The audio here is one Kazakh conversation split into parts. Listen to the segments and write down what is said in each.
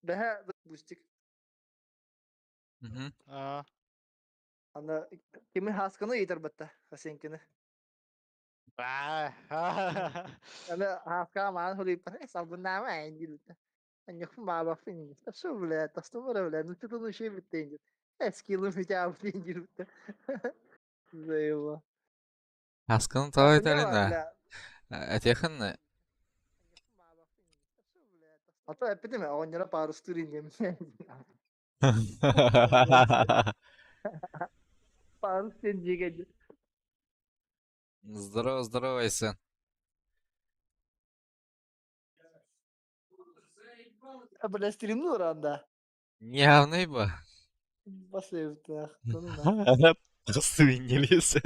Бэһэ бустик. Ана кими хасканы итер бетта хасенкини. Ана хаска маан хули пare sabun nama angel. Anyak baba fin. Tasu bile, tasu bile. Nutu tu şey bitti. Eskilin bir cevap değil. Zeyva. Haskının Ata tabii ne var tarihinde. bile? Etiyakın Ata hep değil mi? Onlara parusturun yemin. Parusturun diye. Здорово, здорово, Эйсен. Bile streamli oranda. Явный бы. Bas evde. Donuna. Nasıl İngiliz?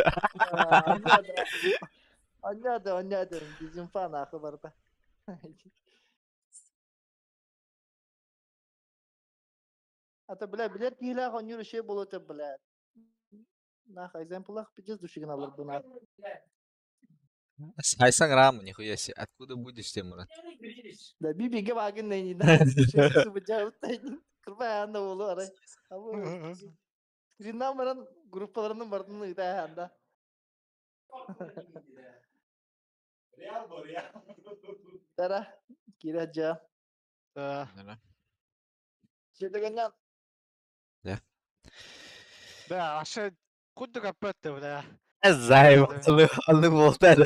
Anladım. Bizim fan akıbarda. Ata bile tihla konyor şey bulu te bile. Nah, example пиздец душигин алыр бuna. Айсан Раму, нихуя себе. Откуда будешь, Тимурат? Да бибиге багын нейни да. Şey su bıcağı tayın. Kırba anda bolu aray. Ama Rinnamar'ın gruplarının vardığını ida anda. Tara kira aja. Şeyde ganyan. Ya. Да, аша куду капетте, бля. Зай, алlı болтар.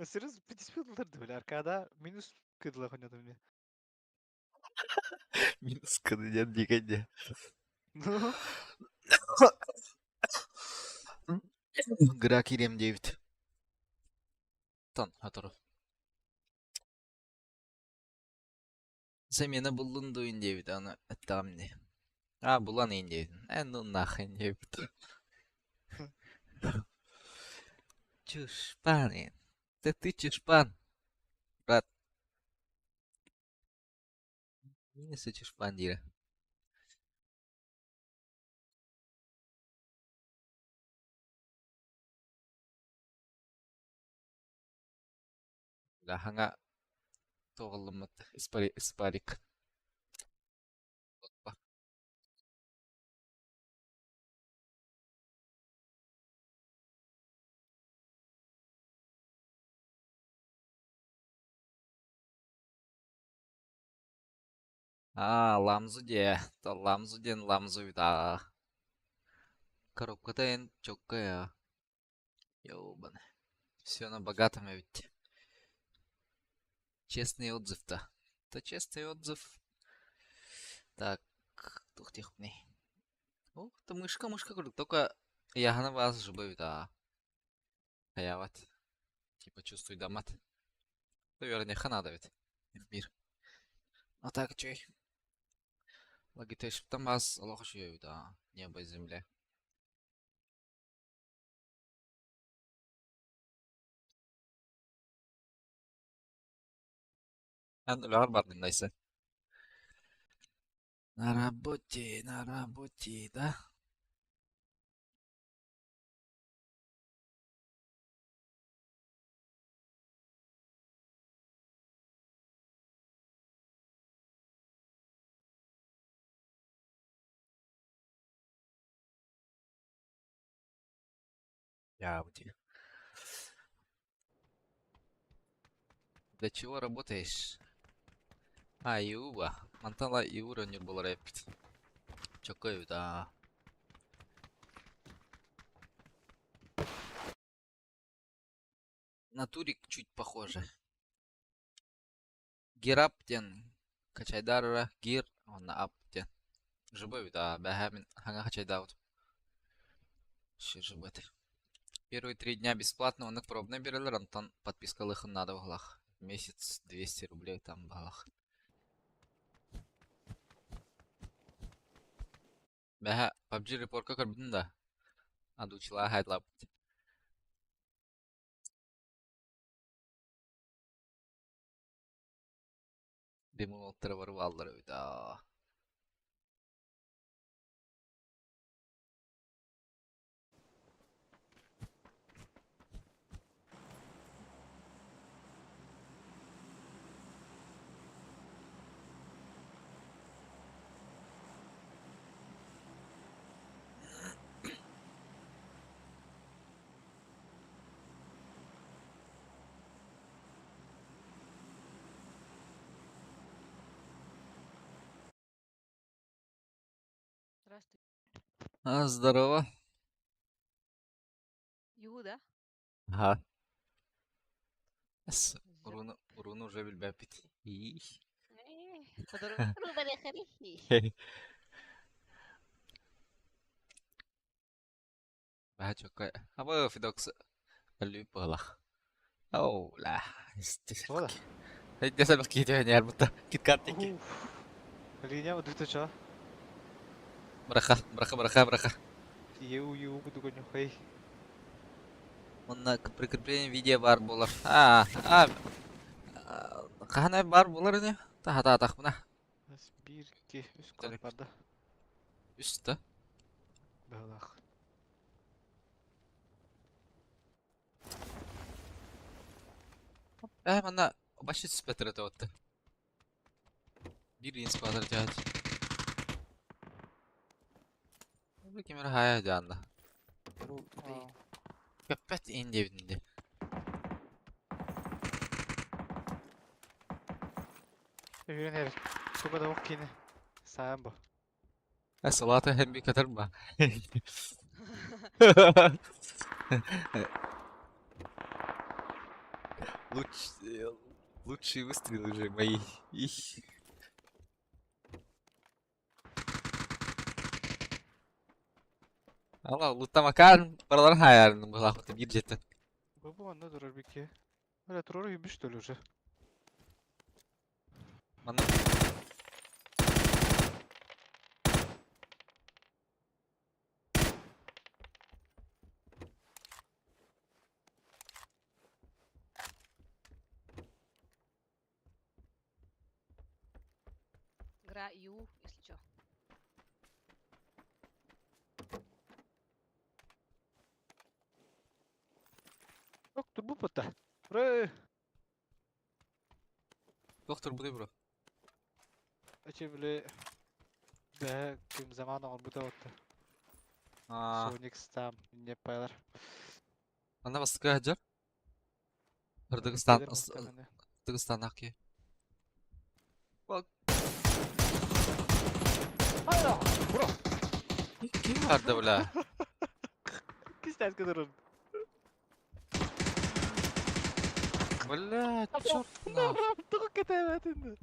Серьезно, 50 долларов, бля, аркада минус кыдла хонят мне. Минус кадыден дегенде. Ну, Гра Кирем 9. Тан, hatırı. Замена bulundu in David ana tam ne. Ha bulan in David. En nahın David. Чушпан. Ты чушпан. Брат. Минусы чушпан дира. Лаханга тоғылымыт. Испарик. Ламзу де. Ламзу ден ламзу да. Коробка-то ен чоккая. Ёбаный. Все на богатом ведь. Честный отзыв-то. Это честный отзыв. Так, тухтихпни. Ух, это мышка круто. Только я на вас же бы, да. Хаяват. Типа чувствуй дамат. Наверное, ханада ведь. В мир. А так, чей? Лагитеш, там вас лохошью, да. Небо и земля. Андулар бардындайсы. На работе, да? Я бути. Для чего работаешь? Юба. Мантала Юра не был рэпит. Чокаю, да. Натурик чуть похоже. Гираптен. Качайдарра гир. Он на аптен. Живой, да. Бахамин. Ханга качайдаут. Животы. Первые 3 дня бесплатно, он их пробно берел, Рантон подписка лыхан надо в глах. Месяц 200 рублей там в глах. Бэха, PUBG репорка карбин да. Адучила хайдлап. Демон оттыры валдыры да. Здравствуй. Здорово. Иуда? Ага. Уруну уже билбепит. Рубаля харихи. Бачока. Aba Fidox Alipala. Oh lah. Ола. Dia sa bakit yan yar mutta. Kitkat ki. Линия вот это что? Браха. Ю буду гоню хей. Онна прикрепление видео бар болар. Кахана бар болар не? Та тахмына. Бирки үс Жарик. калпарда. Üstte. Балах. Манна башит спетер это вот. Bir inspire cihaz. Bu kimera haya canlı. Köpet indi evinde. Yürüyen her. Çok da ok yine. Sayın bu. Salata hem bir kadar mı? Лучшие выстрелы же мои. Allah lootlamakan paraların hayalini bu lafta bir cidden. Bu anda durur bir ki. Öyle durur yürümüş de ölür. Bana Игра Ю, если что. Yoktur bu pıta. Buraya. doktor bu değil bro. Açı bile. Be kim zaman olur bu da otta. Sonic Stam. Ne paylar. Anda bastık hajar. Kırgızistan aki. Bak. Hayır. Bro. Kim vardı böyle? Kız ters kadar. Böyle çok na. Tıkık ketemetinde.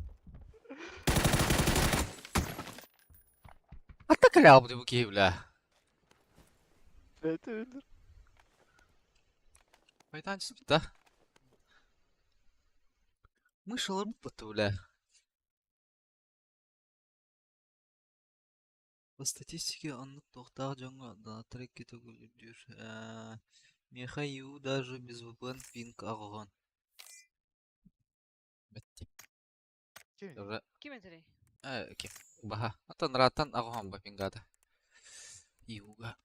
Hatta kale abi bu ki böyle. Evet öldür. Майданчик bitti. Мышелар bu bitti böyle. По статистике анlık тоқтағы жаңа трек кетуге diyor. Михаил даже без VPN пинг ағылған. Бітті. Kim? Уже Киментери? kim? Baha. Atan ratan ағылған ба пингада. Иуга.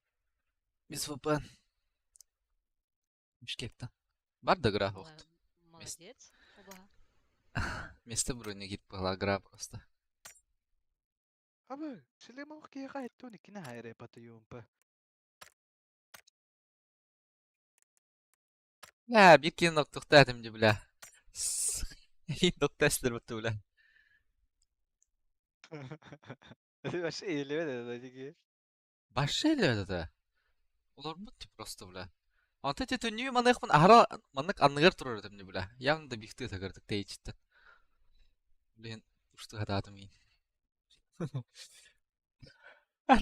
Без VPN. Бишкектен. Бар да граф оқты. Молодец. Оба. Место броня гид была граф просто. Abi, silema ok ki gayet toni kina hayre patayım pa. Ya bir kere nokta ettim de bile. Bir nokta istedim bile. Başka eğilime de dedi ki. Başka şeyler de. Olur mu tip просто bile. Anta tütünlüğü manık mı ara manık anıgar durur dedim de bile. Yan da bikti takardık da içti. Блин, что гадатым ин.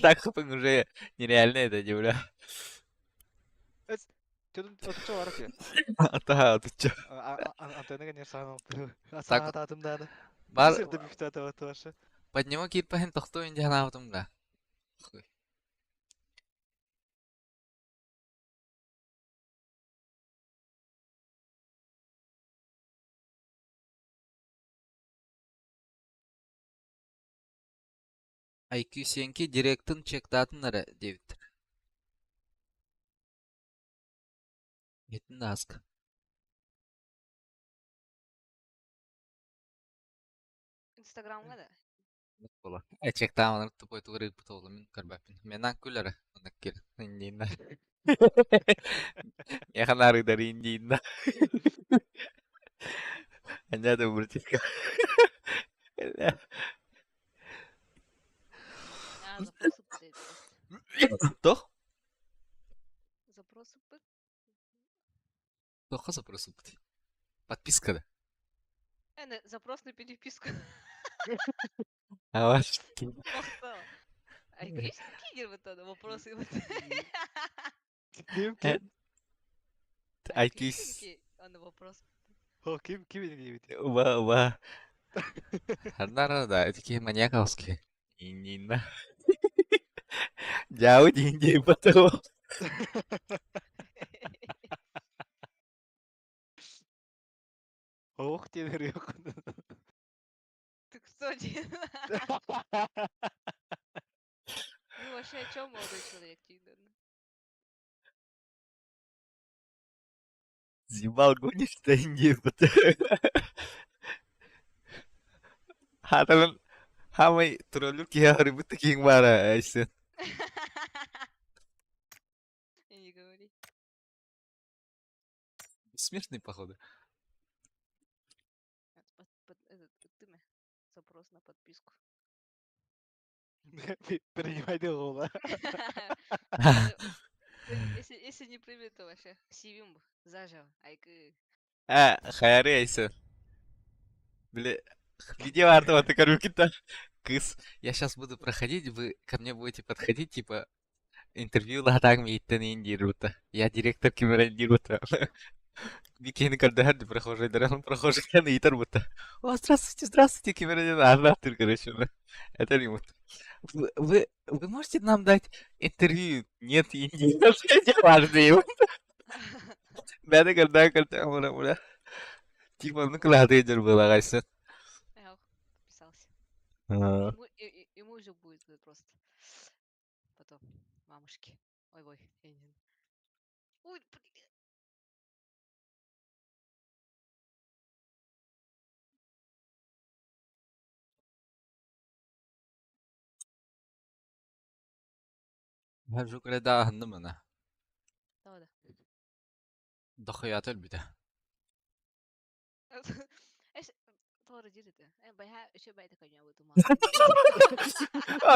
Так хапын уже нереально это не бля. Tüdün otuça var ki. Ата отча. Antena ganyer sana. Так Sana tatım da. бар Sırda bir fita da var. под него кирпахин тохтой инде хана атым бля. IQ сенки директын чектатынары дебит. Етін аск. Инстаграмға да. Бола. Чектаманыр тупой тугры путолу мен карбапин. Менан күләрі. Онак кел. Индиинна. Яханары дар индиинна. Anja да буртика. Я запросил Тох? Запросы бы. Тоха запросил. Подписка да. Запрос на переписку. А ваш? Махтал. А есть кинер вот это вопросы? Ким Э, ким? Айтис. А на вопрос. О, ким ini gitu. Уба. Ханнара да, такие маньяковские. Инина. Jauh tinggi betul. Ох, тебе yok. Ты кто, Дин? Ну, вообще, о чем молодой человек, Тиндер? Зибал гонишь tinggi betul. Хаталан хамай троллюки haribut таких мара, айсен. И не говори. Смешный, походу. Ты запрос на подписку. Принимай дело. Если не примет, то вообще сивим заживо. Айкы. Хайары, айсен. Бля, видео артова ты корюки-то. Кыс, я сейчас буду проходить, вы ко мне будете подходить, типа, интервью латак миттен индирута. Я директор кимерендирута. Викейны кардахар прохожий, даран прохожий, я на итар будто. О, здравствуйте, кимерендин, ты, короче, это ремонт. Вы можете нам дать интервью? Нет, Индии, это важно его. Бәді кардахар, мура. Типа, ну, кладейдер была, гайся. Я подписался. А. Ему уже будет просто. Потом. Мамушки. Ой-ой. Ой, блин. Хажу креда ханнымына. Давай. Дохуят элбите. Doğru dedi de. Bayağı şey bayda kanya bu tuma.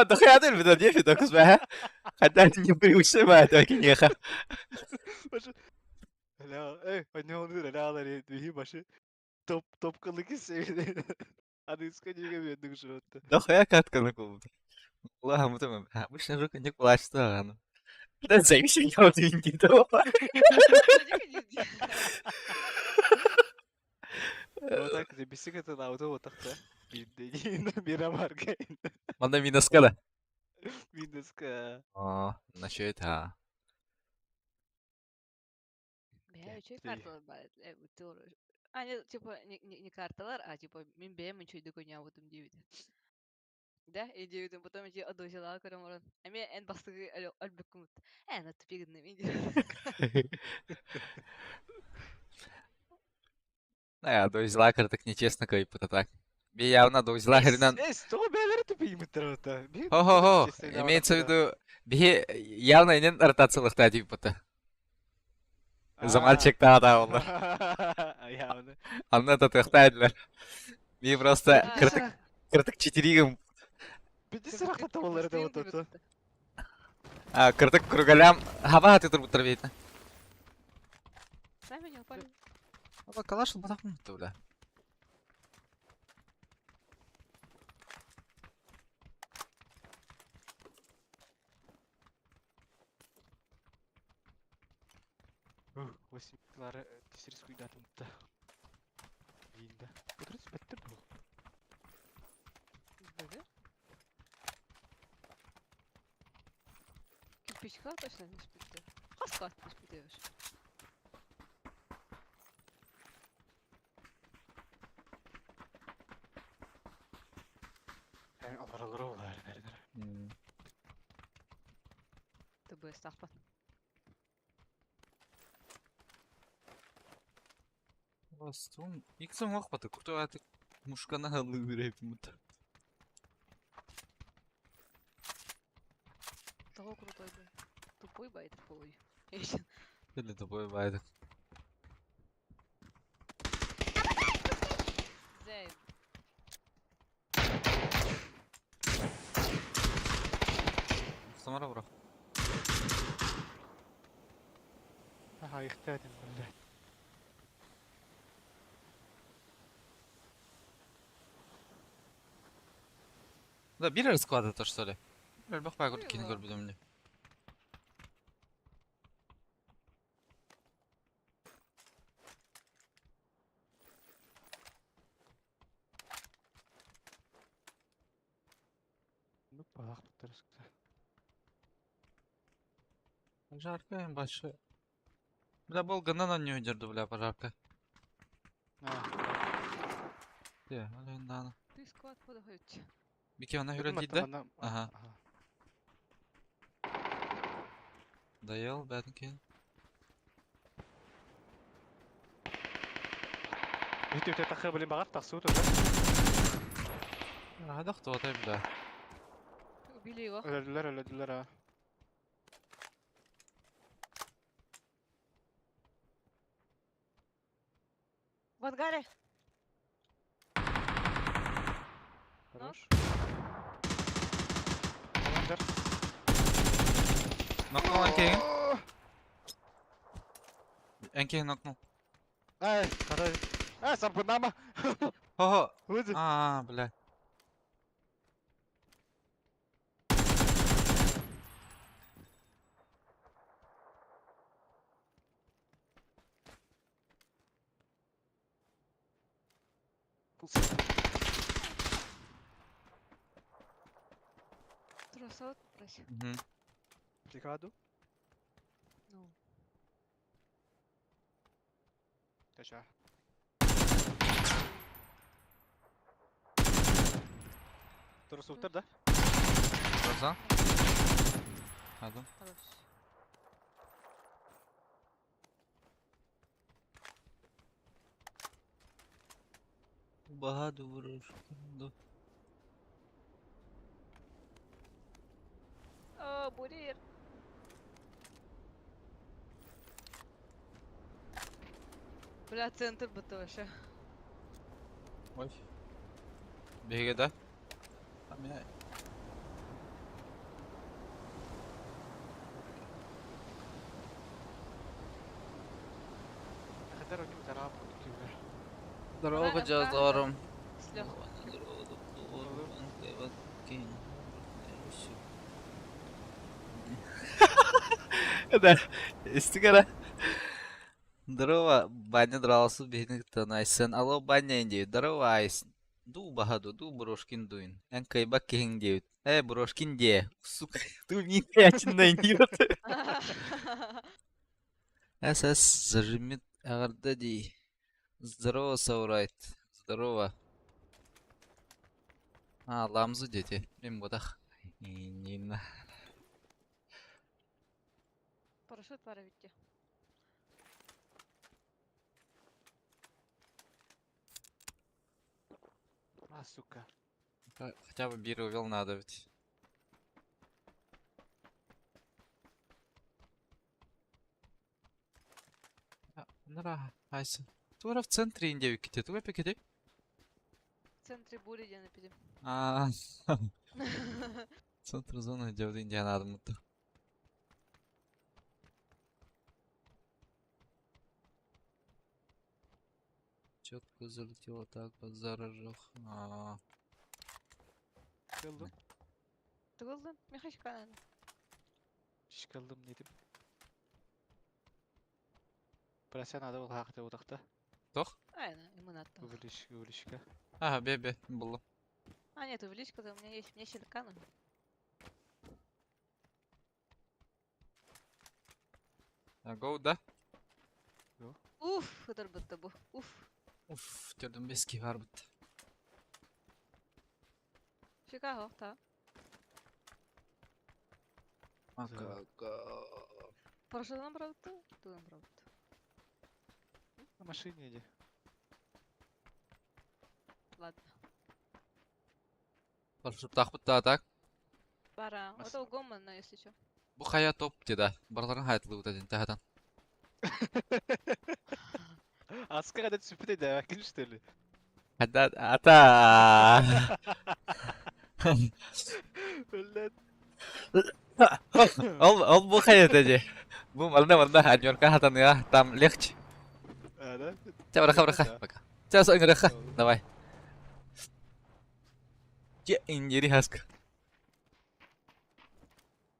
Дохуят элбите, не фита кузбе. Хотя не приучимая, так и неха. Hala, anne onu hala bir başı top kalık sevdi. Hadi скажи мне одну шутку. Дохуя катка на клубе. Ладно, мы там, обычно же не плачет, ладно. Да зависи не от индивидуала. Вот так же бисиката на auto вот так-то. Бинде мира марка. Мана минаскала. Биндеска. Насчет, Bayağı şey kartalar var. Doğru. Hani типа не карталар, а типа мен бәем ничего да коня вот им девять. Да, и девять, потом эти одозила, короче, а мне эн бастыгы альбекумут. На тупик на меня. дойзлакар так нечестно кайпыта так. Би явно дойзлакарынан... Что бәлер тупик мыттырыта? Хо-хо-хо, имеется в виду, би явно инен артацылықта дейпыта. Замальчик-то ата олар. Явно. Анна татықтайдылар. Би просто кыртык четиригім, Биди сырақта табалары да вот это. кыртык кругалям хаба аты тұрбыттыр бейті. Сами не упали. Ала калашыл батақын мұтты бля. Восьмиклары тесерис куйдатымда. Бейінді. Отырыз бәттір бұл. Бэгэ? Кирпичка точно не спит. Хаска не спитаешь. Аларалары олар бәрдір. Ты бы стахпа. Бастун. Иксам оқпаты, күрті аты мушкана ғалы үрейпі мұтты. Того крутой бы. Тупой байт хуй. Или тобой байды. Займ. Самара бро. Айыктадым биле. Да, бир расклада то, что ли? Бak bak Ой, kini ла. görmedim ne. Ну, бак туттарыскта. Пожарка en başı. Бля, бол ганнан не удерду, бля, пожарка. Де, ален даны. Ты склад подходит. Бики ona Gördün göre mü değil de. attım Aha. Dayal, ben ki. Hiç öte takı bilin bagat taksı otur. Hadi aktu atay bля. Убили его. Öldüler ha. В ангаре. Хорош. Tamamdır. Knocknul enkeyin. Enkeyin knocknul. Ay, hadi. Ay, sampun ama. Ho ho. Hadi. Aa, bля. Трусот, проси. Mhm. Complicado. Ну. Deixa. Turası otur da. Rozan. Hadi. Хорош. Bahadır vurur. О, бурир. Бля, центр бы тоже. Ой. Bege de. Tamam ya. kadar önce bir taraf gibi. Дорога Правильно, жазарым. С Лёхой. Да, истигара. Здорово, баня дрался бегнектен айсын. Алло, баня инде. Здорово, айсын. Ду бахаду, ду брошкин дуин. Энкай баккин деют. Брошкин де. Сука, ду не ячинна индиот. Эсэс зажимит агардади. Здорово, Саурайт. Здорово. Ламзу дети. Им бодах. Нина. Парашют паровите. А, сука. Хотя бы бир увел надо ведь. Нара, айсы. Тура в центре Индии ките, тура пекете. В центре бури где напидем. Центр зоны где в Индии надо мута. Четко залетело так, заражах. Çıkıldım. Tıkıldın. Mekaş kanan. Çıkıldım dedim. Burası adı ol hakta odakta. Тох? Aynen, ему надо. Увеличка. Ага, бе, было. А, нет, увеличка-то у меня есть. У меня силиканы. Гоу, да? Уф, это бы табу. Уф. Уф, тёрдым бески варбыт. Чикаго, та. Парашютом брал ты? Тудом брал. На машине иди. Ладно. Баршып тахпытта так. Бара. Мас- Это у Гомана, если что. Бу хая топ деда. Барларын хайтылы утадын тахатан. Asker adet süpür de demek ki işte. Хада ата. Öyle. Ол бу хая деди. Bu malda Анёрка хатаныга там легче. Да? Тебя браха. Пока. Сейчас играха. Давай. Че индири хаска.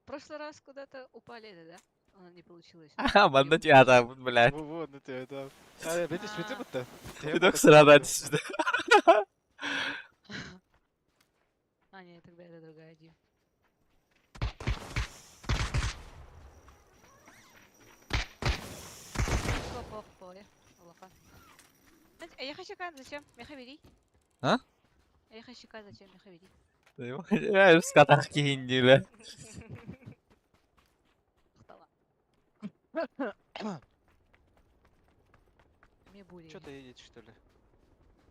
В прошлый раз куда-то упали, да? Не получилось. Ага, банда тебя там, блядь. Вот, ну ты это... Бети свете будто. Видок срада сюда. Нет, тогда это другая Дим. Ой, Аллаха. А я хочу кан зачем? Меха бери. А? Я хочу кан зачем? Меха бери. Я скатах индили. Хтала. Мне буря. Что-то едет, что ли?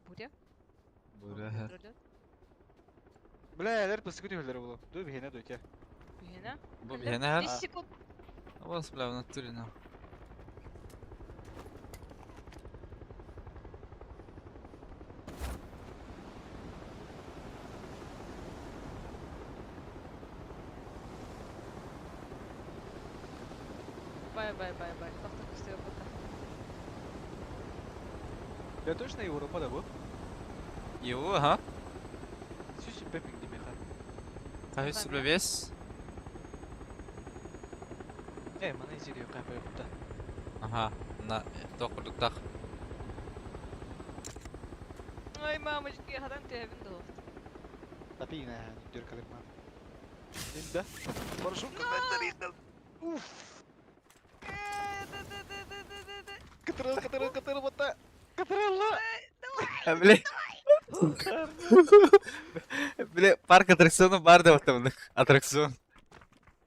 Буря? Буря. Пролет? Бля, лер посекунди хөлдер булу. Ду бихене дөйке. Бігена? Bu bir her. 5 секунд. Вас, бля, в натуре, ну. Бай. Тоқтық істеу бұта. Я точно Европада bu? Его, ага. Süs peping di meha. Kahve süble vez. Mana izliyor kahve burada. Ага. На токурлуктах. Ой, мамочки, хадан тәбін доқ. Tapi yine diyor kalema. Şimdi. Barışım kadar yıkıl. Uf. Kıtırıl bata. Kıtırıl la. Бля. Бля, парк аттракционов бар деп атамын. Аттракцион.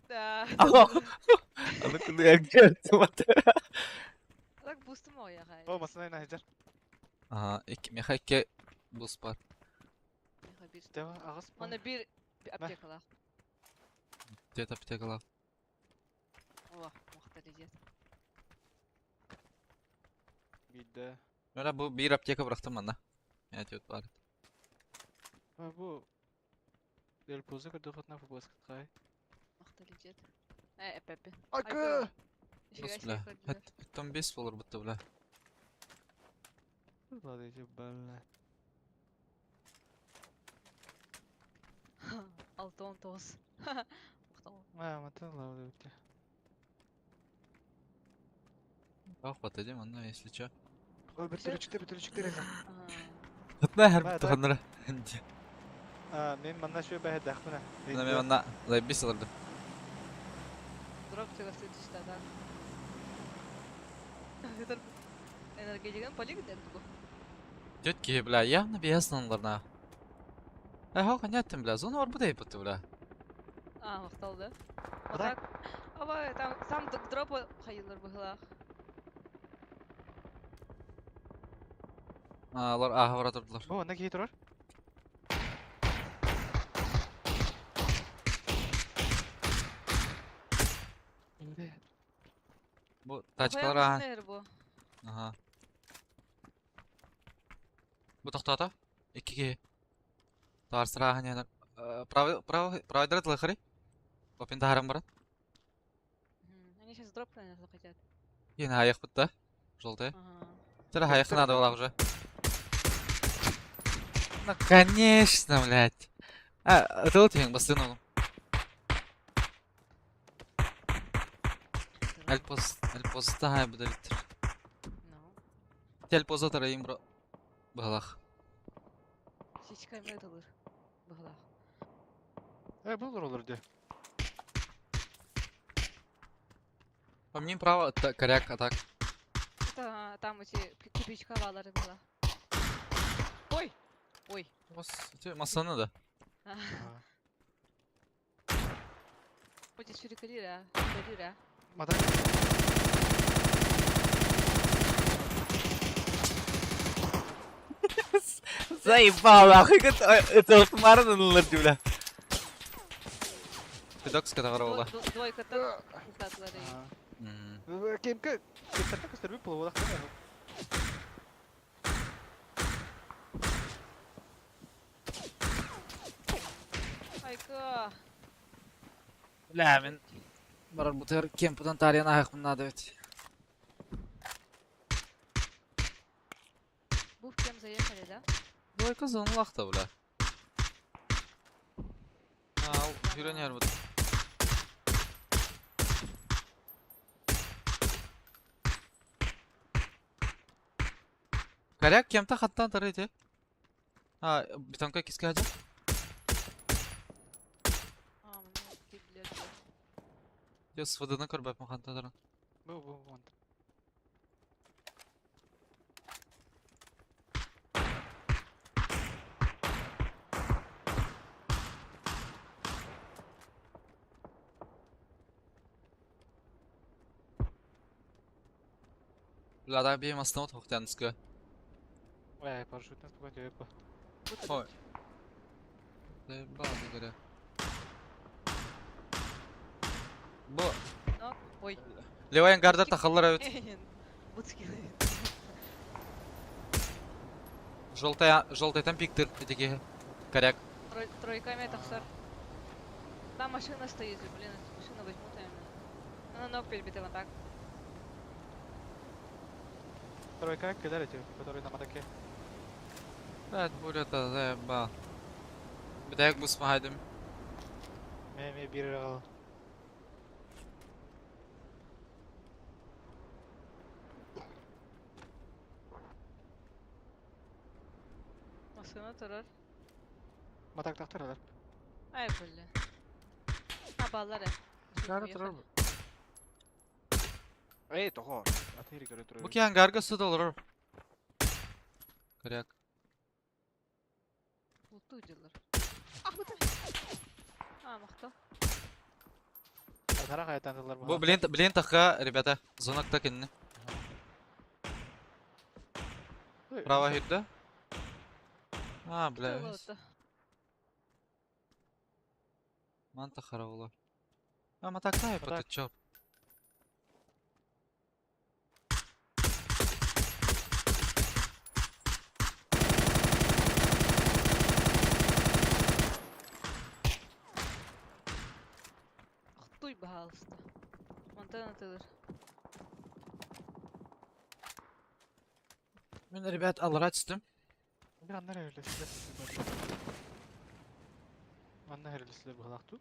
Да. Аны күнде әңгәр атты. Так бустым ой, ағай. Olmasın aynen Hacer. Ага, меха 2 бус бар. Меха bir. Deva ağız. Оны bir аптекалақ. Где-то аптекалар. О, мықты лезет. Gide. Мына бу бир аптека бырактым анда. Әйтеп бар. Ha bu. Del pozu kadar fatna bu basket kay. Мықты лезет. Эпепе. Akı. Бус, бля. Там 5 болор бутты, бля. Sadece böyle. 6-19. Мықты. Ha matan la öyle. Ах, подойдем, анда, если чё. O bir türlü çıktı rezil. Хатна һәр Бай, бит дай. ханнара. Ha men bana şöyle bir hedef buna. Мына мен анда заебись аларды. Дроп тегасы düştü adam. Kadar enerjiden полигон dedi bu. Тетки, бля, явно биясынларна. Ага, понятно, бля, зона бар будай бутты, бля. Мықты oldu. Bırak. Ama tam drop hayırlar бұғылақ. Алар ага бара турдулар. Bu ne giy durur? Бу тачкалар ага. Bu. Ага. Бу тактата. 2-ге. Тарсыра ага не. Правый драт лахари. Опен тарам барат. Они сейчас дроп, наверное, хотят. Yine ayak buttu. Желтая. Ага. Теперь аяк надо было уже. Ну конечно, блядь. Это вот я бастыну. Эльпоз тахай буде битtir. No. Эльпоза тарayım bro. Bağlaq. Hiç kamera olur. Бұғылақ. Bu olur diye. По мне право коряк атак. Это там эти кирпичка валары было. Ой! Ой. Masanı da. Хоть сюрикалира. Калира. Madan. Заебал, нахуй, это вот марнанылар бля. Пидокс катағара Двойка там. Татлары. Кемке. Кемке кыстырып плавадақ. Айка. Бля, мен Барар бутер кемпудан тариян аяқ надо ведь. Був кем заехали, да? Дойка зонлақта, бля. Ал, үйренер бұд. Коряк кемта хаттан тарайды. Бетонка киске хажа. Мына киблер. Yo sıvadığına kır bak makanta tarın. Bu. Лада бейм основа тоқтан түскі. Ой, парашютный спокойно по. Ой. Заебал, говоря. Бо. Нок. Ой. Левайын гардар тақалар әуіт. Буцки. Желтый там пиктер, эдеке. Коряк. Тройками тахсар. Там машина стоит же, блин, эту машину возьму там. Ну, ног перебитый вот так. Тройка кидали те, который на матаке. Evet burada заебал. Бедаяк бұсмағайдым. Мен бир ал. Машина тұрар. Матак тактыралар. Ай, блин. Баллар. Кары тұрар бұл. Эй, того. Атери көрө туру. Бұл кейін гарга суд олар. Коряк. Бұлту жылар. Мақтал. Тарах айтандылар Бұл білен таққа, ребята, зонакта кенне. Права хирді. Бля. Манта хараула. Матакта я Матак. потычал. Ақтуй бағалысты. Монтана тылыр. Мен, ребят, алыра түстім. Bir anlar evlisiyle. Anlar evlisiyle bağlaktı.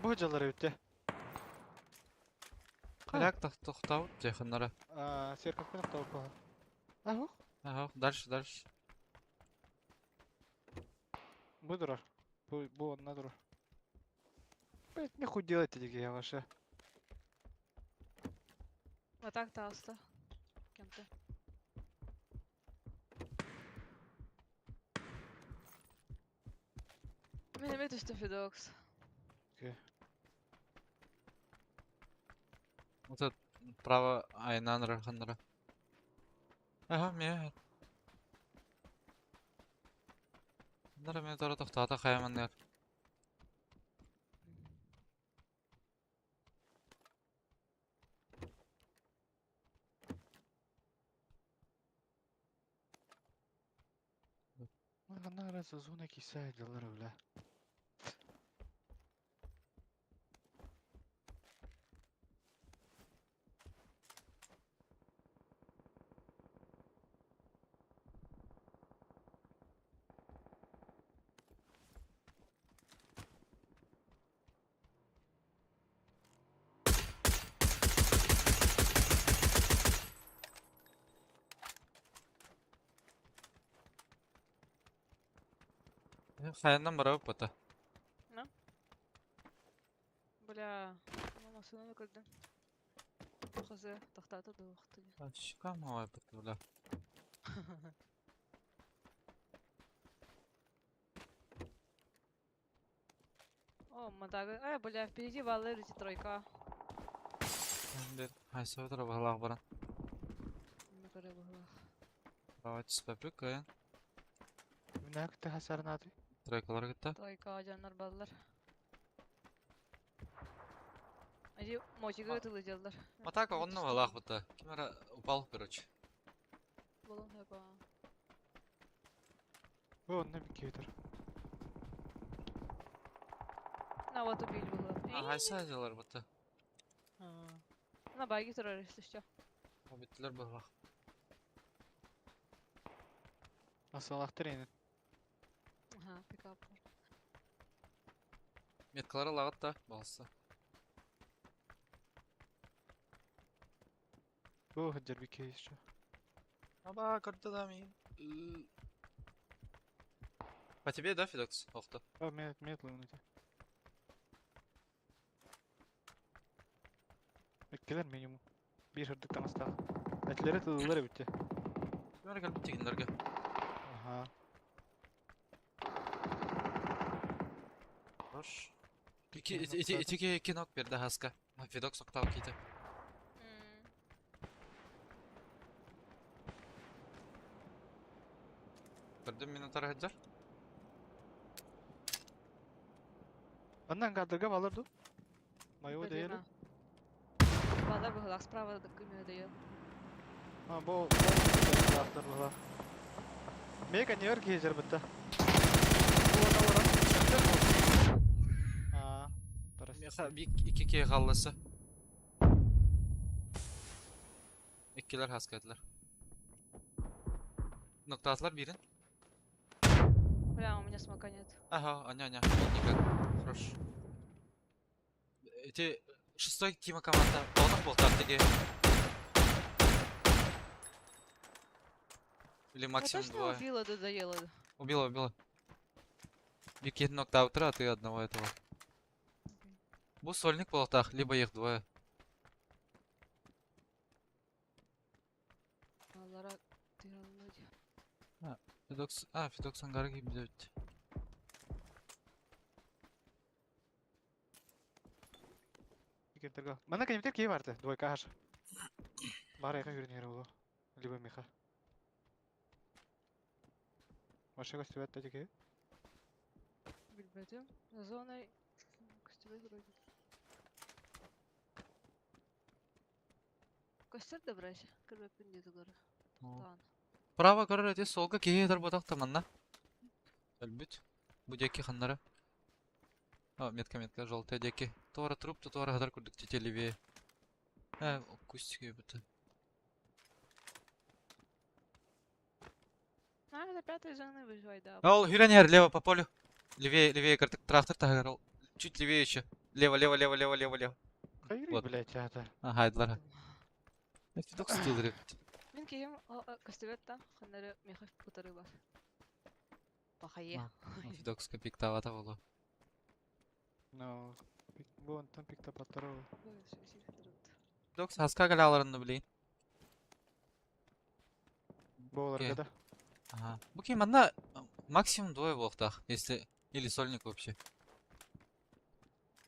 Bu hocalar evde. Коряк тоқтау, технара. Серкапкан тауып bağlı. Ага, дальше. Bu durar. Bu onunla durur. Блять, нахуй делать эти я ваши. Вот так талста. Кем-то. Миномет üstü Fidox. Вот это право айнанра ханра. Ага, мен. Нара мен тора тоқтата қаяманнар. Она раз зона кисает делар бля. Қаяннан бара бата. Бля, машинаны көрдім. Қызы тоқтатып да уақытты. Шикам авай бата, бля. О, мындағы. Ай, бля, впереди валыр эти тройка. Хайсы отыр бағалағы баран. Не көре бұғыла. Права түспәпі қаян. Мына күтті хасарын ады. Тройкалар кетті. Тройка жанар баллар. Ади мочиға тылы жалдар. Матака онны бағалағы бата. Кемера упал, короче. Болон хайпа. О, онна бик кетер. На вот убили было. Ага, сайдылар бұты. На баги террористы что? Обеттілер бұға. Асалақтыр енін. Ага, пикап. Меткалары лағыт та, балсы. О, хаджар бик кетер. Аба, көрді да мен. По тебе, да, Фидокс? Оқты. А, мет луныты. Эккелер минимум. Bir hırdıktan hasta. Etleri tığılır bitti. Böyle gelip tekinlerge. Aha. Hoş. İki nok berdi haska. Фидокс оқтау кейті. Бірден минуттар хаджар. Ondan kaldırga alırdı. Mayo değil. Балар быһылаах справа кыме дайыл. Ha bu kaldırlar bu. Meka New York geçer bitti. Bu ona oran. Ha. Меха бик iki key қаллысы. Ekkiler haska ettiler. Noktazlar birin. Бля, у меня смока нет. Ага, аня, никак. Хорош. Эти шестой Тима команда. Полных болтар теге. Или Я максимум точно двое. убила, да доела. Убила. Бик един нокдаутер, а ты одного этого. Бу сольник болтах, либо их двое. Балара тыялады. Фидокс ангары gibi дövт. Киртирга. Мана кемтер кей барды. Двойка хаш. Барайга жүрнер улу. Либо меха. Машина стоит таки. Билбедим. Зоной костюмы вроде. Костюм да брать. Кырбепин деди гары. Тан. Право көрөр эти солга кейдер ботак таманна. Әлбүт. Бу деки ханнары. Метка, желтая деки. Тора труп, тора хадар курдук тете левее. Кустики быты. Это пятая зона выживай, да. Ол, Хюренер, лево по полю. Левее, трактор тагар. Чуть левее еще. Лево. Хайри, Вот. блядь, это. Ага, айдлар. Фидокс тылдыр. Мен кейім костюметтен қандары мехов путары бар. Пахайе. Фидокс копик тавата болу. No. Bu ondan pik tapatları o. Фидокс хаска галаларынды билейин. Bu olarga da. Ага. Бу кейманда максимум двое болтах, если... Или сольник вообще.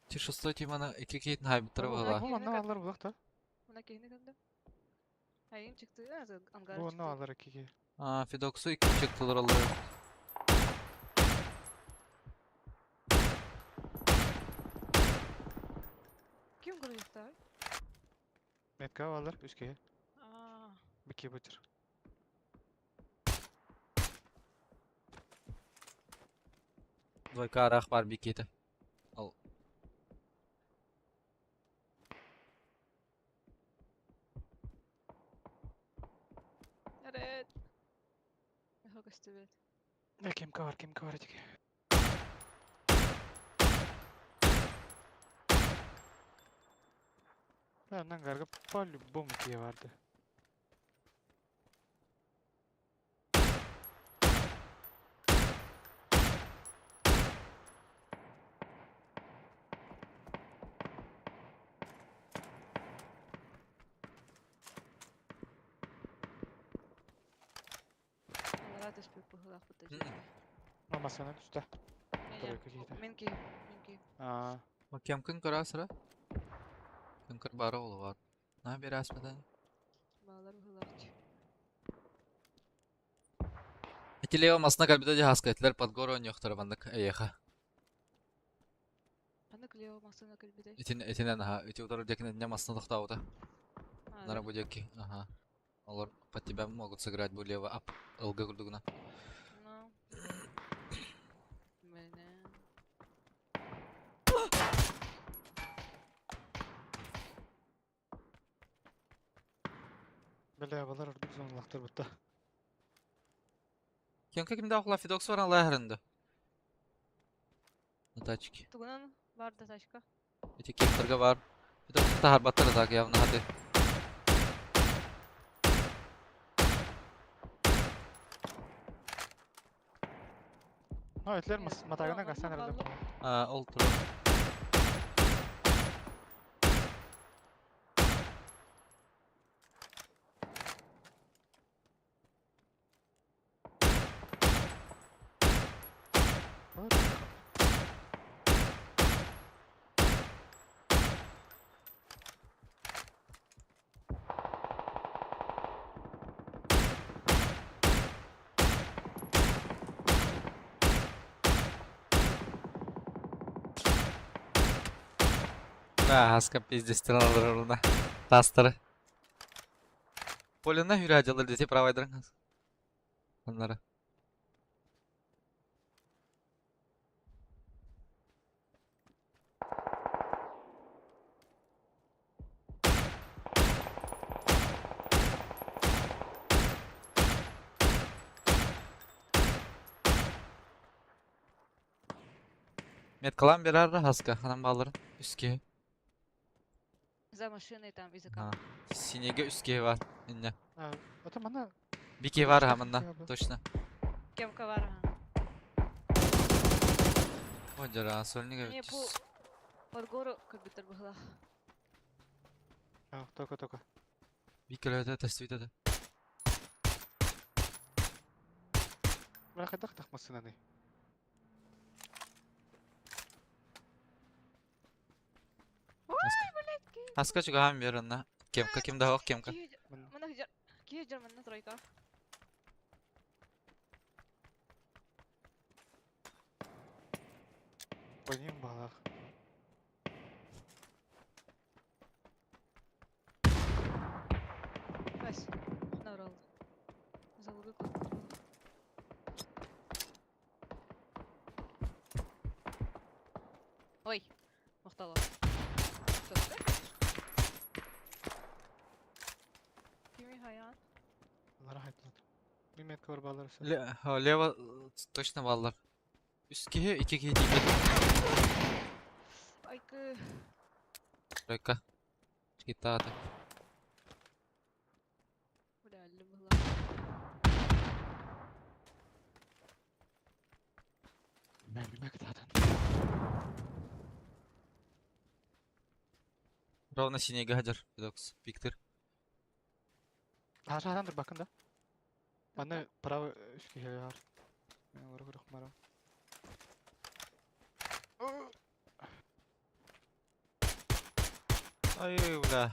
Ти шестой тимана iki кейтін хайбиттары болу. Bu ondan alır bulak da. Мына кейіні кәнді. Айым чықты, ангар Bu ondan чықты. alır iki. Фидоксу iki чектылар алыр. Кем кырыйықта? Metka alır üskeye. Ааа. Bir key bıçır. Двойка арах бар бикеті. Ал. Әрет. Меха костюмет. Kim var iki. Ondan garga по-любому key vardı. Алара түспек бұғылақ бұта Мгм. жерде. Mamasının üstte. Не, Тройка кейді. Мен кейім. Aa. Макем күн кыра сыра? Күн кыр бары олы бар. На бері асмадан. Балар бұғылақ. Этилео масына кальбида де хаска этилер под гору нёхтары бандык эйеха. Аны клео масына көлбедай. Этинен аха. Эти удару декіне дня масына тоқтауыда. Нара бу деки. Ага. Олар под тебя могут сыграть бу лево ап. Ылга курдугуна. Ну. Бля, балар ордук зоналактар бутта. Кемка kimde okula Fidox var Allah herinde. На тачке. Тугунан бар да тачка. Эти кемтерге var. Fidox'u da harbattırız hak явно hadi. Этлер Нет, матагана баллы, гасан баллы. эрдем. Ol tur. Да, Хаска пиздестен алыр орuna. Тастыры. Полина hüracaları dese провайдерың. Onlara. Met kalan bir ara Haska. Hanım bağların. Üske. За машиной там из-за Ha. камня. Sinege üske var. İnne. Это мана Bir ke var Başka hamında. kim var bu? Точно. Кемка бар. Оджара, сольниге Не, по... Под гору как будто была. только. Bir kilometre tespit ede. Бля, хайдах тахмасынаны. Haska çıkı ham bir yanına. Kemka kim daha ok kemka. Mana kejar. Kejar mana тройка. Поним балах. Бәс. Наврал. Залугы кот. Ой. Мақтала. Кими хаян. Лара хайтлат. Мимет кор балар все. Leva точно ballar. Üske iki ke değil. Айкы. Река. Kita ate. Реально была. Мен билмек татын. Ровно sinege hajar. Fidox. Виктор. Ашадан бакында. Мана право үшке яар. Мен орго рахмара. Ay bla.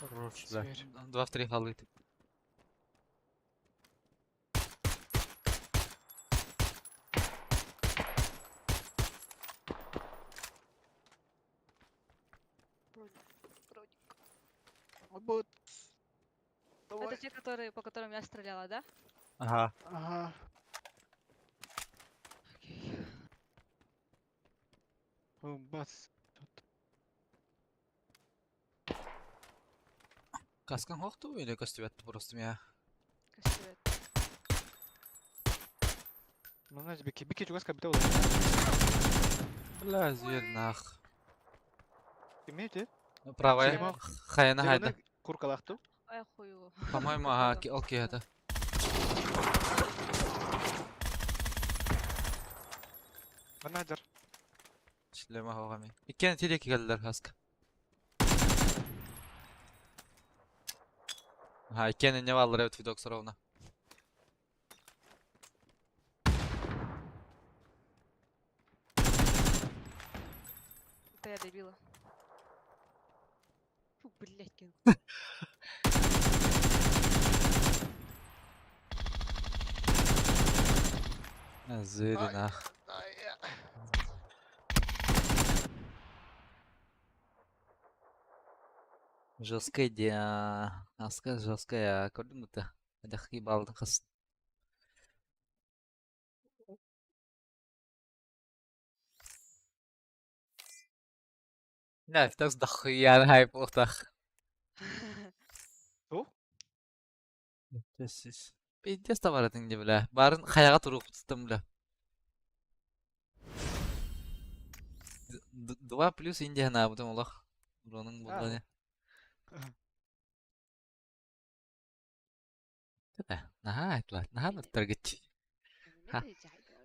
Хорош, бля. Зверь. 2-3 халыт. Бродик. Вот. Это те, которые, по которым я стреляла, да? Ага. Ага. Окей. Бац. Каскан хохту или костювет просто меня. Кастует. Ну, знаешь, бики чугас капитал. Бля, зверь нах. Имеете? Правая. Шлемов. Хаяна хайда. Куркалахту. Ай, хуево. По-моему, ага, окей, это. Менеджер. Шлема хогами. İkken tilek geldiler Haska. Ha, ikkeni ne varlar evet Fidox ровно. Это я добила. Фу, блядь, Кен. Зверь нах. Жесткая dia. Haska жесткая. Gördün mü de? Hadi baldı kız. Да, фитокс дохуя хайп болтах. Тух? Тэсис. Пиздец табаратың де білә. Барын хаяға тұруқ тұтым білә. 2 плюс Индия на бутын олақ. Бұраның болда не. Тәді, наға айтылар. Наға нұттар кетчі. Мен де жайдым.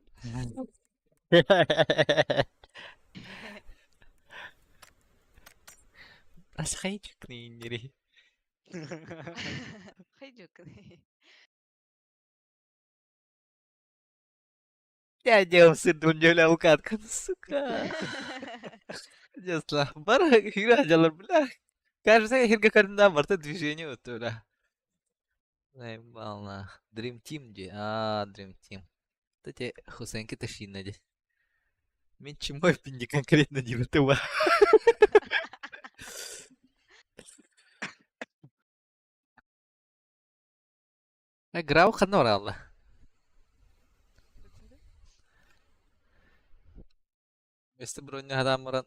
Асы қай жүкні индері. Хай жокны. Я делал сырдым жөлі ауқатқын, сука. Жасла. Бар хира жалар, бля. Кажется, хирга карында барта движение өтті, бля. Наебална. Dream Team де. Dream Team. Кстати, Хусенки Ташина де. Мен чимой пинди конкретно не вытыва. Грау ханоралла. Весті бронья адамыран.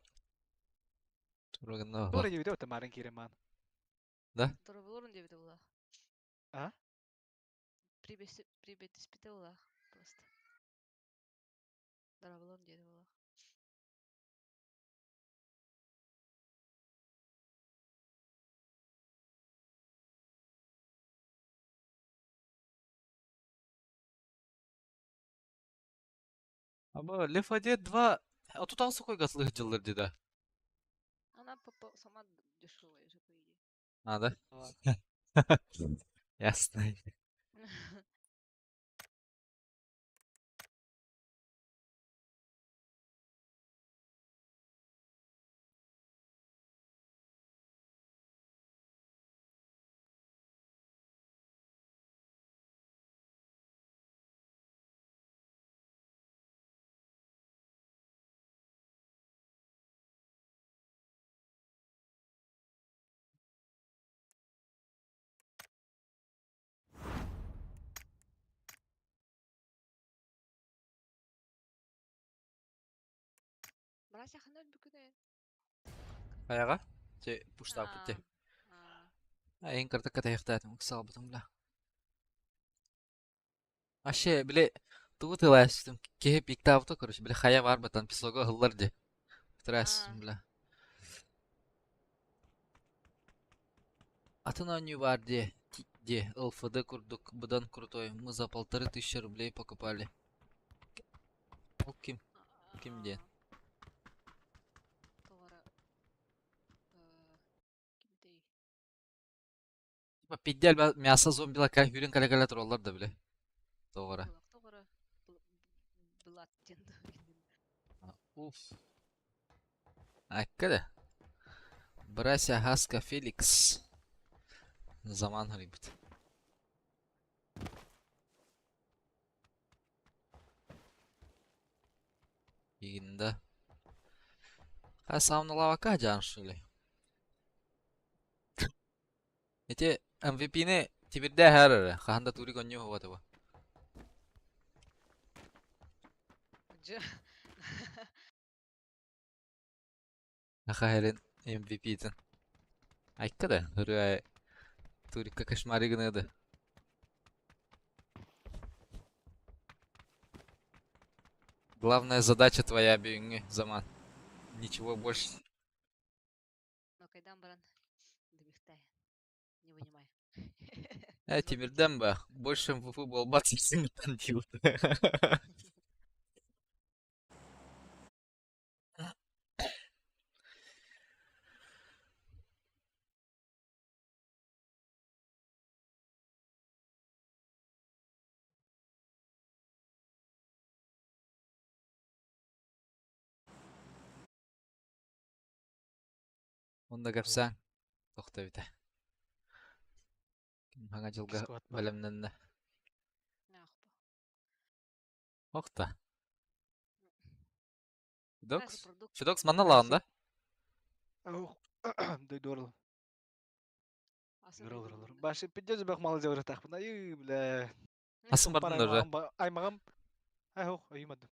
Турган Doğru gibi de öte marın kireman. Торбулорун дебит була. А? Прибет испите була. Просто. Торбулорун деди була. Аба, Left 4 Dead 2 отутан сокой гасылы жылдыр деді. Она сама дешевая же, по идее. Да? Ясно. Брася ханель бүкүнен. Аяға? Те пуштап бітте. Ең кірді катаяқтатым, ұқсал бұтым бля. Аше, біле, туғы тылайсыстым. Кехеп иктабыты, короче, біле, хая бар бітан, пислого ғыллар де. Бітірайсыстым, бля. Атын аню бар де, ЛФД курдук, бұдан крутой. Мы за 1500 рублей покупали. Ол ким? Ким де? Товара. Кимдей. Типа, пиддел мясо зомбила кай хүрен кале-кале тұролар да біле. Тоғыра. Товара. Блат тенді. Уф. Айккада. Брася Хаска Феликс. Zaman haribit. Егинда. Ха самны лавака жан шуле. Эти MVP-ни тибирде хәрәре. Ханда тури конню хова таба. Хахарен MVP-тен. Айккада. Хырай турика кошмари гынады. Главная задача твоя, бюңі, Заман. Ничего больше. Но кайдан баран. Дебихтай. Не вынимай. Тимирден ба. Больше МВП болбаться сынытан дил. Онда капсаң. Тоқта біте. Хаңа жылға бәлемненне. Тоқта. Фидокс? Фидокс манна лағында? Аух. Doğru. Olur. Başı pidece bak malı cevre tak buna. Yü bile. Асым бардың уже. Aymağım. Ay hoş ayımadım.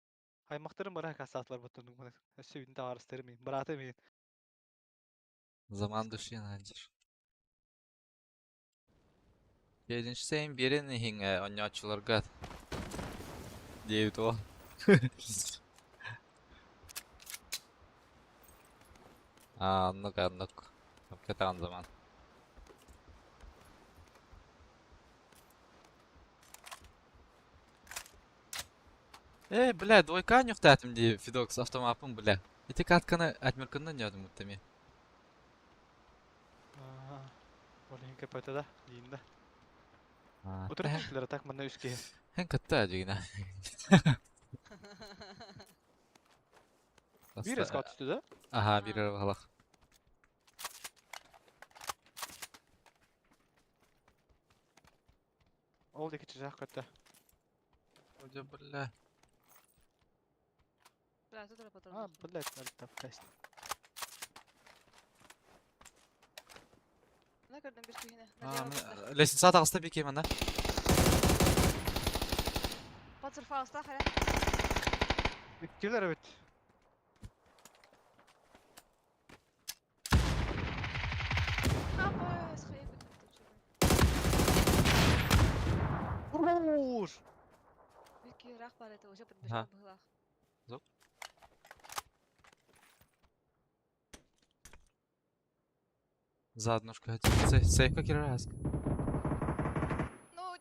Aymaktarım bana kasat var batının bana. Süydün de ağrı isterim. Bırakı mıyım? Zaman dışı yanancır. 7. sayın birini hinge onyaçılar gat. Diye o. Anlık anlık. Hakikaten zaman. Бля, двойка нюхтатым ди Фидокс автомапым, бля. Ити катканы атмыркындан ядым уттами. Олин капайта да, линда. Тахен Отырдыңкілер так мына үске. катта жигина. Bir eskat üstü de. Aha, bir ara halak. Oldu iki çizak katta. Hoca bля. Бля, тут работал. Ha, блядь, надо там касть. Ne gördüm bir şey yine. Lesin sağ tağısta bir keymen da. Patır Faust'a hala. Bitkiler evet. Apa, schayıp ettim. Vur! Peki, rak var ete, o yapıp bir Ha. şey bıhlak. Заодно сейфка кира раз. Ну,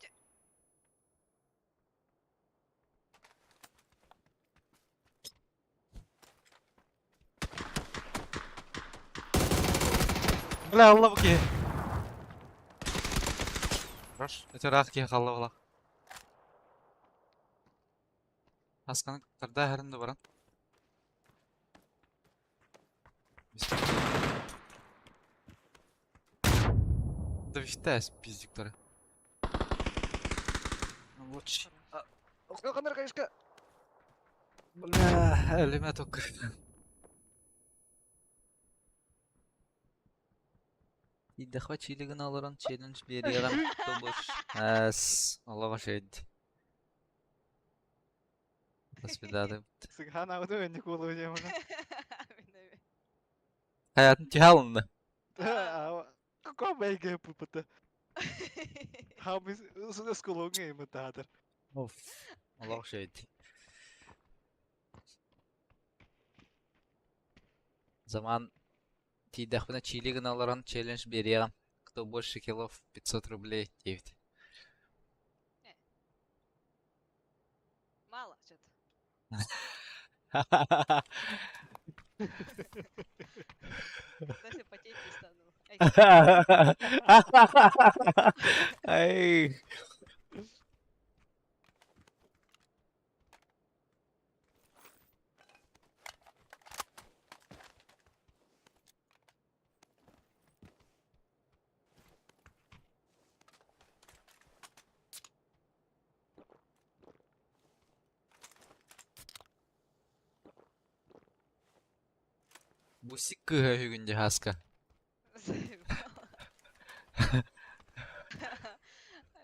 Бля, Allah bu ki. Хорош. Это рах ки халла вала. Асканы тарда харында баран. Да виштас пиздиктары. Лучше. Kalkanlar kayışka. Бля, элеме ток. İdde хвачилигин алыран челлендж берияган тобуш. Ас, Аллаға шahid. До свидания. Sıkhan avda önlük olacağım ona. Hayatın tihalında. Какой байга пупата. Хамис ус колонга им таатар. Of. Аллаға шahid. Zaman тидахпына чилигин алыран челлендж берияган. Кто больше килов 500 рублей deyip. Мало, что-то. Даже потеть не стану. Ay. Бусик кыга хүгүнде хаска.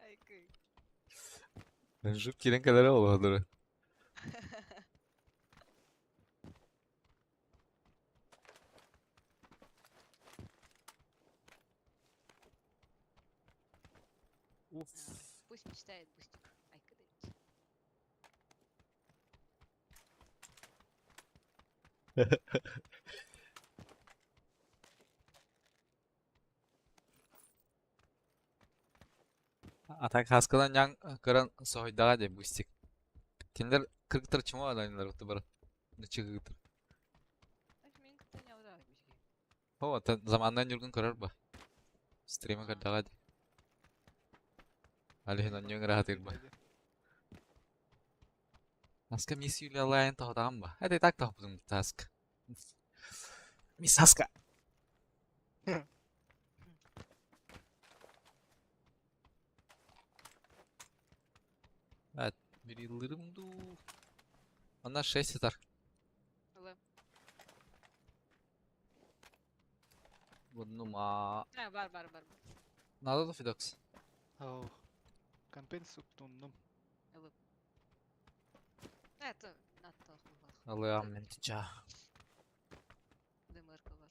Ай, кый. Жуп кирен kadar oldu. Пусть мечтает Бустик. Ай, кыдыть. Atak haskadan yan kıran soydağa de bustik. Kimler kırıktır çimo adaylar otu bara. Ne çıkıktır. Ай, мен как-то не враг, Бустик. О, та zamandan yurgun kırar ba. Stream'e kadar de. Alihin onyon rahat irba. Haska miss Yulia layan tahu tamam ba. Hadi tak tahu bizim task. Miss Haska. Evet, bir yıldırım du. Onlar şey sitar. Ладно. Bunu ma. Бар. Надо da Fidox. Oh. Компенс уттундум. Это надо быhlak. Allah'ım ben tica. ДМР-ка бар.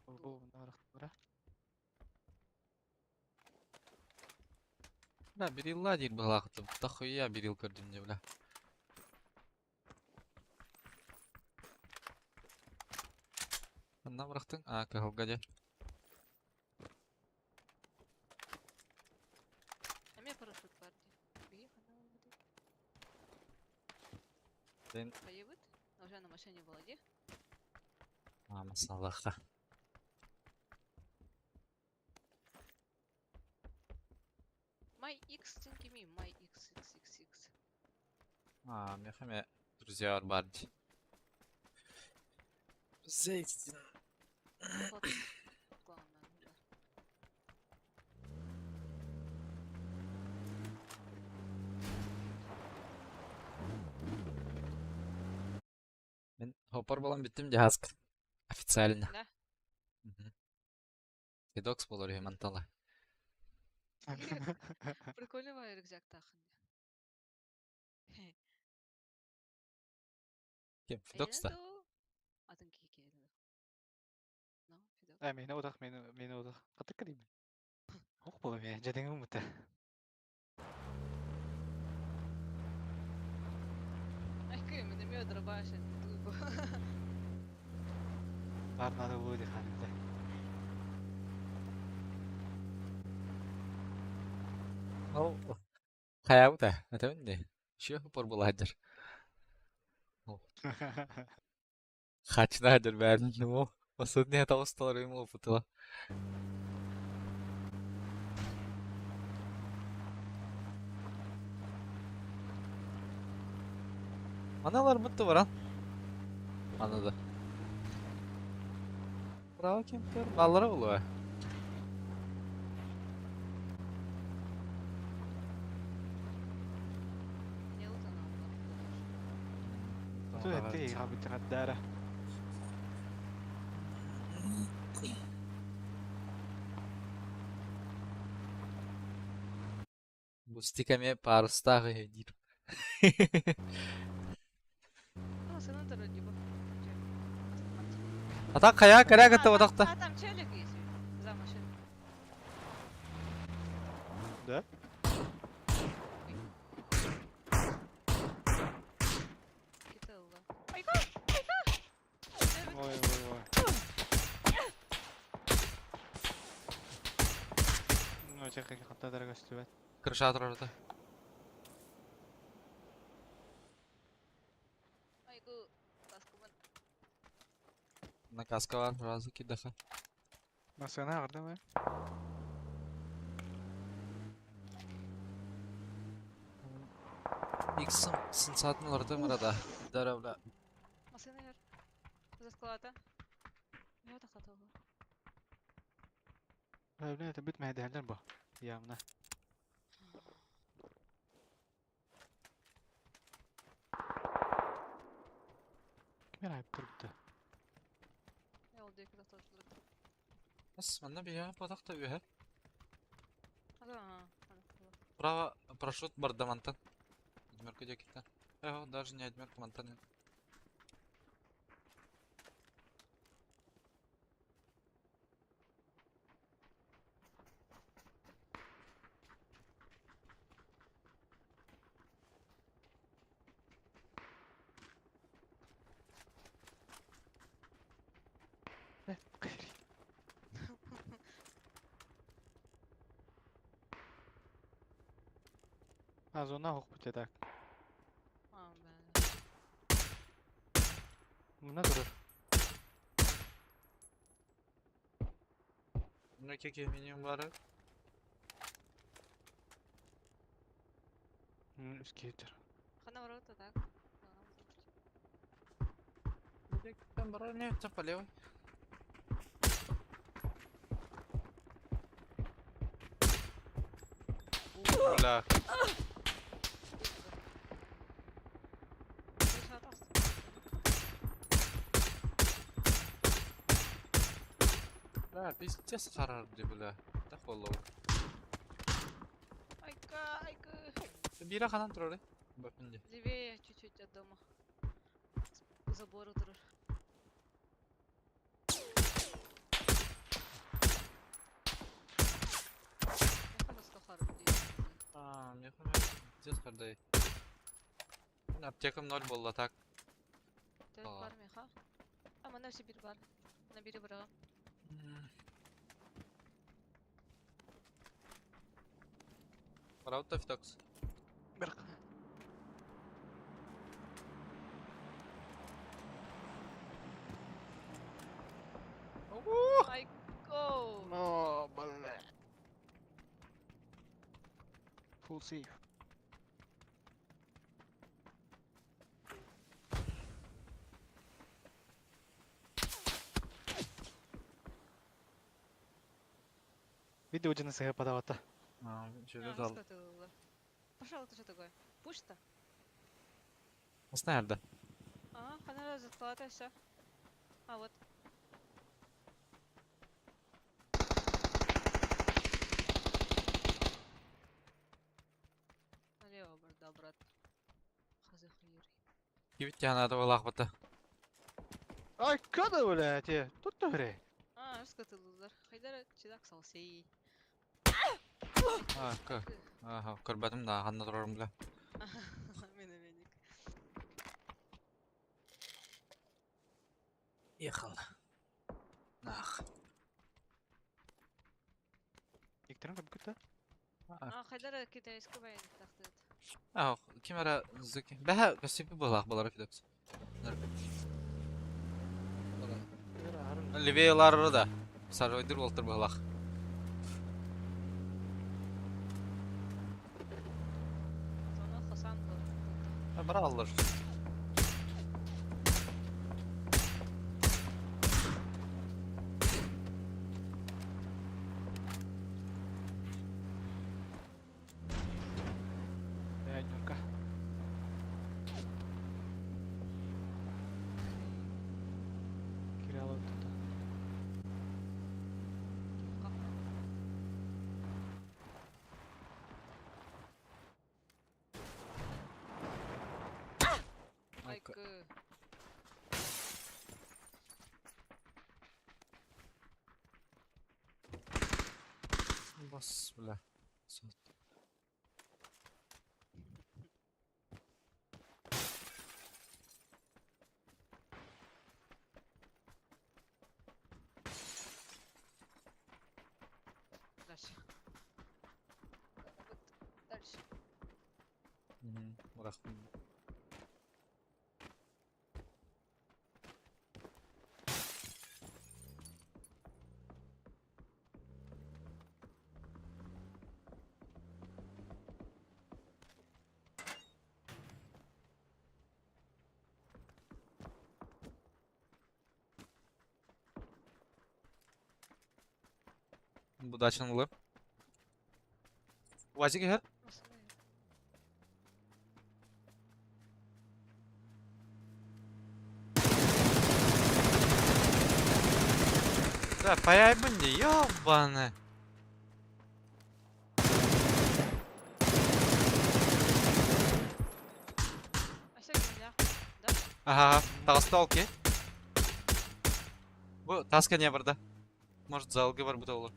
Бу Ha, bir yılla değil bu halakıtım. Takıyı ya bir yıl gördüm diye bile. Bana bıraktın. Aa, kahvalga diye. Эме парашют бар ди. Бии хана болду. Ben... Поебыт? Уже на машине была ди. Aa, masallah. Май X тинкими, Май XXXX. Aa, mehme друзья var bari. Zeytin. Вот. Главное, да. Ben hopper bolan bittim cihaz. Официально. Да? Фидокс болор Юмантала. Прикольный мой рюкзак тахын. Kim? Fidoks da. Атын кейкелді. No, Фидок. Meni odak. Katık kırayım. Hok bulam ya. Jadın umut. Ай, кый, мене мё дробаша. Barnada bu di hanımda. Oh. Kayağı da. Ne demin de. Şu hopper boladır. Kaçnadır ben o. Maksudnya hata ustalar uyumu опытала. Analar mutlu var ha. Anladı. Bravo Kemper. Ballara oluyor. Не утонал. Tu etti abi tradara. Bu stikame parsta giydir. Ну, сынын тұрды деп. Ata kayağı kata odakta. А там челик есть за машиной. Da? Китылла. Айка! Айка! Oy. Ну, çekil hatta dara göstüvet. Крыша отрывается. Айку, таскыбын. На каска var. Razı kidaha. Masana ağırda mı? X'im сынсатын orada mırada. Darabla. Машина ер. За склада. Ne odak atalı? Öyle de bitmeye değerler bu. Yağmına. Kim ayıp durdu? Ya oldu iki dakika durdu. Bas, bana bir ya patak da üye. Aga, ha. Право, парашют бардамантан. Одмерка декита. Даже не одмерка мантан. Az ona hok bıçadak. Aa ben. Buna durur. Ne keke minimum var. Üst getir. Хана ворота, так? Там бара не это по левой. Бля. Да, пиздец харарды, бля. Так болу. Айка. Бира ханан турары. Бапинде. Левее чуть-чуть от дома. У забора тұрыр. Яқын ұстахарып дейсің. Мне пиздец қандай. Аптекам 0 болды так. Тек Aa. бар меха. Мына все бир бар. На бири бирага. Раута фитокс. Bir. Айко. No, бля. Full safe. Видео один СГ подавата. Şöyle dal. Скатывала. Пошел, это что такое? Пушта? Nasıl nerede? Она разоткала все. Вот. Налево, да, брат. Хазахири. Gibi tane olaq bata. Ay kada блядь, тут то гре. Скатывалар. Хайдар чидак салсей. Aha, көрбәдім да, қанна тұрарым біле. Минометник. Ехал. Нах. Ектерін көп күтті? Хайдар китайский военный тахтыт. Кем әрі зөке. Бәхі, көсепі болақ болар фидокс. Ливейлары да. Саройдыр болтыр болақ. Соны Хасан был. Бара алыр. Нюрка. Кирилл тут. Айкы. Бас, бля. Дальше. Вот дальше. Рахмет. Удачный лып. Вазик гер? Да, поебан не, ёбаны. Ага, тағысталки. Бұл таска не бар да. Может залғы бар бұта olur.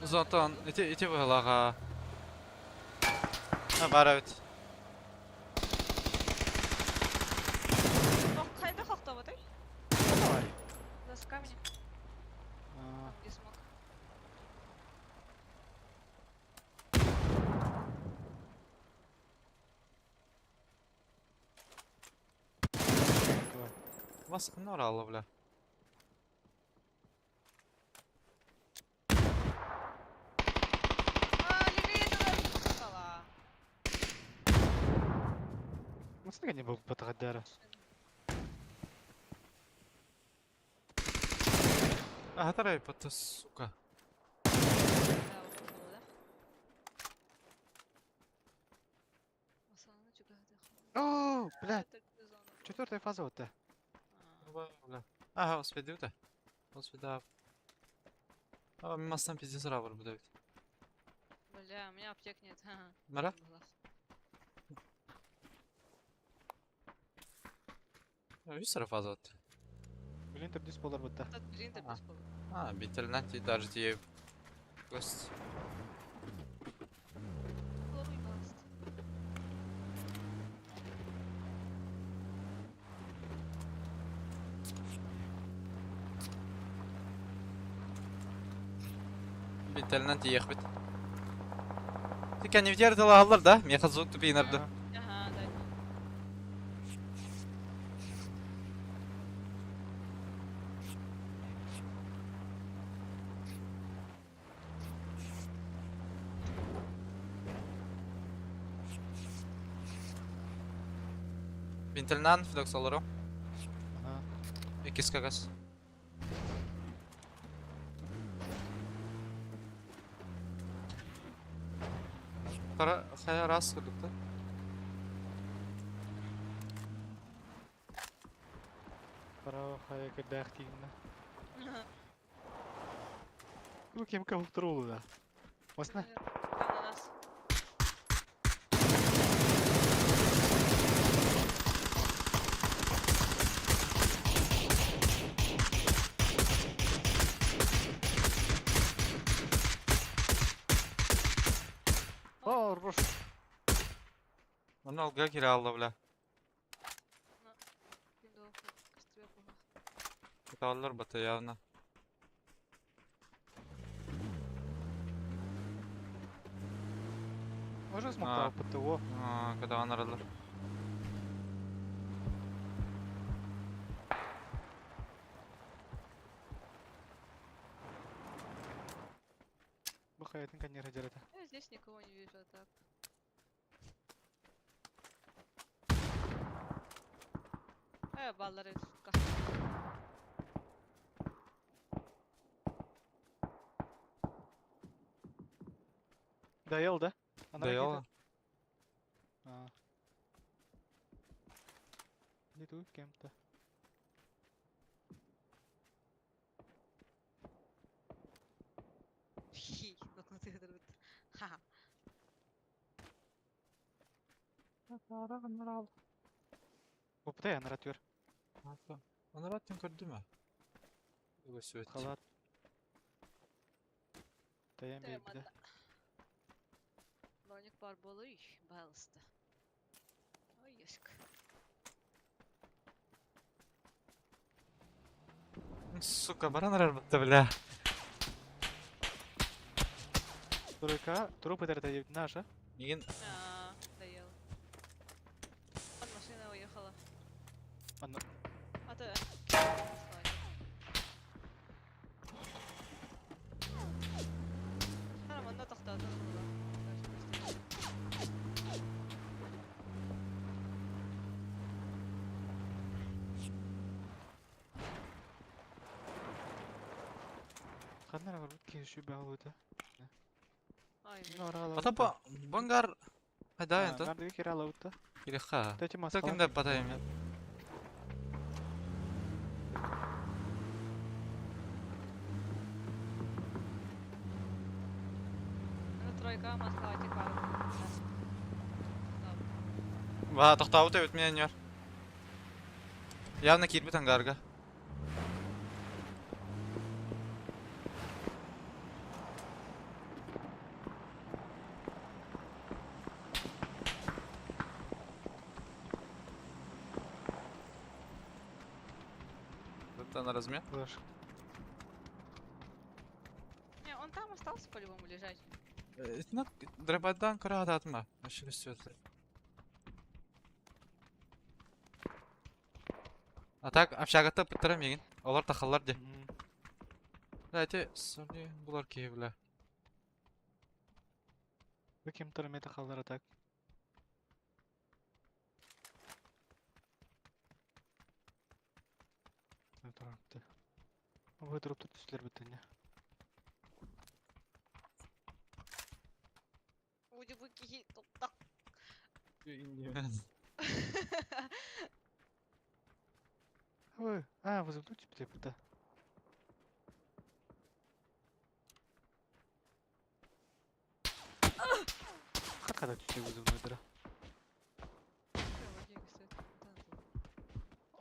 Зонтон, ити бұғылаға. Бар әуіт. Қайда қақтап атай? Давай. За камень. Где смог? Басқын оралы, бля. Левее туда стала. Насыга не был потағаддары. Атарай, пата, сука. Да, вот было, да? Основной чугах О, блядь, Это зона. четвертая фаза вот та. Бля. Ага, успеди өте. Успеди. Мастан пиздец равыр бұда өте. Бля, у меня аптек нет. Мара? Үй сарафаз от. Билин түрдүс болар бутта. Тот билин төрдүс болду. Бителнен ти даже тие. Көст. Олар уйбаст. Бителнен тиех бит. Ти kan ju göra alla hallar där, men jag kan så typ innan du. Aha, да. Bitelnен för dock sållar då. Ага. İkisi kakas. Kaya rast kırdık da. Право хая кадах тигна. Ну кем кого второго да. Осна. Ананас. О, руш. Onu algıya kira aldı bile. Кимде окуп кыстырып буга. Kutalar batı yavna. Може смоктав ПТО. Когда он aralar. Бахаятын канера жарата. Я здесь никого не вижу, а так. Баллары, сука. Доел, да? Она Доел. ракета? А. Не тут кем-то. Хи, нокнутый кадыр. Ха. Опытай, наратör. Onu rahatın gördü mü? Bu söğüt. Халат. Таям Тема, бейбіді. да. Броник бар болуй, балысты. Ой, ешк. Сука, баран arar battı bile. Турыка, трупы тарата ебді наша. Неген Доел. Вот машина уехала. Анна. А ты? Мында тоқтады. Қандар ағыр бұд кеші бағыл өті. Ай, Atapa bangar hada ento Гардығы кері ала өтті. ilha. Тәте Кто масқала. кем de batayım ya. тройка, маскалатик бар. Va toxtavut evet men var. Явно kirbi tangarga. Это на размен. Флеш. Не, он там остался по-любому лежать. Ну, драбадан кыраад атма. Ашыгы сөзлер. А так общагата бітірем еген. Олар тақалар де. Дайте, сорди, бұлар кейбілі. Вы кем-то рамета халдара так. Тұрапты. Вы тұрып түстілер бітіне. Уди буки, топ-так. Ой, вызывнуть тебе біті. Қақада түсте вызывной дыра.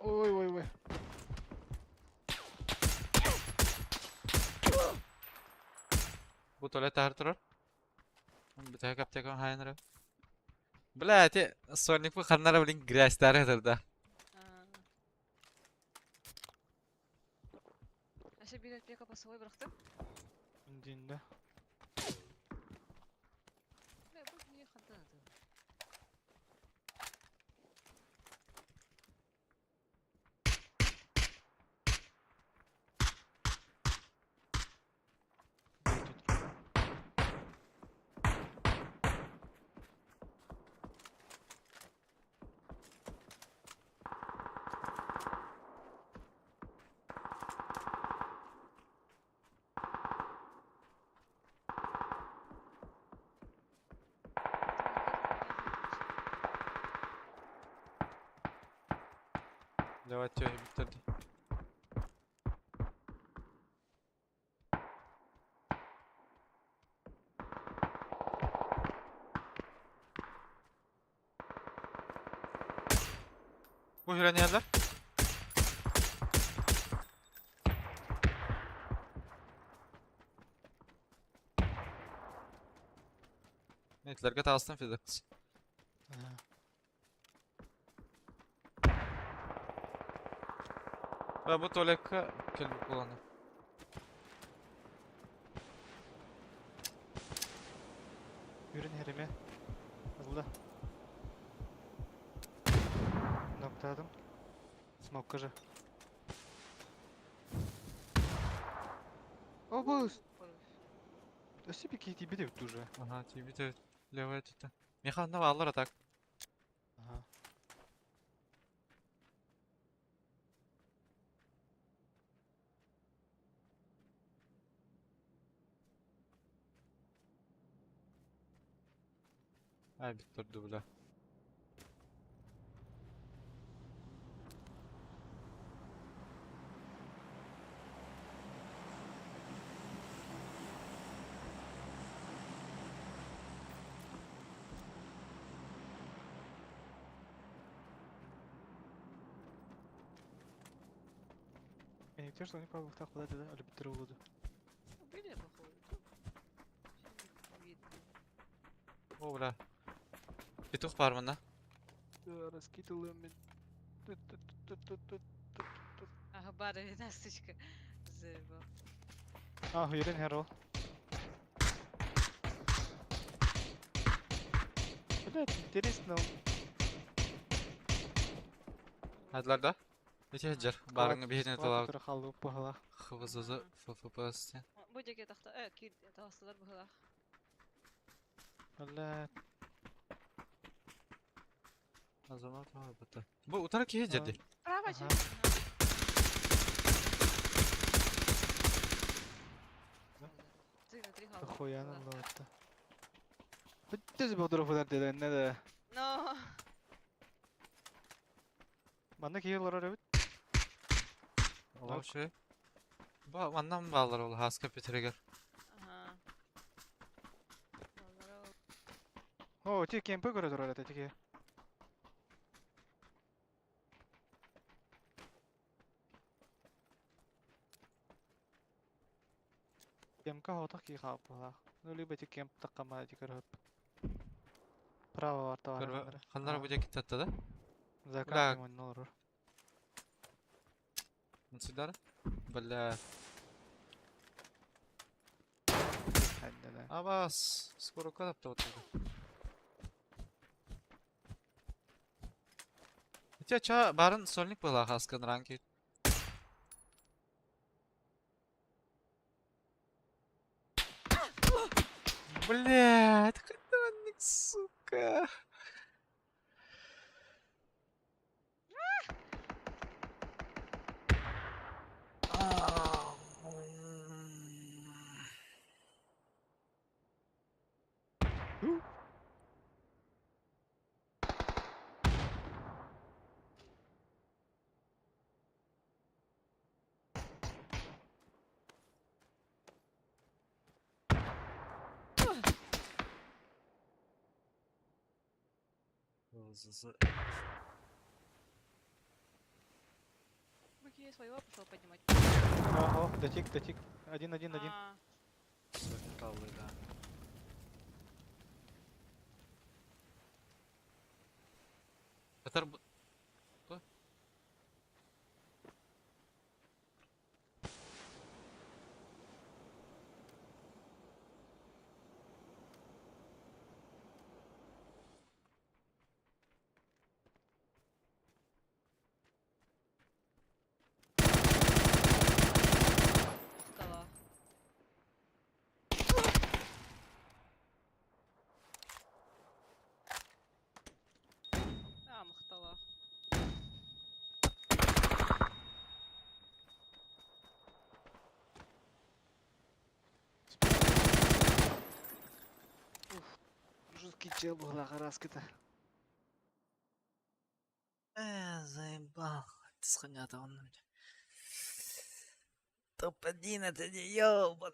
Ой, Bu tuvalet ahır durur. Bir tane kaptayken hayınırı. Блядь, Sonic bu kanlara bilin güreşler da. Aşağı bir elektriğe kapası koy bıraktım. İndiğinde. Ne bu niye kadar adı? Давайте bitirdi. Bu hüren yerler. Netlerge tavsiyen fiziks. Ha. Ve bu tuvaleka kelbi kullanır. Yürün herime. Hızlı. Noktaladım. Smoker'ı. О, бус! Ösü bir KTB de yoktu уже. Ага, тебе то левая это. Механна валлар атак. Aha. Ay bitirdi bile. Beni bitiyor sonra Pablo takla dedi. Öyle bitir oldu. Böyle bakıyor. О, бля. Петух var mı lan? Раскидываем. Ага, бара видна стычка. Заебал. Ah, yürün hero. Блять, интересно. Hadiler de. Geçe heccer. Barını bir hediyet alalım. Sıra kaldı bu hala. Hıvızızı FFPS. Bu ceket tahta, kid tahtalar bu hala. Блять. O zaman tamam bitti. Bu utaraki heccer değil. Права Ага. часть. Ты на три хала. Охуенно было это. Bitti bu tarafı dedi ne de. Но. Bana ki yıllar arabı. Ola şey. Bu ondan mı bağlar oğlu? Haska Peter'e Ага. O, ti kempe göre durar ete tiki. Кемка хотах ки хап бала. Ну либо ти кемп такама тикер хоп. Право var Görme. var. Kanlar bu ceket tattı da. Закат ему не olur. Nasıl idare? Bля. Hadi de. Абас. Скоро кадапта вот это. Хотя ча барын сольник была хаскан ранки. Блядь, хатанник, сука. Быки своего пошел поднимать. Ага, дотик. Один. А, қалды, да. Петр, Что? Мықтала. Мықтала. Жуткий чел был, раз kita. Заебал. Ты схонята он на меня. Топ-1 это не ёбан.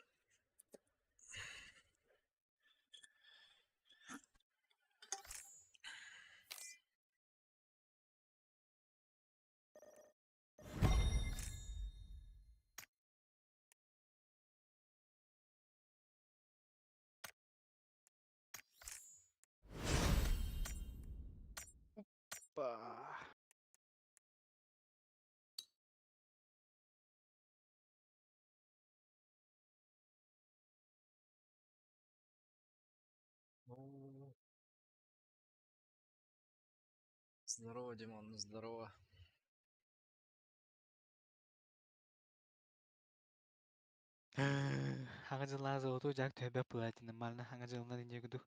Па. Здорово, Димон, здорово. Хanga жыллаа зооту жак төбө платина мална хanga жылна динегду.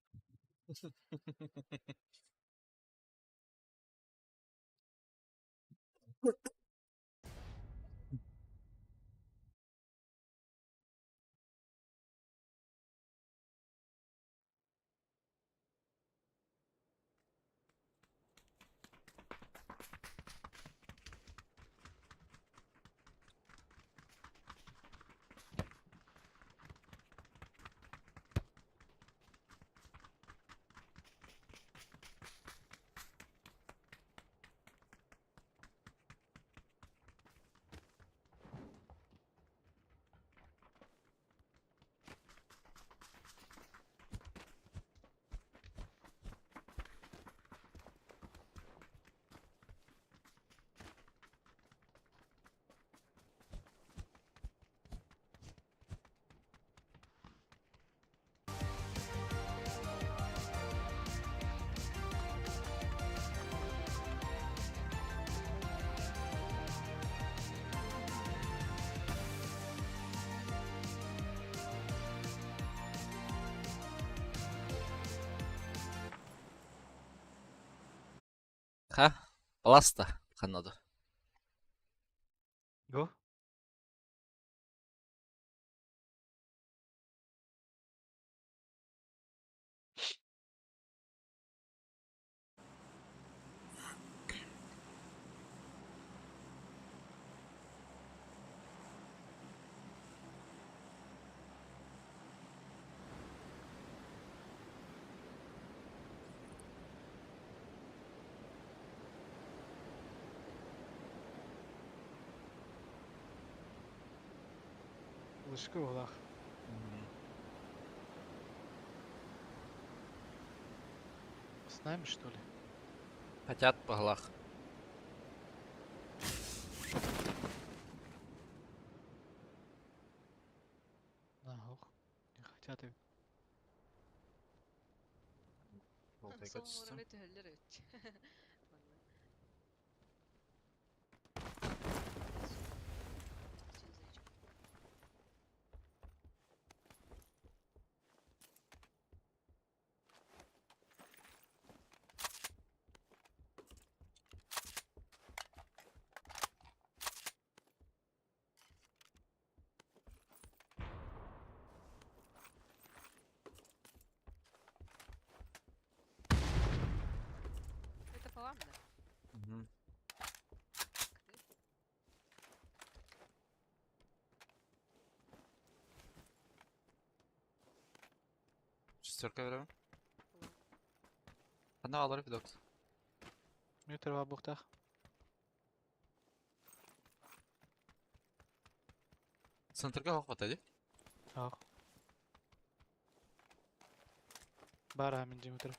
Ха? Пласта, ханоду. Го? Лышкы олах. С нами, что ли? Хотят по глах. Ох, не хотят и... Voltaya Son kaçışsın. morale töhöller öt. Valla. Это falan mı? Угу. Шестерка берем. Одна алır bir dot. Метр в бухтах. Центрга хватает. Ох. Бара минжи мутыр.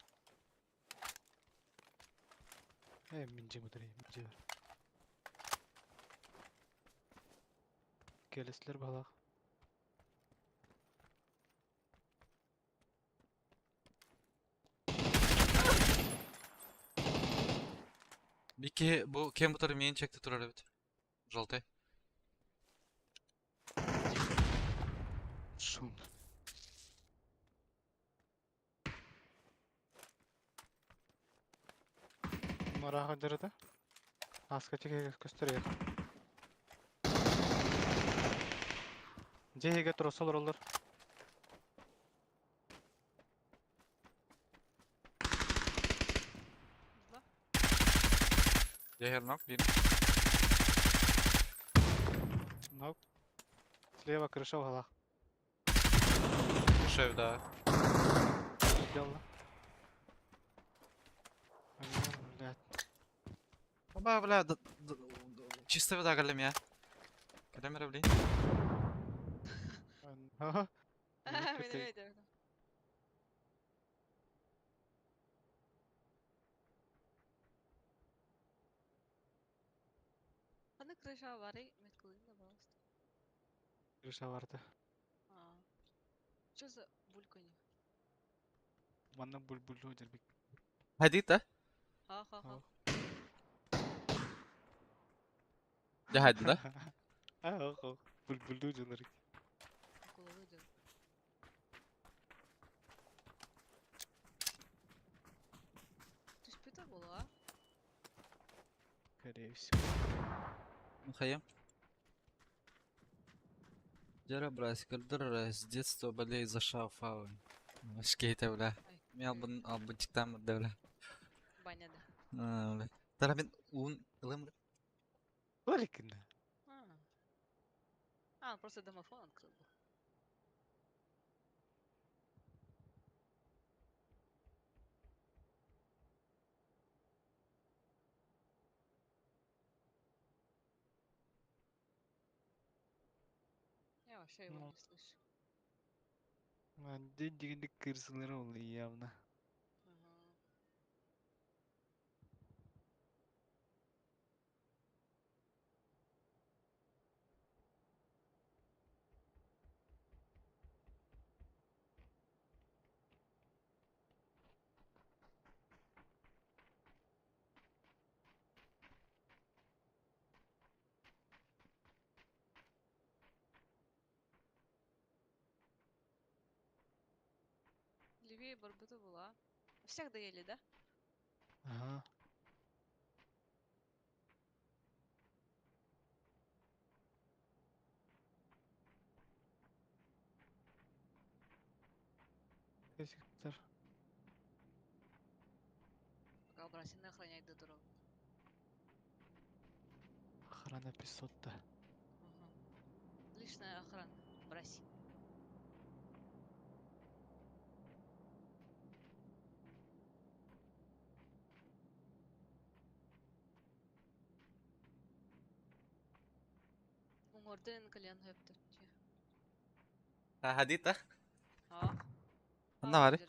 Минжи мутыр, минжи бар. Келесілер балақ. Бики, bu кем бұтары мен чекті тұрар өт. Жолтай. Шум. Мұраға жүрді. Асқа текеге көстірейік. Жеге тұру солыр олар. Узла. Егер нок, бин. Нок. Слева крыша угла. Шев, да. Дело. Блядь. Оба, бля, чисто вода галем я. Камера, блин. Ага. Meni öyle. Hani крыша var ya, metkılıyım da bağlısı. Крыша vardı. Что за бульканье? Bana bul ödür. Hadid, да? Ха-ха-ха. Ya hadi, да? Ага. Bul ödür. Akıllı diyor. Түспеді бұл, а? Скорее всего. Хаем. Дера, брась, кардыр, с детства болеет за шафау. Шкейте, бля. Ай, Мен албын тиктам, да, бля. баняда. Бля. Тара мен уын ылым, бля. Оликинде. Он просто домофон открыл был. Я вообще его Ну. не слышу. Деньги кырсылары oldu явно. Ага. Левее барбета была. Всех доели, да? Ага. Kesikler. Пока брасины охранять до дорог. Охрана 500-та. Ага. Личная охрана. Браси. Уморден кальян хэпты. Hadid, да? А? Анда бар.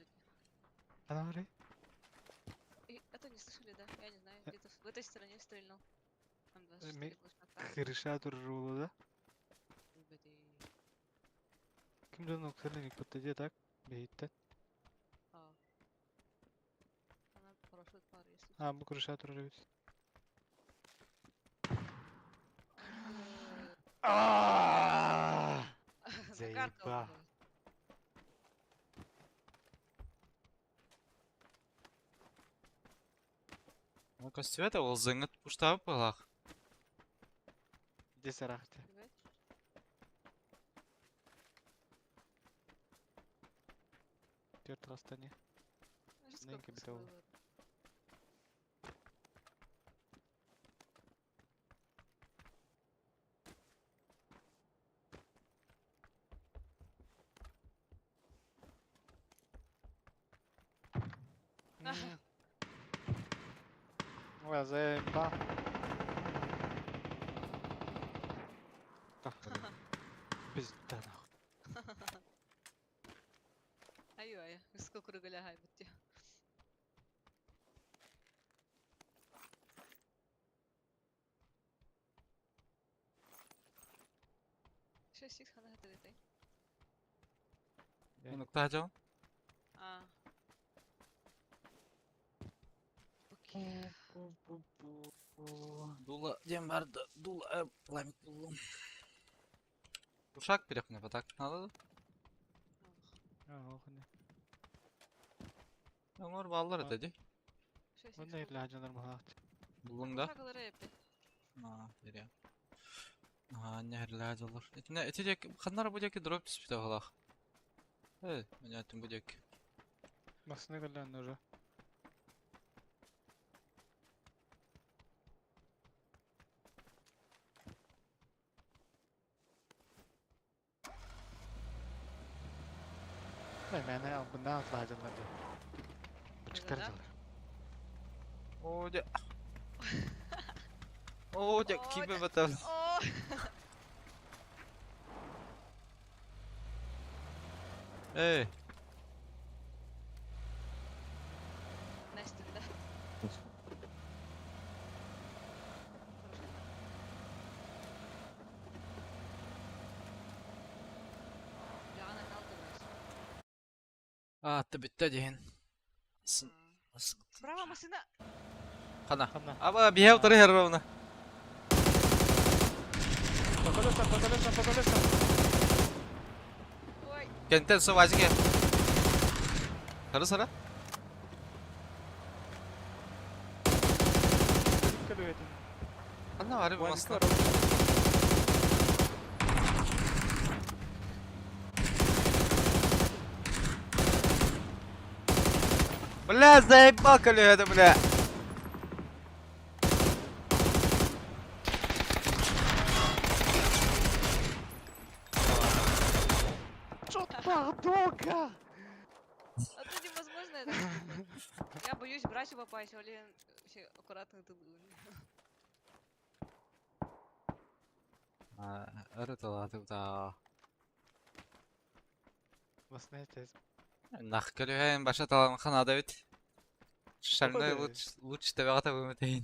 Ana var ya. И это не слышали, да? Я не знаю, где-то в этой стороне стрельнул. М24 Ми- глушака. Крыша durur da. Ребята, Kimden noktalarını patlayacak tak. Beyitte. она парашют пар, если Ha bu крыша durur evet. Закаркал. Заеба. Ну-ка, света, ол зыңыт пуштабы пылақ. Где сарахте? Төрт қастане. Неньки бітеу. Ой, заеба. Пизда нахуй. Ай, Ай-ай, ысқы күрігілі хай бұтте. Шестик қана хатыретай. Нукта хажау? А. Окей. Дула дем барды. Дула пламет булдум. Ушак берек мне потак надо. Охуне. Оңор баллар деди. Шестик. Мында эле ажандар махат. Булуңда. Шақылары еппе. Берем. Не херлажалар. Эти дек ханнар бу деки дроп түспүтө халах. Меня тем бу дек. Масына калдан уже. Мен bundan atla ajanlar diyor. Çıkaracaklar. Оде. Оде, кибе батал. О! Эй, Настя, Яғана қалдыңыз. ты битте дейін. Браво, машина! Хана. Хана. Аба, бияу тұры херровна. По колесам. Ой, Кенттен су вазике. Сары сара. Kalıyor etin. Хана var bu masla. Бля, заебал это, бля. Долго! это невозможно. Это. Я боюсь брать и попасть, Олен вообще аккуратно ты был. Ырытылатып Masına eteceğiz. Нахкалюхен баша талан ханада бит. Шальной Ой. лучше табиғата өмітейін.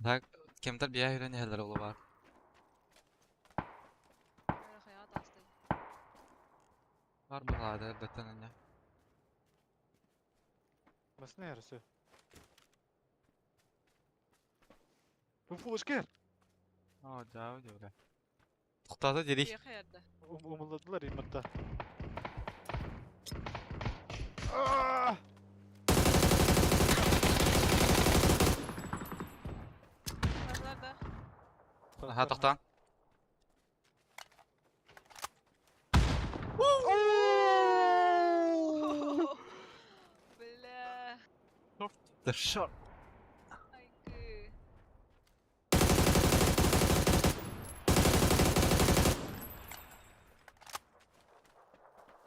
Так, кемтар бия үйрен әлдер олы бар. Хаят асты. Бар бұғады әлбеттен әне. Masına yarısı. Bu flaşker. О, жау жау. Тұқтады дерей. Я хаятта. Umuladılar immatta. Назарда. Аха, тоқтан. Бля. The shot. Айгы.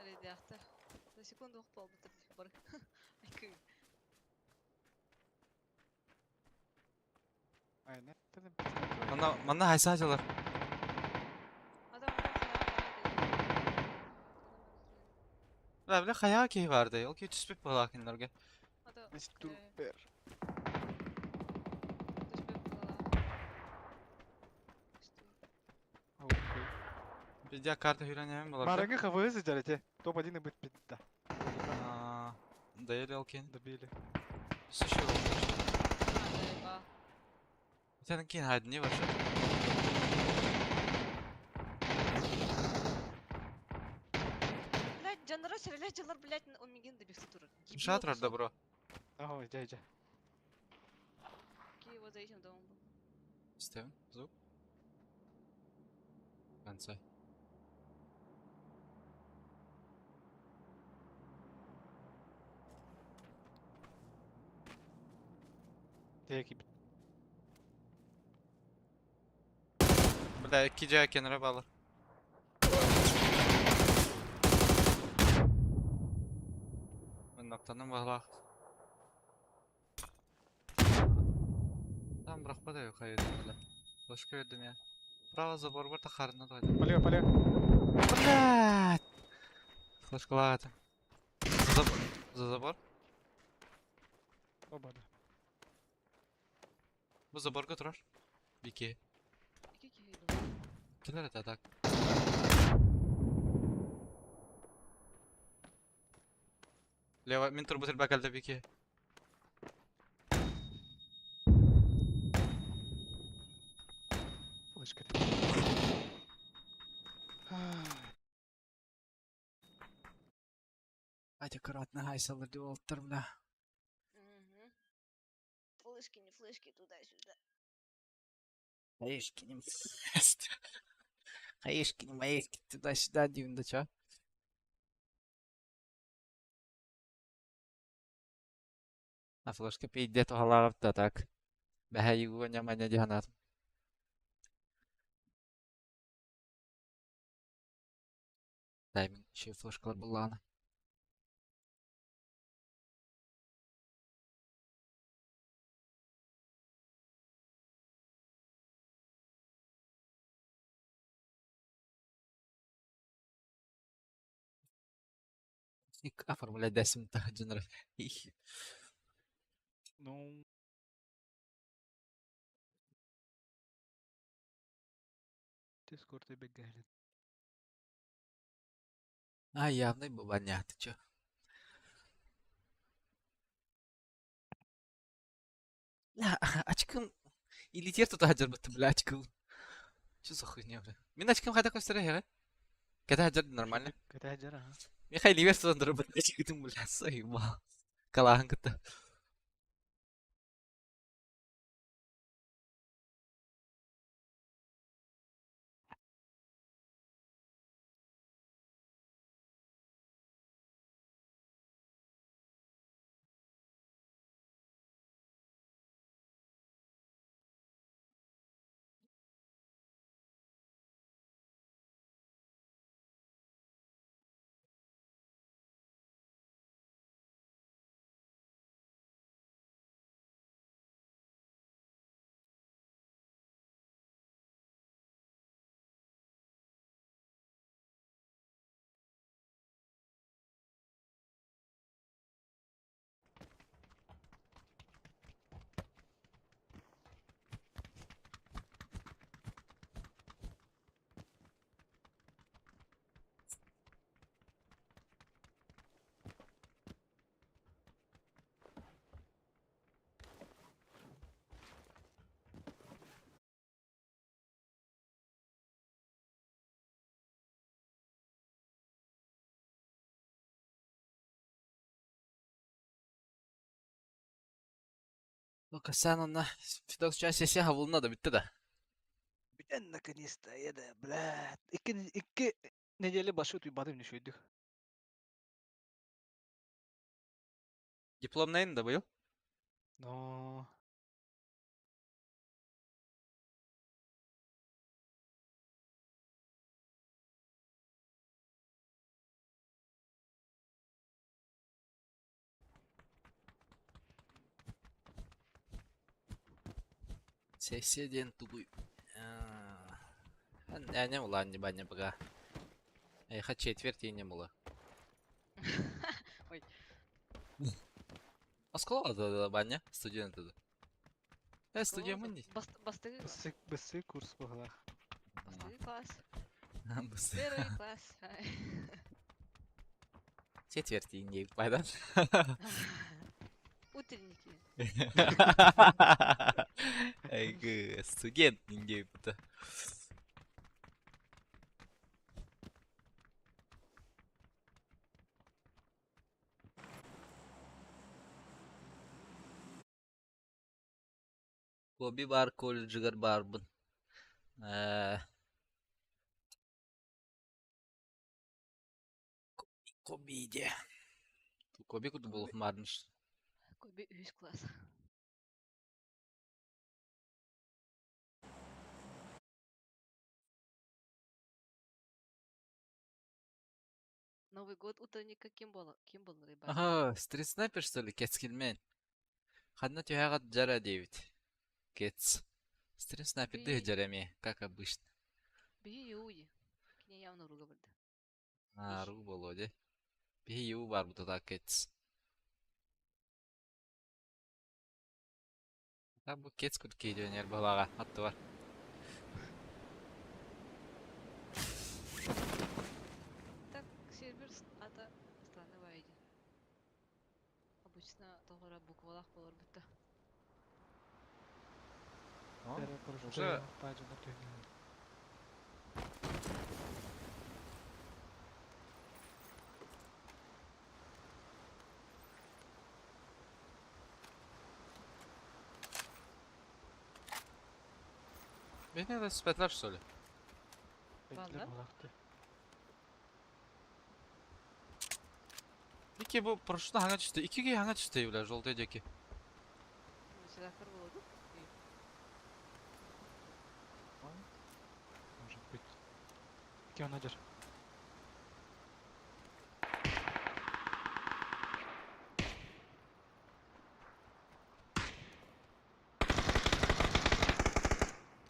Ребята. За секунду упал бы бар. Айгы. Aynen. Dedim. Манна хайса ажалар. Адам Бля, хая кей барды. Ол кей түспеп бұға кендерге. Adam. Biz dur ver. Бізде карта үйренемін болар. Маранга кafayı sıçar Топ-1 и быть пизда. Дайыли ол кен. Добили. Суши ол. Сенің кен хайды не башы? Блядь, жанры сірелі жылар, блядь, омеген добекті тұрыр. Шатыр орда, бро. Ага, жай. Киева заезжем домом. Стевен, звук. Конца. Тeki. Бля, 2 жай кенері балыр. Мен ноктаның бағлақ. Там бірақ бада yok hayır. Başka ödüm ya. Справа забор бар, тахарына да. Поле, поле. Блядь! Флешка лагата. За забор. За забор. Оба, да. Bu заборга тұрар. Бике. Iki kilo. Келер это так. Лева, мен тұр бұтыр бәкәлді бике. Флешка. Айда аккуратно, айсалыр деп олттыр, бля. Мгм. Флешки, не флешки, туда-сюда. Хаешкинем. Хаешкинем, маешки, туда-сюда, деймін да, ча? А флешка пейде тоғалағып да, так. Бәхә егуға няманя диханат. Даймин, ще флешкалар бұллағына. Оформлять десім та дженер. Ну... Дискорд и бегали. А, явный бабаня, ты чё? Ля, очком... Или тер тут хаджар бітті, бля, очком. Чё за хуйня, бля? Мен очком қайда көстері, хеға? Кәді хаджар нормально. Ката жара, а? Мен хай ливер сондыры бір очком, бля, сайма. Калағын кітті. Ну-ка, sen ona Fidox sesi havluna da bitti de. Битен наконец-то, еда, блядь. Iki недели başı tuymadım ne şöydük. Diplom neyin de bu yıl? No. Sesi diyen tubuy. Я не была, не баня пока. Я хочу четверть и не было. Ой. А сколько да баня? Студенты да. Студент мы не. Бастыгы класс. Bısı kurs bağla. Бастыгы класс. Бысы. Первый класс. Четверть и не пайдан. Утренники. Ай, студент не это. Kobi бар, колледжгар барбын. Kobi'de. Kobi kudu bulup varmış. Коби 3 класс. Новый год утренника кем был рыбак? Ага, стрит снайпер что ли? Кетскинмен. Хадна тюхагат джара 9. Кетс. Стрит снайпер дых Эй. джарами, как обычно. Биһи юуди. Кине явно руга барды. Ару болоди. Bir yu var burada da Cats. Ha bu Cats kurt gidiyor yer balaga. Hatta var. Так, сервер ата странный вайди. Обычно тоғыра буквалах болар бутта. Уже Beni de spetler что ли? Ладно. İki bu paraşütü hanga çıktı. İki hanga çıktı bile жолтый деки. Седакар болду. Может быть. Где надер?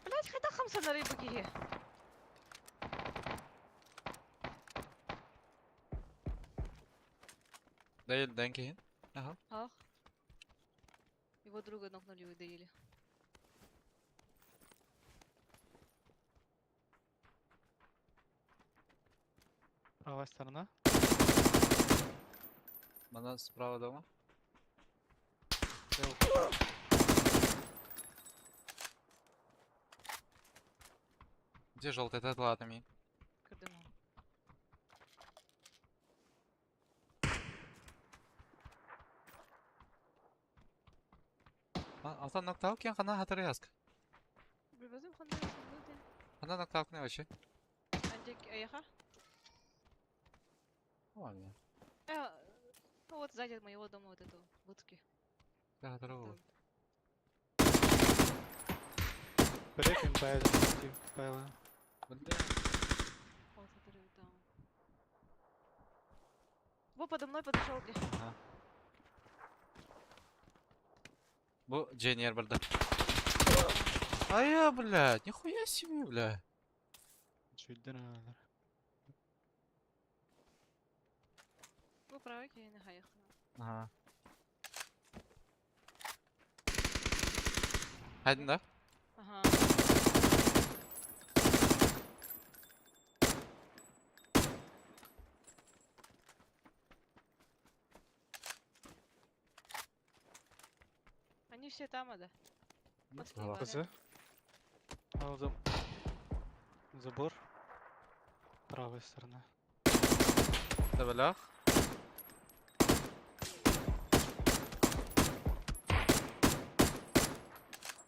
Блять, хайда хамса на рыбу киге. Değil denkeyin. Aha. Ах. Его друга нокнули и доели. Правая сторона. Bana справа дома. Где желтый? Это ладно ми. Кырдыму. Алтан ноктау кен қана хатыры yazk. Bilmezdim kandan sandı değil. Қана ноктау не вообще? Ancak аяха. Ладно. Ну вот сзади от моего дома вот эту будки. Я хатыры бол. Брекин байда. Байла. Бля. Вот который там. Во подо мной подошел где. Bu Jenier burada. Ай я, блядь, нихуя себе, бля. Чудно. Ну правый я не хаях. Ага. Haydi da. Ага. Они все там, да? Маски Ага. валят. Козы. Забор. Правая сторона. Табелях.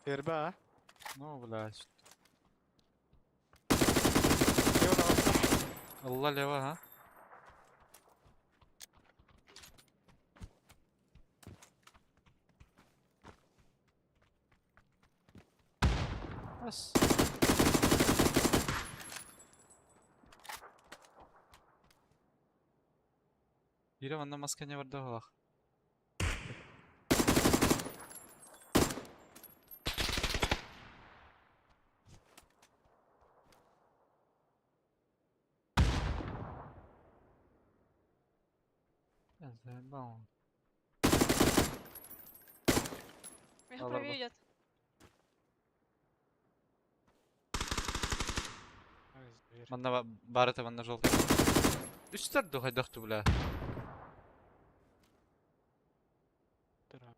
Ферба. Ну, блядь. Лево на восток. Allah leva ha. Bas. Biri bana maskeni vardı bak. Bon. Их Ладно. правее идет. Ай, зверь. Bana barete bana жолтый. Üstler de haydaktı bile. Дыра.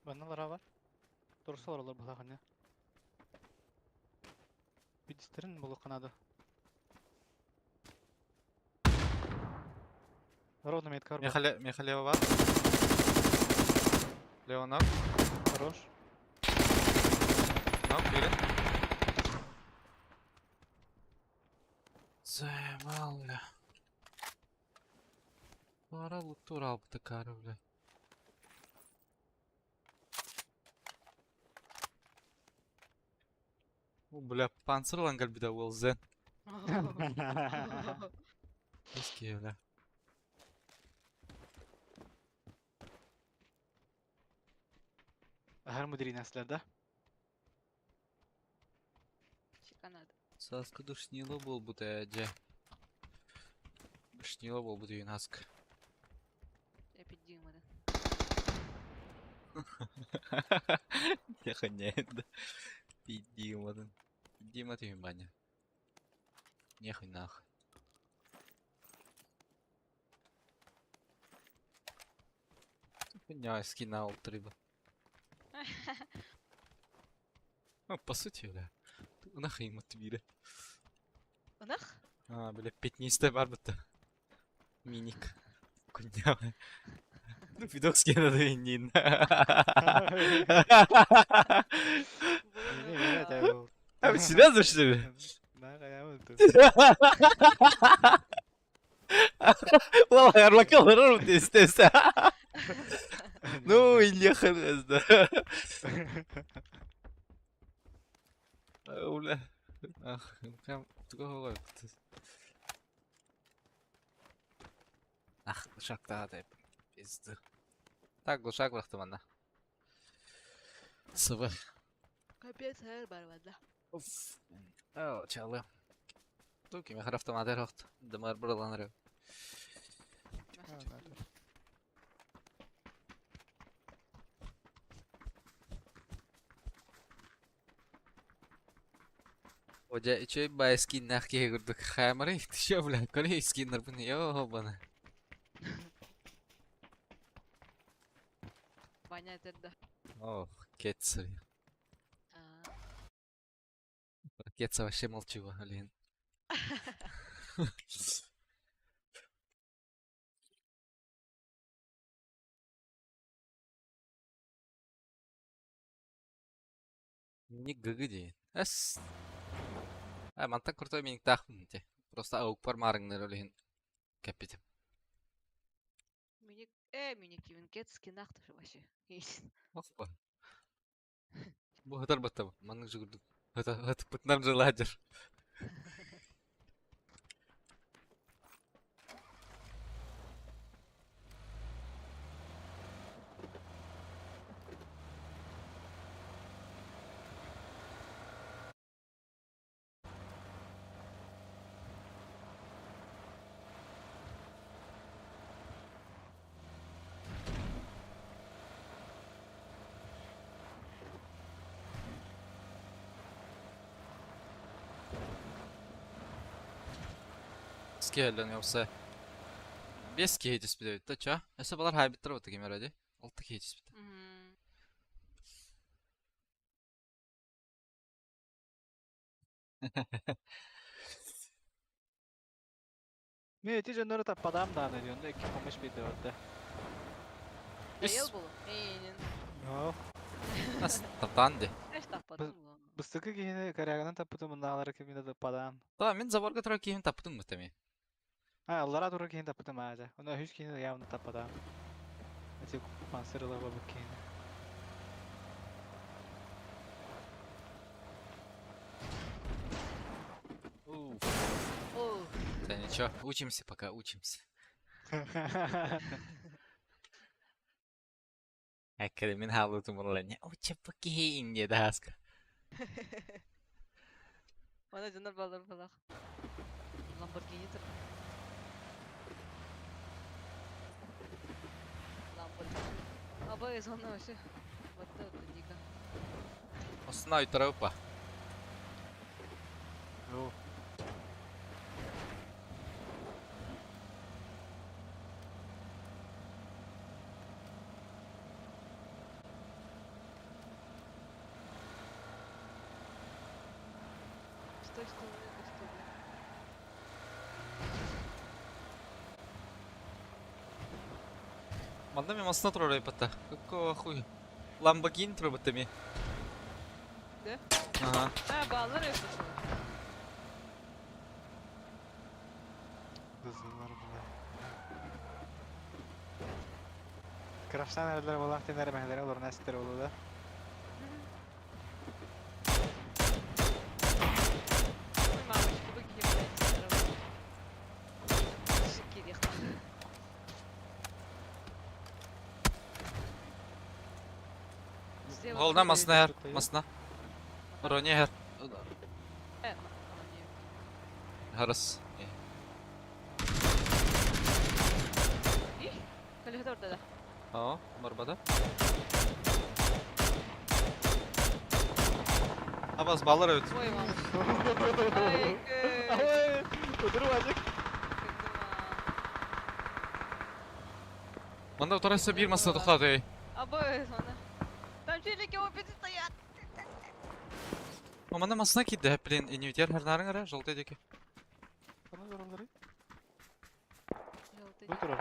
Банналар var. Doğrusu oralar bu hani. Bir disterin bulu kanadı. Ровно метка var. Меха лево var. Лево ног. Хорош. Ног biri. Займал, бля. Пора лутурал бы такая, бля. О, бля, панцирлангар бида ол зен. Eski bля. Ахар мудри насларда. Шиканада. Саска душнило был бы ты, Душнило был бы ты, Юнаск. Я піддімати. Я хоняет, да. Пидима, да. Пидима ты, баня. Нехуй нахуй. Хуйня, скинал триба. Ну, по сути, бля. Нахуй ему твида. Онах? А, бля, пятнистая барбата. Миник. Хуйня, бля. Ну, видок скина да инин. А вы серьезно, что ли? Вала, ярлакал рарут естественно. Ну, и нехер, да. Бля. Ах, прям другого. Ах, глушак-то дай. Пизды. Так, глушак вахтамана. Сывы. Капець, гер барвада. Уф. О, чалы. Туки, мехар автоматы рохт. Дымар браланры. Оджа, ичой бай скиннах кегурдук хамары. Ты шо, бля, коли скиннер bunu ёбана. Баня этерді. Ох, кетсы. Кетса вообще молчу, блин. Не гыгыди. Эс. А, мантак крутой миник тахмын те. Просто аук пармарыңнер олейін. Капитем. Мінік кивін кет скинақ тұшы башы. Ох ба. Бұл хатар баттабы. Маның жүгірдік. Хатып бұтнар жыладыр. Скеллен yoksa 5 кейт испитет, да ча? Эсэ балар хайбиттер вот таким ради. 6 кейт испит. Мен ти жөнөрө таппадам да аны жөнүндө 2-15 биде өттү. Ел бұл? Менің. О, Нас таптанды. Эш таппадым бұл. быстыкы кийини корягынан таппытым, мындагылары кимине таппадам. Да, мен заборга тура кейим таптым мы тами. А, аллара тура кийин таппытым ажа. Уна хүч кийини явно таппадам. Эти панцирылы бабы кийини. Оу. Да ничего, учимся пока, учимся. Әккеді мен халутым ұрлан. Уча покейін деді аска. Ona canlar bağlar balak. Lamborghini'dir. Lamborghini. Aba es ona başı. Batta dika. Осына ұйтырау па. О, Стой. Манда мен осына тұрар айпатта. Какого хуй? Lamborghini тұрар бітті ме? De? Ага. Ha bağlar yapıyorsun. Kızdılar buna. Krafsan erler olan tener mehlere olur nester olur da. Ой, мамочки, быки, блядь, здорово. Шики, реха. Сделай Голна Ой, масна ой, her. ой, ой. Masna. Рони her. она не- Harus. Ih, kali itu orada dah. Oo, marbada. Abaz ballar evet. Ой, мамочки. Ай, кыз. Ой, ödürü vacık. Manda oturası bir masada toxtadı ey. Обои, она. Там челики опять стоят. Manda masına kiddi hep bilin iniviter her narın ara жолта деке. Bana yorulları. Желтый. Bu durur.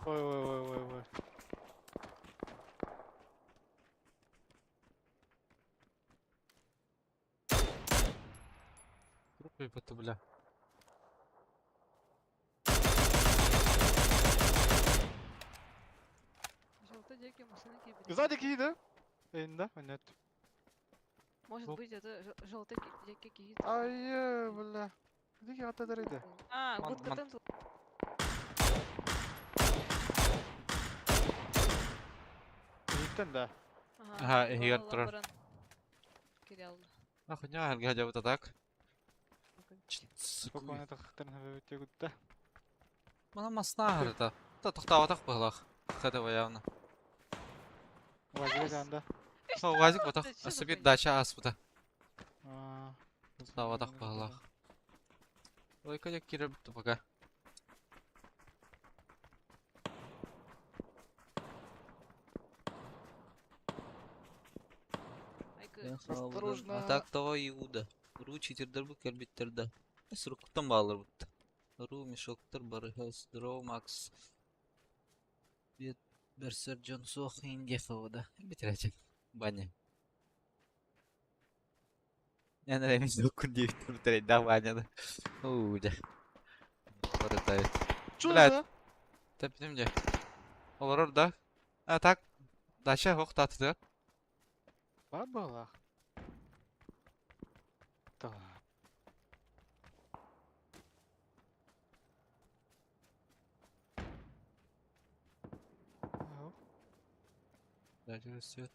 Ой, ой, ой, ой, ой. Труп ебать бля. Желтый деки, машина кибет. Sağdaki iyiydi. Elinde. Net. Может Оп. быть, это желтый деки кибет. Ay, bля. Hadi ki hatta dereydi. А, Ман- будка ман- там тут. Yiğitten de. Ага, егер Ала тұрар. баран. Кире алды. Ахуйня helge hajabıta tak. Spokojnie to ten wybicie gutta. Mana masna harita. Ta toxtava tak bıhlaq. Xada явно. Vacile kanda. О, вазик батах. Что за Асабит хуйня? дача аспыта. Aa. Toxtava tak bıhlaq. Ой, кадек кире бітті пока. Ай, кыз. Осторожно. Атак того Иуда. Ру читердер бу кербиттерде. Сруктан балыр бутты. Ру мешоктар бары хас. Дроу Макс. Бет Берсер Джон Сох Индефовда. Битирачек. Баня. Я на ремень докун девять битирать. Да, Баня, да. Уда. Порытает. Что Блядь. за? Тепнем где? Олар да? А так. Дача хох татыды. Бабалах. Да. Ау. Дача растет.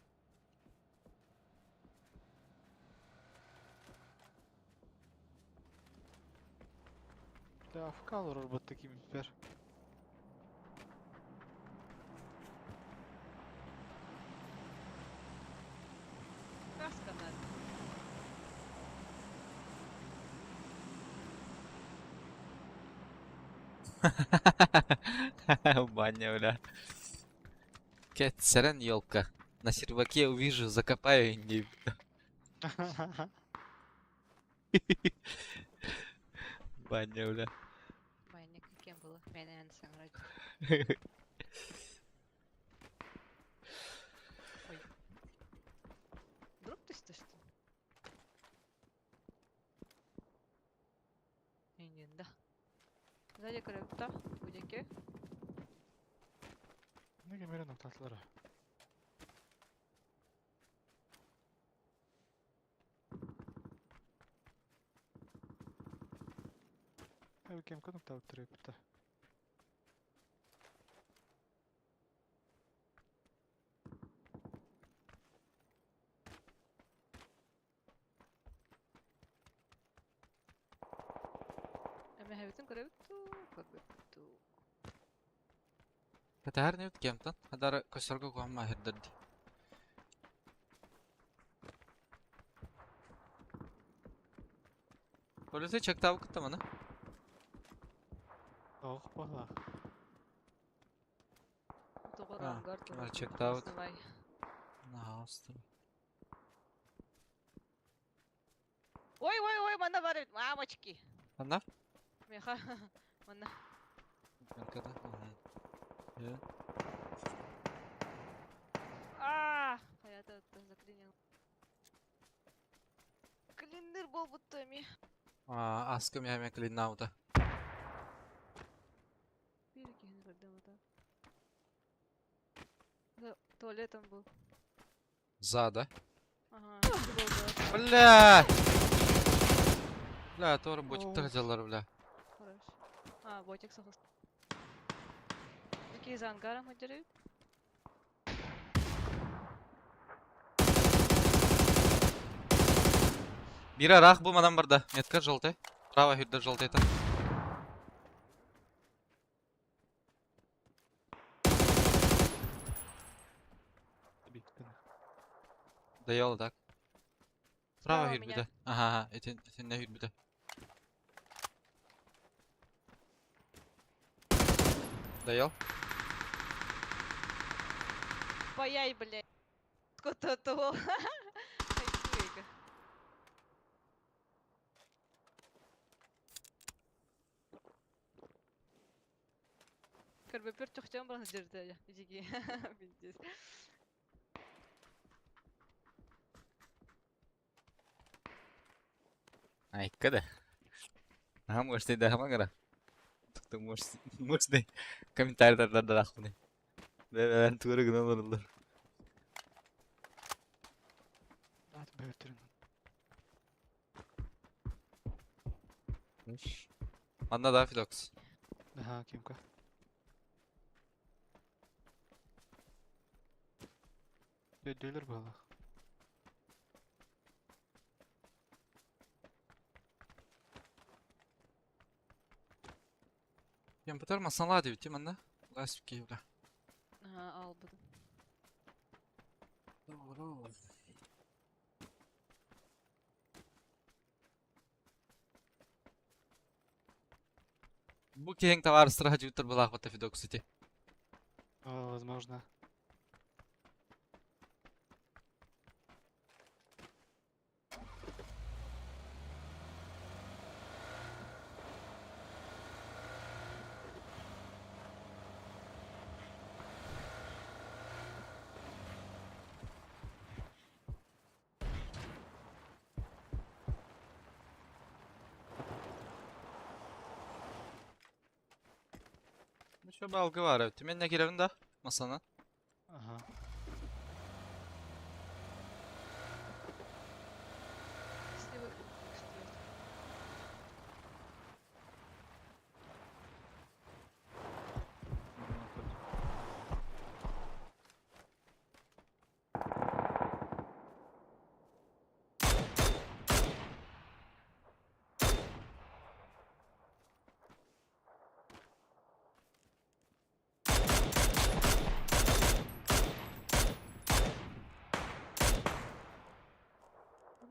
Да, вкал робот таким теперь. Каска надо. Баня, бля. Кэт, сирен елка. На серваке увижу, закопаю и не... Баня, бля. Майник кем было? Меня не сам ради. Ой. Друг ты что? Не, да. Сзади крипта, буденьки. Ne gemerin noktaları. Abi kim nokta oturuyor burada. Ами хавитин крипта. Катар не кемтан. Хадар косарга куам махир дарди. Polise çekti avuk kıtta mana. Oh bala. Тоғыр А, ангар кемар туралы checked out. узнавай. На остро. Ой, мана бар еді, мамочки. Ана? Меха, мана. Kada. Э? Hayata заклинил. Клинер бол буттами. Аскым я клин наута. Бери кихни когда вот так. Да, туалетом был. Зада. Ага, это был да. Бля! Бля, то Оу. работник делар, бля. Хорошо. Ботик сохос. Какие за ангаром отдерют? Бира рах булмадан барда. Метка желтый. Право хюрдө желтый та. Биткін. Даял так. Справа Право у хюрдө. меня. Ага, этин не хюрдө. Даял. Паяй, блядь. Сколько того. Айкуйка. Кырбы пөр тохтен баран жерде я. Иҗиги. Биздес. Ай, када. Ага, может и да, хамагара. Ты можешь да. Комментарийлерде да рах буны. Ben tuğra gına varılır. Ат бөтірін. Anla da Fidox. Ага, кемка. Дөйлер бала. Я бітер масала деп тем анда. Ласпики бля. Ал буду. Bu keң товар сырға жібітір бұл ақпатта Fidox ете. Возможно. Şu balgı var evet. Men ne girelim da masana. Ага. Если вы...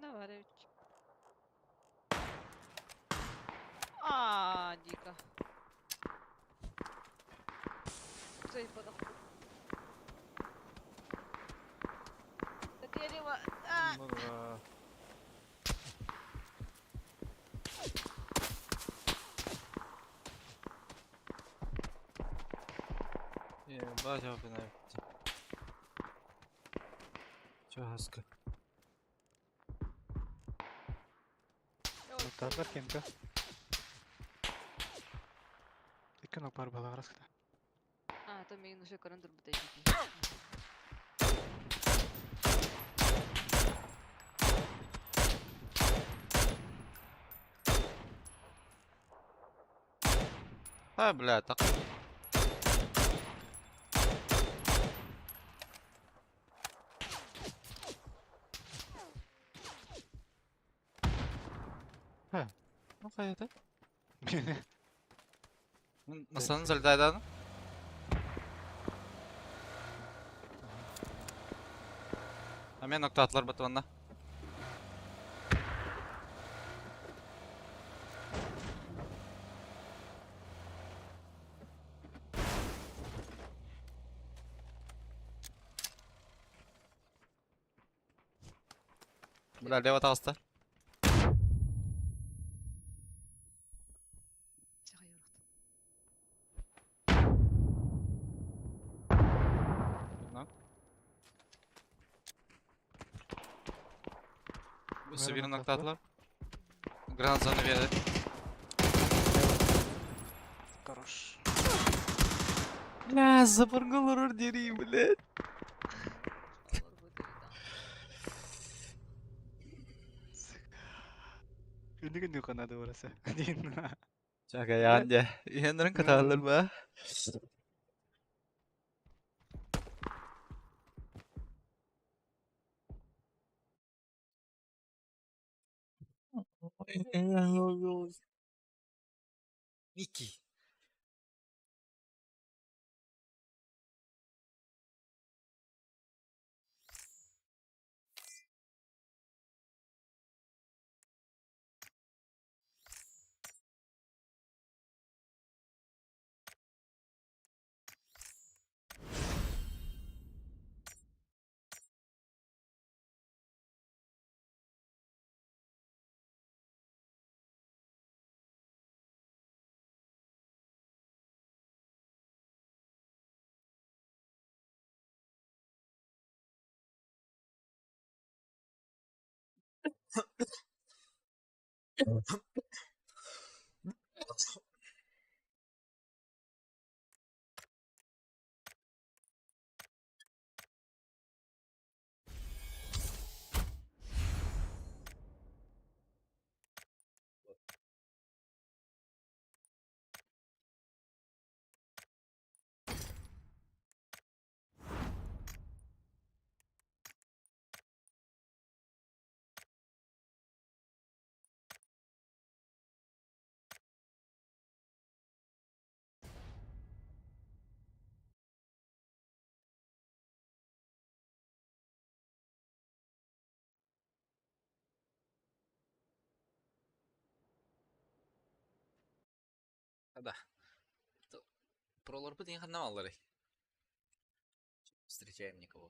Наваривать. Дико. Цей подох. Да дерево. Ебать, я опинаю. Чё хаска? Ноктарлар кемка. Икі нок бар бала қарасқыда. То мен уже карандыр бұтай. А, бля, так. Ну, хай это. Masanın zaldaydan. Hemen nokta atlar Batuhan'da. Bля, лево талста. Кысы Гранат birini attılar. noktadılar. Granat zanı verdi. Хорош. Бля, заборгал ордери, блядь. Olur bu dedi tamam. Ini kan ada orası. Din. Чакай, янде. Яндрын каталар ба. Микки. Да. Про лорпы дейін қанна маллары. Встречаем никого.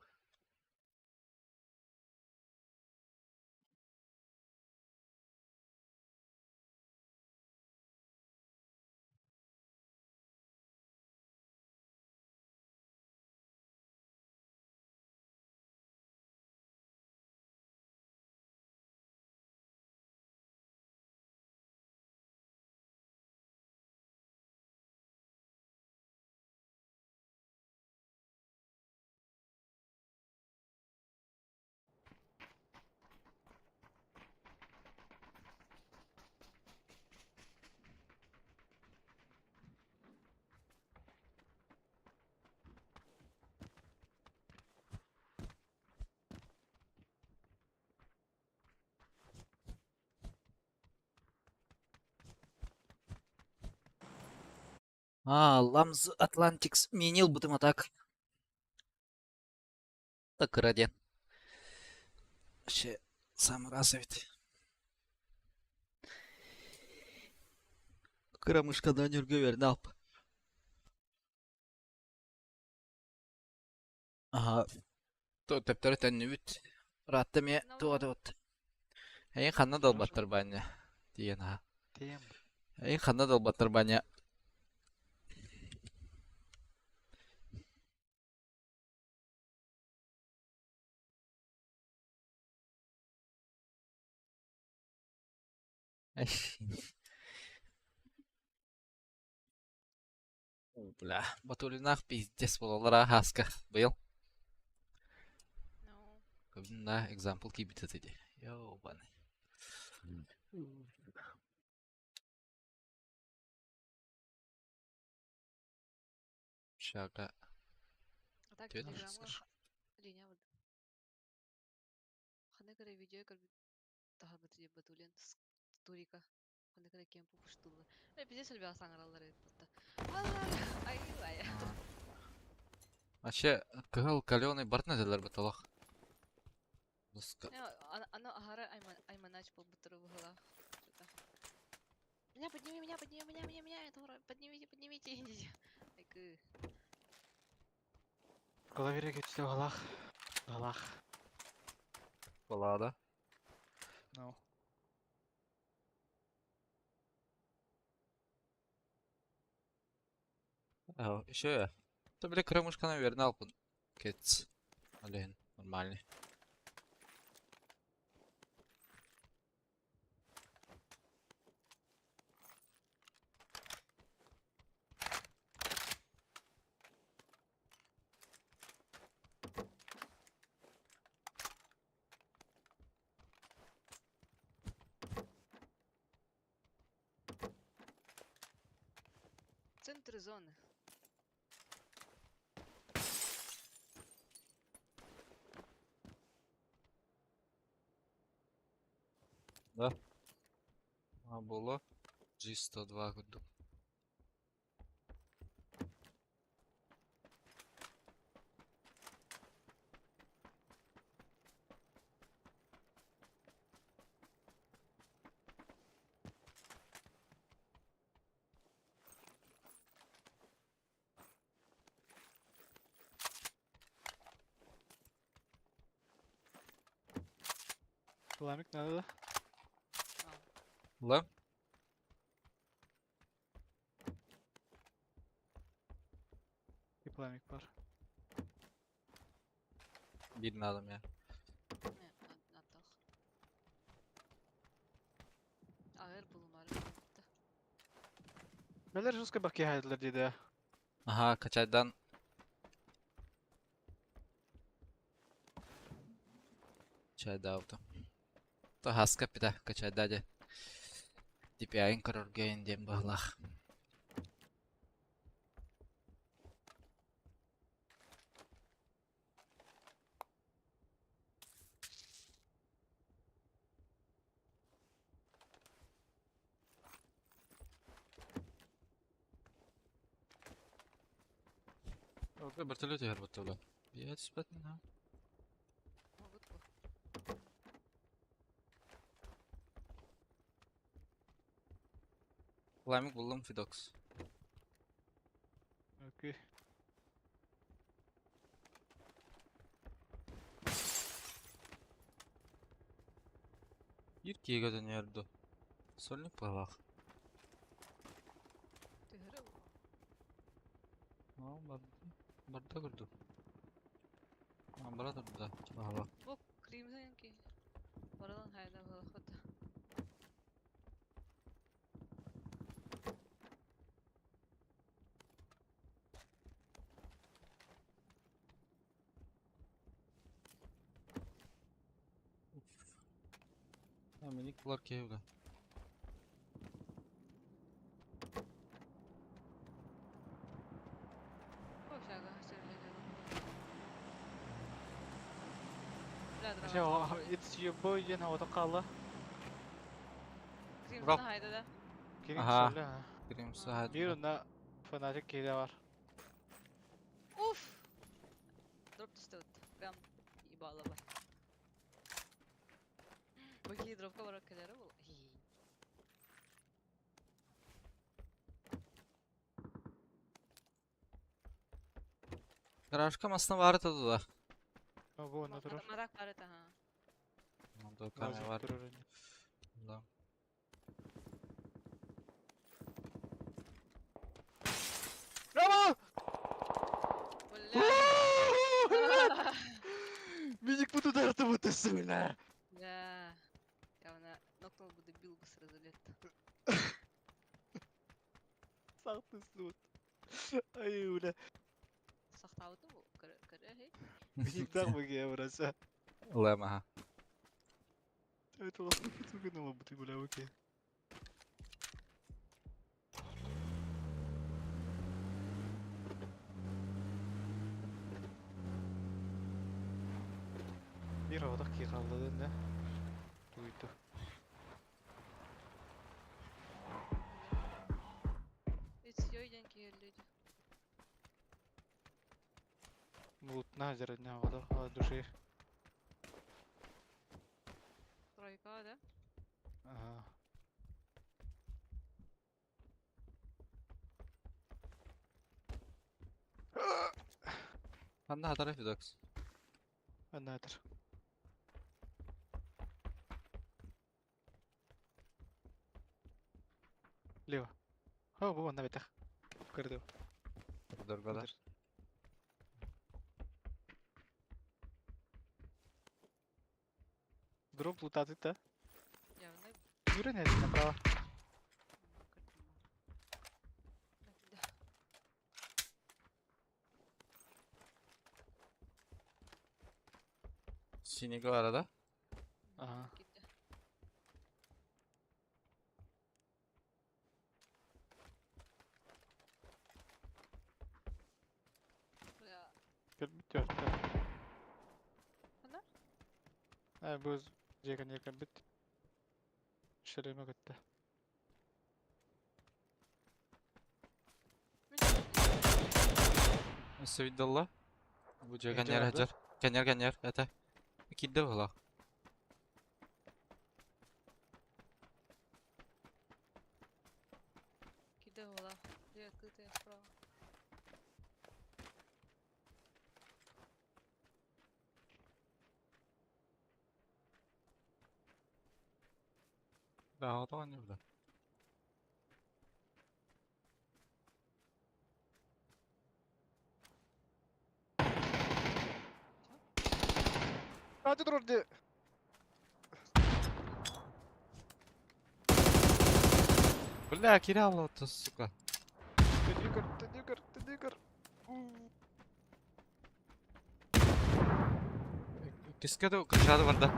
Ламз Атлантикс менил бутым атак. Так, раден. Ще сам расовит. Кырамышкадан үргө берді алп. Ага. То тептері тәнні үт. Ратты ме туады от. Әйін қанна далбаттыр бәне. Деген ха. Тем. Әйін қанна далбаттыр бәне. Бля, батулинах пиздец болалар хаска. Быйыл. No. Көбінна экзампл ки бітетеді. Йоу, баны. Шага. А так Тётя телеграмма скажи. линия вот. Хана кара видео кар тахал бутуя батулен турика. Хана кара кемпу пуштулы. Пиздец сөлбе асаңаралар это. Ай ай. Вообще, кыгыл каленый бартна делер біталақ. Она агара айманач был бутыру была. Меня подними, меня, это поднимите, идите. Айкы. Головере geçti galak. Galak. Балада. No. Еще я. Да, бля, крымышка, наверное, алпын. Кетс. Блин, нормальный. центр зоны. Да. А було G102 году. Ламик надо да? Ла? И пламик бар. Birini aldım ya. Ne, ataq. Ağır bulunmalı. Neler жестко баки haydiler dedi. Aha kaçaydan çayda oldu. To haska pida kaçayda de. Tipi ayın kararga indem bağlaq. Okey, bertollet yer bertollet. Bir ispat ha. Могут bu. Lamik buldum Fidox. Okey. Bir kiye dönüyordu. Solnik bağlaq. Tühürü bu. Ha, barda gördüm. Ha, baradır da. Bağlaq. Bu Crimson ki. Oradan hayda balık da. Ha, minik bular kevde. Hoş aga söyleyelim. Birader Şey o ama. yetişiyor bu yine havada kaldı. Crimson hayda da. Gelin Aha. söyle ha. Grimsi hadi. Bir onda fanatik kedi var. Uf. 404. Прям ебало бы. Какие дропка var kadar bu. Garajkam aslında var tadı da. O bu onda durur. Marak var это, ha. Onda kame Nazım var. durur. Da. Bravo! Бля. Minik bu tutardı bu teslimine. Бля. Явно нокнул бы дебил бы сразу лет. Sağ teslim. Ay ulan. Сақтауды bu. Kare hey. Minik mı ki burası? Lema ha. Evet olsun kutu ama bu tipi bu ki. Bir havada ki kaldı ne? Duydu. Hiç yoydan kiyerliydi. Bulut ne hazır ne havada hava düşü. Тройка, да? Aha. Ben de hadara Fidox. Anladır. Leva. Ha bu bana betek. Kırdı. Durgada. Budur. Дроп лутати-то. Явно. Юра не направо. Да. Sinig var arada. Ага. Gitti. Bu jekan yakan bit. Şereme gitti. Sevdi Allah. Bu Ece kanyer vardı. hajar. Kanyer ete. Kidde valla. Киде вала. Де открытая справа. Daha da ne bile. Hadi dur orada. Бля, киряла это, сука. Тедюкер. Кискеду крышады var da.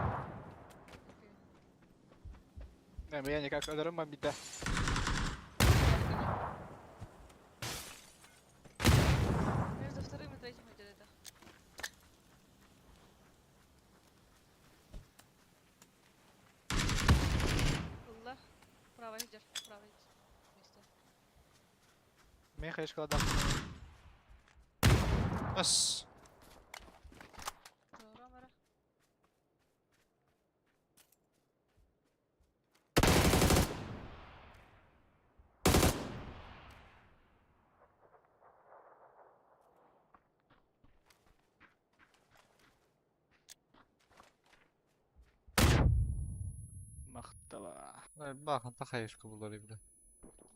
Ne ben никак одарım ben bir de. Между вторым и третьим где-то. Allah. Право идешь, право идешь. Вместе. Ben hayış kaladım. As. Doğru Amara. Mahtala. Bakın da hayır kabulları bile.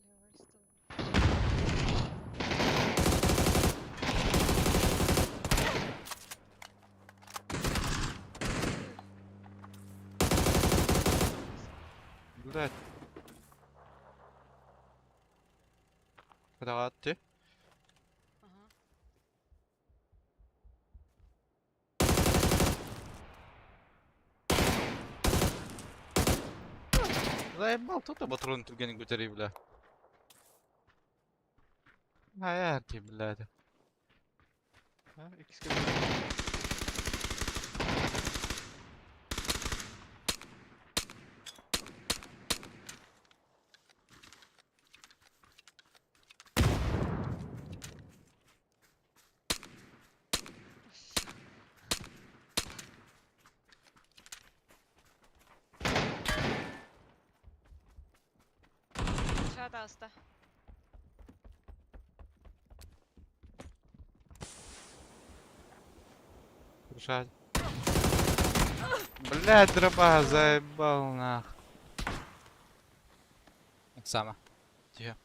Левая сторона. Блядь. Куда attı? Ага. Заебал, тут патрон Тургенин götürüyor bile. Hayır ki блядь. Ha, ikisi kere. Aşağıda hasta. Крышать. Блядь, дроба заебал нах. Оксана. Тихо.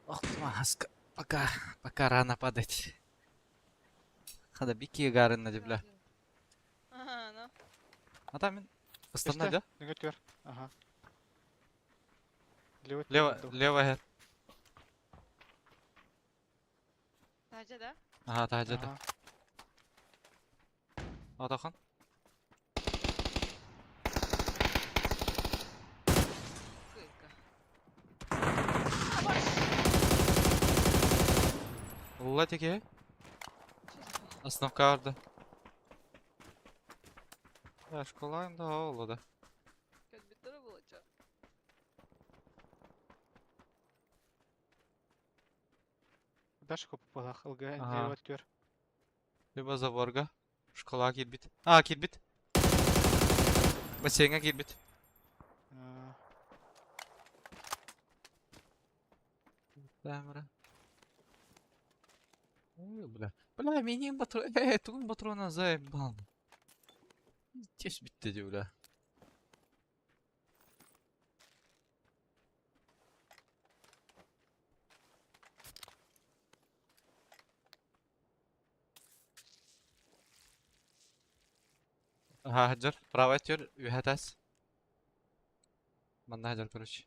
Ох ты, маска. Пока рано падать. Hadi bir kiye garın hadi bile. Ага, ну. Adamın ıstandı da. Ne götür? Aha. Leva her. Sadece de. Aha tacı da. Aha. Atakan. Кырка. Allah teki. Что за Основка vardı. Ya школа da oldu. Как битера было, чё? Дашь копу полах, ЛГ, Ага. не götür. Leba zavorga. Школа kirbit. Aa kirbit. Бассейнга kirbit. Камера. Ой, бля. Бля, мини патрон. Тун патрона заебал. Тез bitти diyor bля. Ага, Хаджар. Право тер. Юхатас. Манда Хаджар, короче.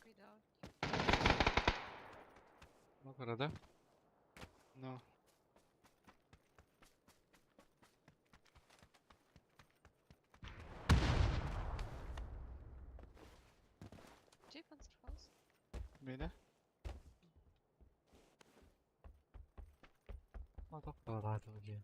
Кидал. Ну, Arada. No. Чей панцерфаус? Mine. Tok kalah tuh dia.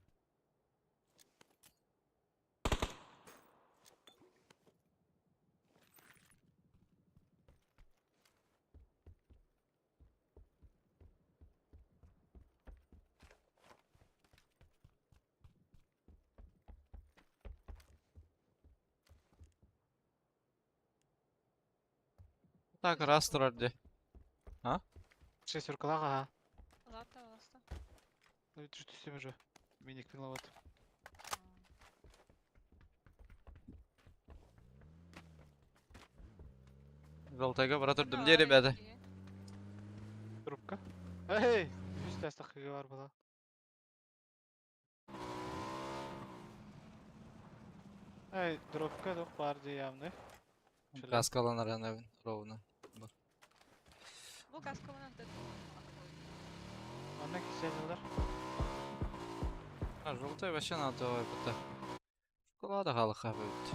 Так, раз тұрарды. Шестеркалаға, ha. Аласта, аласта. Ну, это же ты уже. Миник пиловат. Жолтайга бара тұрдым де, ребята. Трубка. Эй! Жүз тәстіқіге бар бұла. Эй, дропка доқ бар де явны. Каскаланар ана ровно. Бұл каскаланан тәт. Ана кеселділер. Жолтай вообще надо это. Шоколада халыха будет.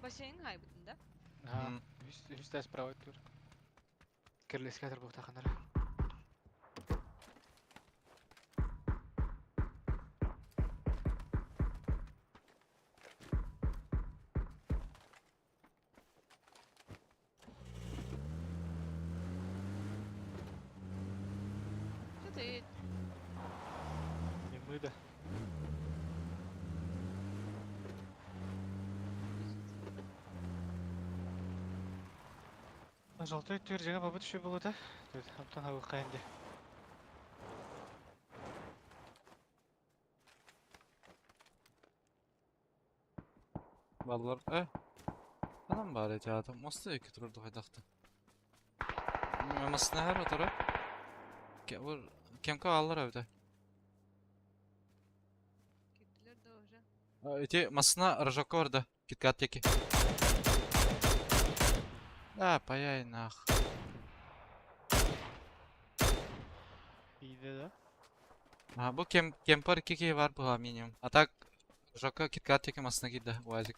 Бассейн ғай бұтында. Ha, жүз тәс права өттір. Кірлес кәдір бұл тақандар. Что ты? Не мы да. Жолтай өттір жаңа бабы түші болу да. Амтан ауы қайынды. Балалар, Анам бар еді адам. Мосты екі тұрды қайдақты. Мосына әр отыры. Кемка алыр әвді. Кеттілер да уже. Эти масына рожокка барды. Киткат теки. Да, паяй нах. İyiydi da. Bu kemper 2 var bu minimum. А так рожокка киткат теки масына киді. Уазик.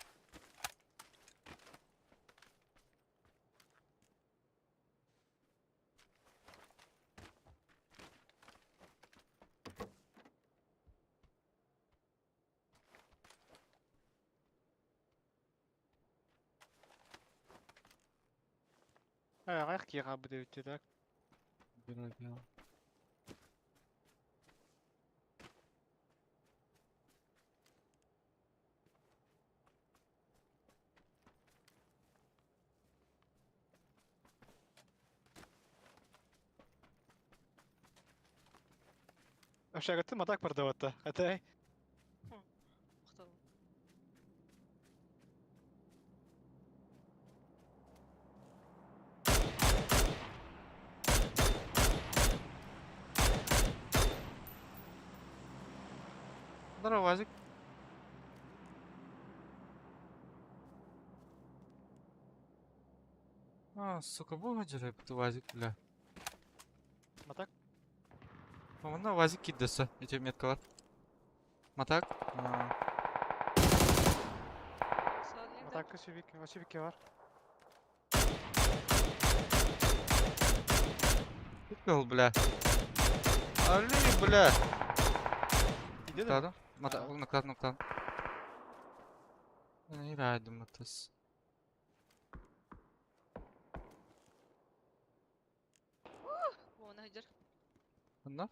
Аяқ киға бұды өтті да. Aşağı gittim atak var davatta. Atay. Мақтал. Здорово, Вазик. Сука, бұл ғажырай бұты Вазик, бля. Матак. Мына Вазик киддесі, өте меткалар. Матак. Садник да. Матак көсебеке var. Киткал, бля. Али, бля. İyiydi de. Ноктадым. Матак, Ага. ноктадым. Не райдым атас. Оны хajır. Бunda?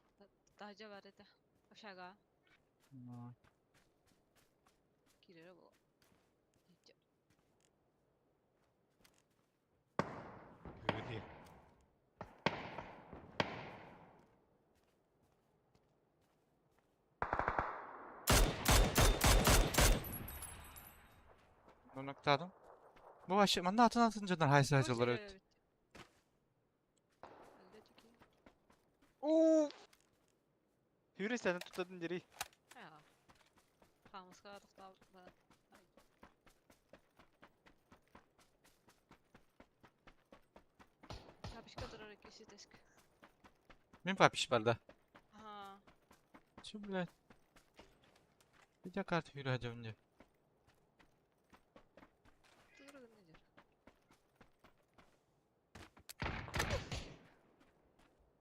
Тахжа бар еді. Ашаға. Кирері бұл. Öyle. Ноктадым. Bu aşı, bana atıncadan haysi hacılar öt. Uuu. Hürri sen tutadın deri. Ja. Хамыска тоқтап да. Папишка тұрар екесі тесік. Мен папиш барда. Ага. Чё, блядь? Где карта Юрия Адёвне? Тұрар недер.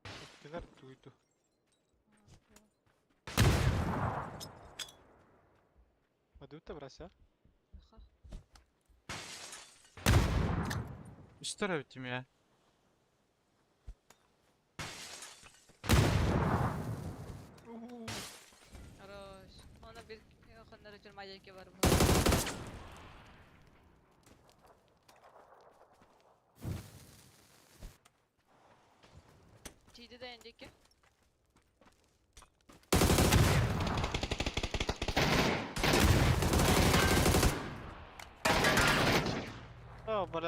Öptüler duydu. Hadi öte burası ya. Аха. Что робите меня? Хорош. Ona bir yakınları çırmayacak var bu. Çiğdi de yenecek ya.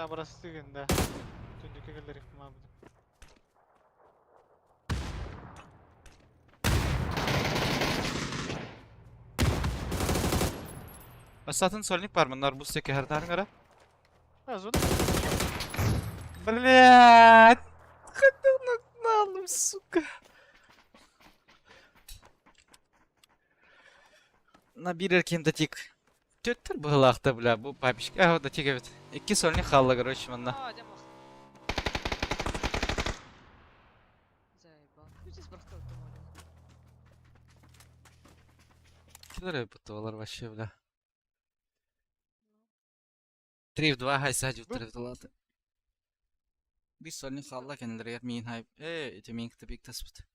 Burası günde. Dündeki gülleri kullanmadım. Асатын сольник бар, мынар бус теке хартарын кара. Az onu. Блядь! Хотел нагналым, сука. На бир эркемде тик. Төттөр былакта, бля, бу папишка да тик эбит. 2 сольник халла, короче, мында. Aa demok. Заебал. Ну здесь просто автомобиль. Килер эбитовалар вообще, бля. 3 в 2 хайсади утыр эбиталаты. Bir sольник халла кенлер мин хайп. Эти мин китеп таспыт.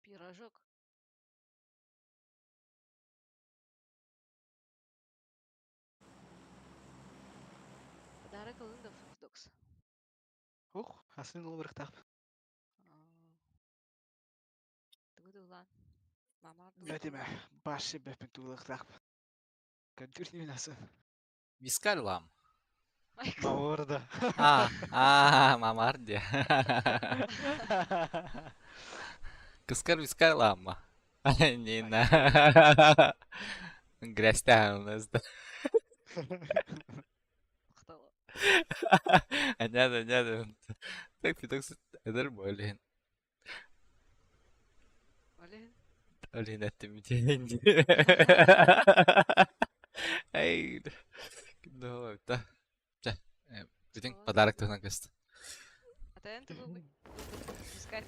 Пирожок. Подарок алындов, Докс. Ух, асын ол бір кітап. Тугуду улан. Мама Бәтеме, башы бәпін туылық тақ. Контюр немен асы. Вискарь лам. Мауырда. Мамар де. Кыскар вискарь ламма. Нина. Грязь-то у нас. Макталуу. Аняда. Так питок эдер болен. Олен. Олен әттімден. Ай. Ну, это. Bütün pодарок тығынан көсті. Атайын тугу вискарь.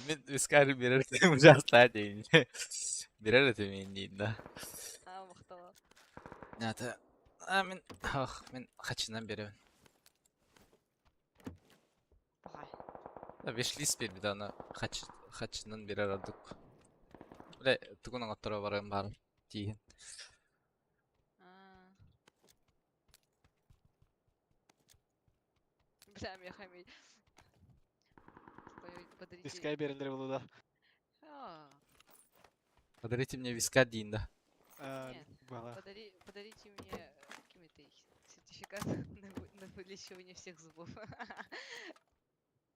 Мен вискарь берер едім жаста дейін. Берер едім мен дейін да. Макталуу. Ата. Мен хачынан беремін. Багай. Вешлист бер биде аны хачынан берер адық. Бля, тугунан аттыра барайын барын дейін. Бля, я хамить. Подарите. Дискай берілдері болу да. Подарите мне вискарь дейін да. Нет. Бала. Подарите мне сертификат на вылечивание всех зубов.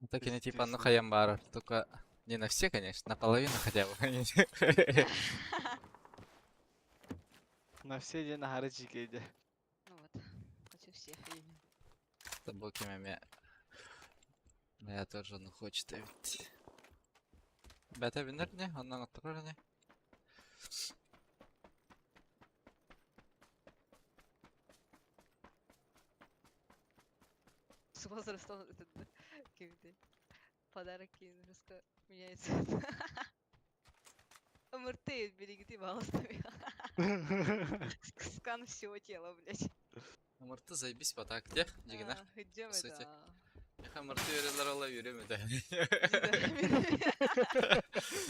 Ну так и типа, ну хаям бар. Только не на все, конечно, наполовину хотя бы. На все день на хары чикейді. Ну вот. Хочу всех. Табоки Моя тоже ну хочет ведь. Бәті бінер не? Оннан оттырыр не? С возрастом этот какие-то подарки немножко меняются. МРТ берегите, пожалуйста. Скан всего тела, блядь. Мұрты заебись па так, де? Дегенер? Идем Кстати. это. Яха мұрты верелер ала үйрем еді.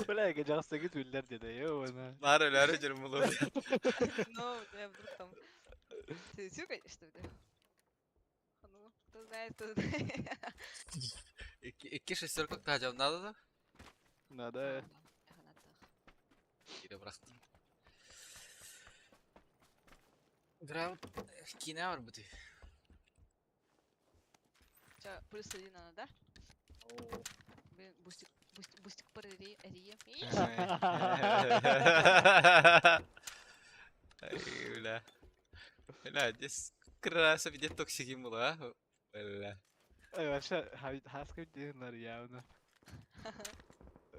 Бля, жақсы кет өлдер деді, оны. Нар өләрі жүрім ұлы. Ну, я вдруг там... Ты все, конечно, да? Ну, кто знает, кто знает. Икки шестерка қажам нады да? Надо. Кире бұрақтым. Граунд кине бар бұты. Сейчас, плюс 1 надо, да? Блин, бустик по Рие. Ай, бля. Бля, здесь краса видеть токсики мула, а? Бля. Вообще, хаска дейінлер явно.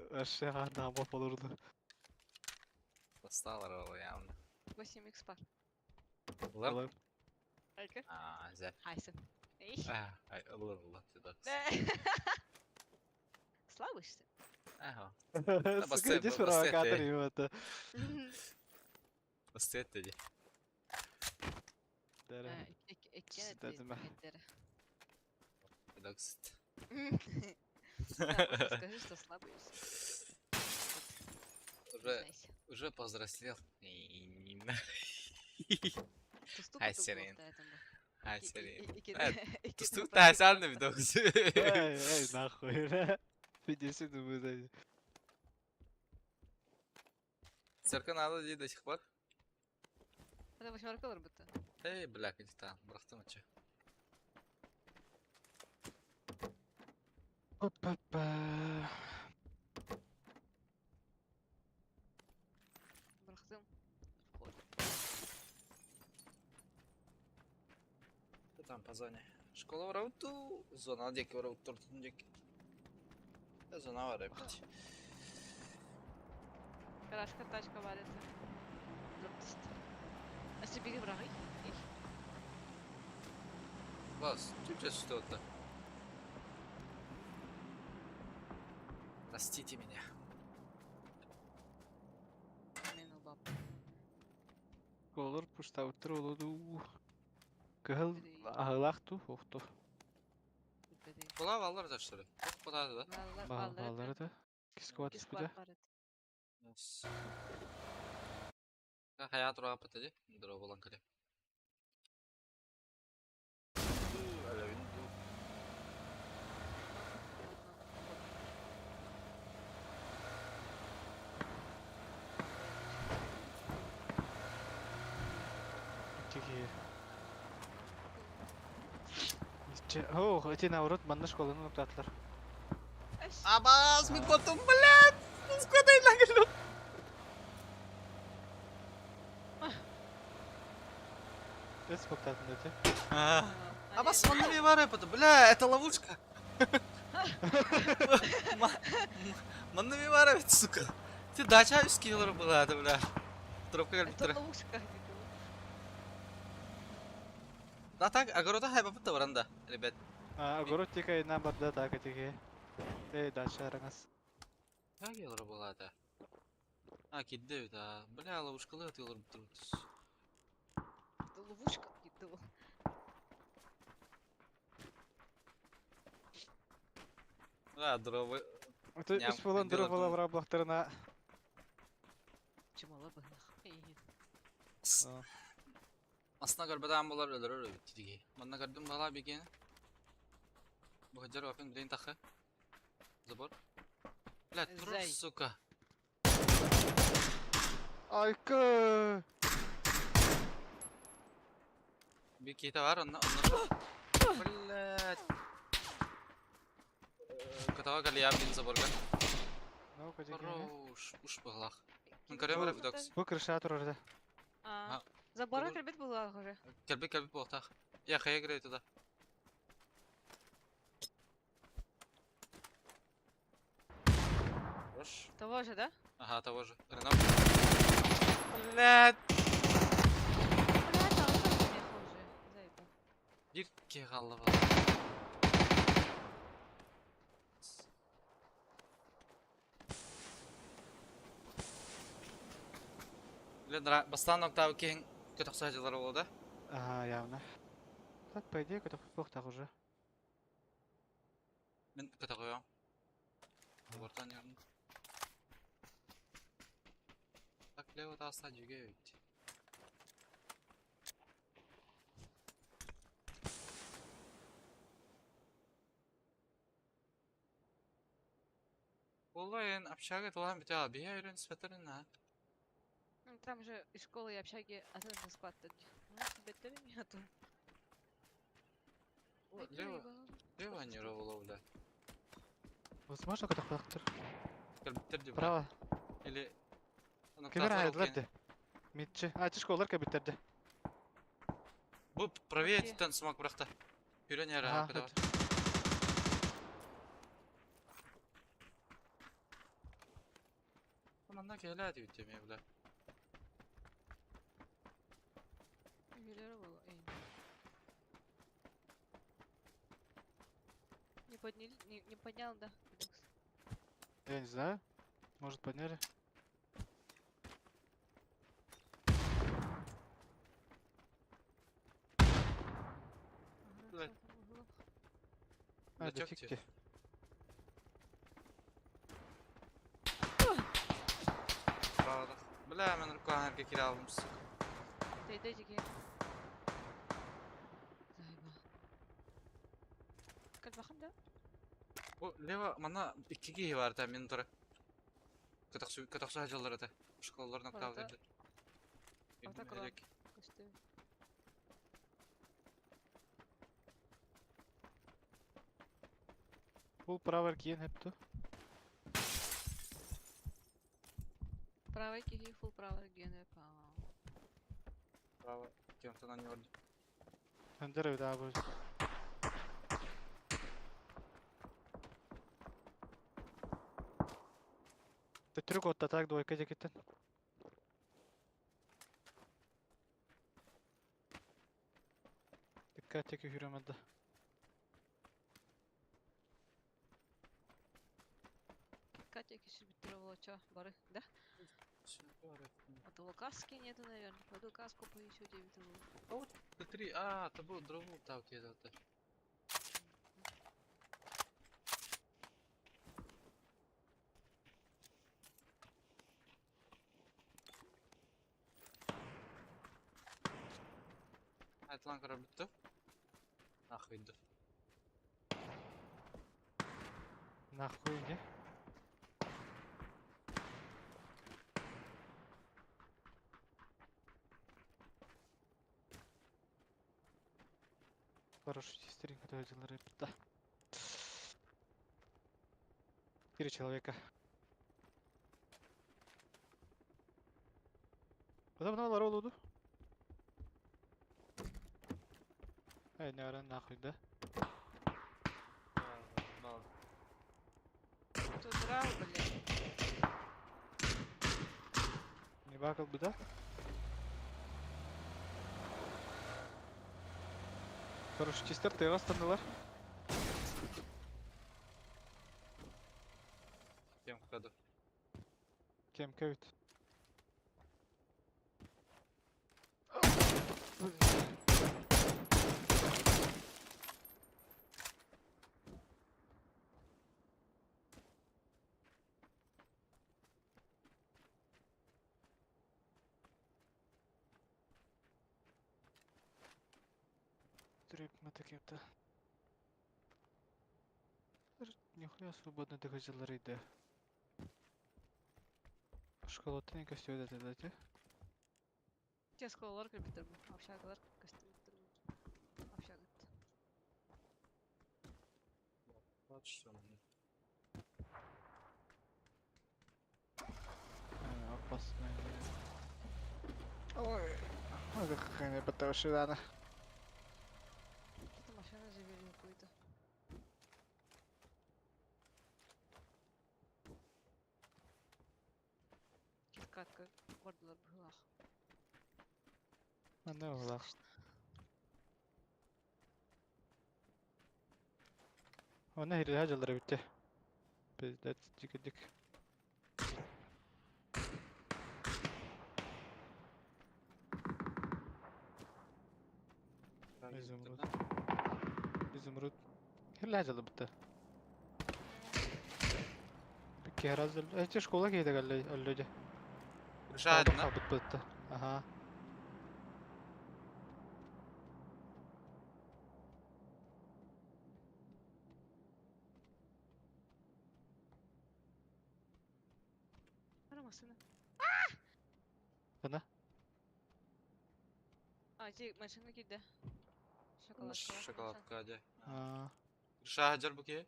Вообще, намап олырды. Досталар ол явно. 8х пар. Бұлар? Айка? Зәп. Хайсын. Эй. Ай, ұлыр, сюда. Слабый, что ли? Ага. Сука, иди с провокатор его-то. Бастет dedi. Педоксит. Скажи, что слабый. Уже повзрослел. Ай, Серин. Ай, Серин. Ты Тут тайсан на видос. Эй, нахуй, бля. 50 думаю, Серка надо до сих пор. Это 8 колор будто. Эй, бля, где-то. Брахтым че. Опа-па. Брахтым. Вход. Что там по зоне? Школа в рауту. Зона деки в рауту. Зона var evet. Карашка тачка var это. А себе брахай? Бас, Türkçe что-то. Простите меня. Olur, пушта утыр олуду. Кыһыл аһылаах ту, ухту. Була баллар да что ли? Куда да? Баллары да. Киске батыс бүдө. Yes. Hayat ruh apa tadi? Duro bolan kali. Ada windu. Тиги. Эти наоборот манна школаны нуктатлар. Абаз, мы потом, блядь! Сколько я нагрел? Эс коптатын эти. Абаз, он не варай, потом, бля, это ловушка. Манна не варай, сука. Ты дача скиллер была, это, бля. Трубка Это гарбитра. ловушка. Да так, огорода хайба пытта варанда, ребят. Огород тика на барда так этиги. Дальше рангас. Как елер была это? Киддеу, да. Бля, ловушкалы атылыр бутырбытыз. Это ловушка. Gitu. Да, дровы. Это Ням, үс болан дело дыры бола думаю. враблахтарына. Чумала бы нахуй. Асна гарбадан болар өлөр тиги. Манна гардым бала биген. Бу хаджар вапен блин тахы. Забор. Бля, тур, Зай. сука. Айка! Бикита var onunla. Блядь. Катава галия bin заборга. Ну, кадиги. Хорош. Уж баглах. Ну, карем рефдокс. Бу крыша турарда. Забора кірбет була уже. Кельби болтах. Я хая играю туда. Хорош. Того же, да? Ага, того же. Ренап. Блядь. Блядь, а он там приехал уже. Заебал. Дирке голова. Блядь, бастан октав кен көтөк сажалар болду. Ага, явно. Так, по идее, это плохо так уже. Мен көтөк коём. Бортан ярым. Так, лево да стадиге өйт. Олайын общага тулан бите abi ya öğren светерин ha. Там же из школы и общаги один склад. Ну, тебе ты меня тут. Лево не роволо, бля. Возможно, когда фактор. Кальбиттер де бля. Право. Или... Кемер айдыларды. Митчи. Ты школалар кабиттерди. Bu правее Окей. титан смог быракта. Үйрен яра Ага, кыда бар. Манда келе деп теме, бля. Юлера была. Не поднял, да? Я не знаю. Может, подняли? Блядь. А, Да да чё фиг тебе. Правда. Бля, мен рукан herke kire aldım sık. Ты иди, Заебал. Как бахам, да? Bu leva mana 2 giyi var ta men tura. Katak su hacalar ata. Şkolalar nokta Orada- aldı. orada kalan. Косты. Бұл правар кейін хепту. Правый киги, фул правый гене, Bravo. Kemte на не ordu. Өндер өйді абы. Түтірік отта так двойка жекеттен. Диккат теки хүремеді. Катя киши биттере ча бары, да? Şimdi var ya. А то каски нету, наверное. Пойду каску поищу, где это было. А вот Т3, а, то был другу, так, где-то. Айтылан кара бітті. Нахуйды. Нахуй не? Хороший чистенько доводил рыб-то. 4 человека. Куда бы надо роллу? Эй, не ора нахуй, да? Тут драл, блядь. Не бакал бы, да? Хороший чистер, ты астанылар. Кем каdı. Кем кевит? Треп мы такие то. Нихуя свободно доходил рейда. Школа тренинга все это дайте. Те сколалар кірбітірмін. Общагалар кірбітірмін. Общагат. Вот что. Опасно. Ой. Ой, какая мне потом рано. Какие-то машины завели какую-то. Киткатка гордылар бұғылақ. Ана улах. Она هي هاجل ربيته. Пиздец, дик. Изумруд. Изумруд. هي هاجل بته. بكي هرازل. ايش школа كده قال له جه. Решаедна. بته. Ага. Ара машина. Она? А, те машина киді. Шоколадка. Шоколадка hadi. А. Реша hajar bu ki.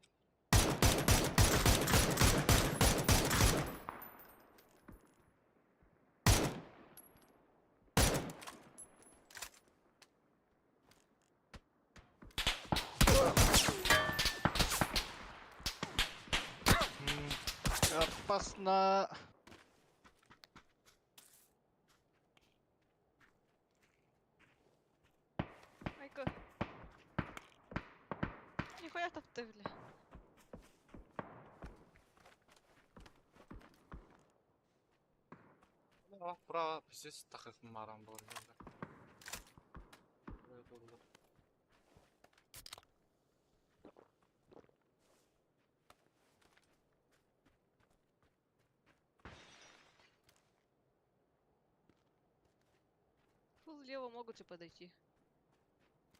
Опасно. Айко. Нихуя тапты, бля. О, право, здесь так как марам был. Фул лево могут же подойти.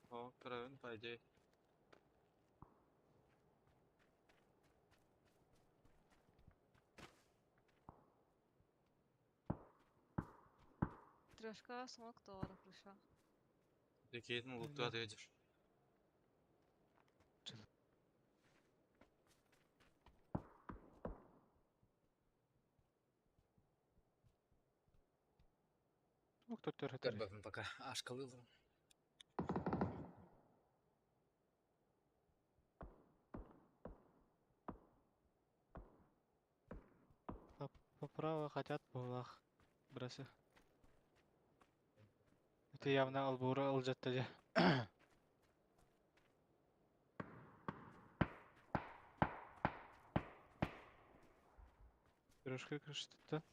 О, правильно, по идее. Трешка смог товара пришла. Який лук ты Да. отъедешь? Ну, кто тер Görmedim пока. Аж kalıyordum. Поправо хотят булах. Брасы. Это явно албура алжаттади. Пирожка крышта.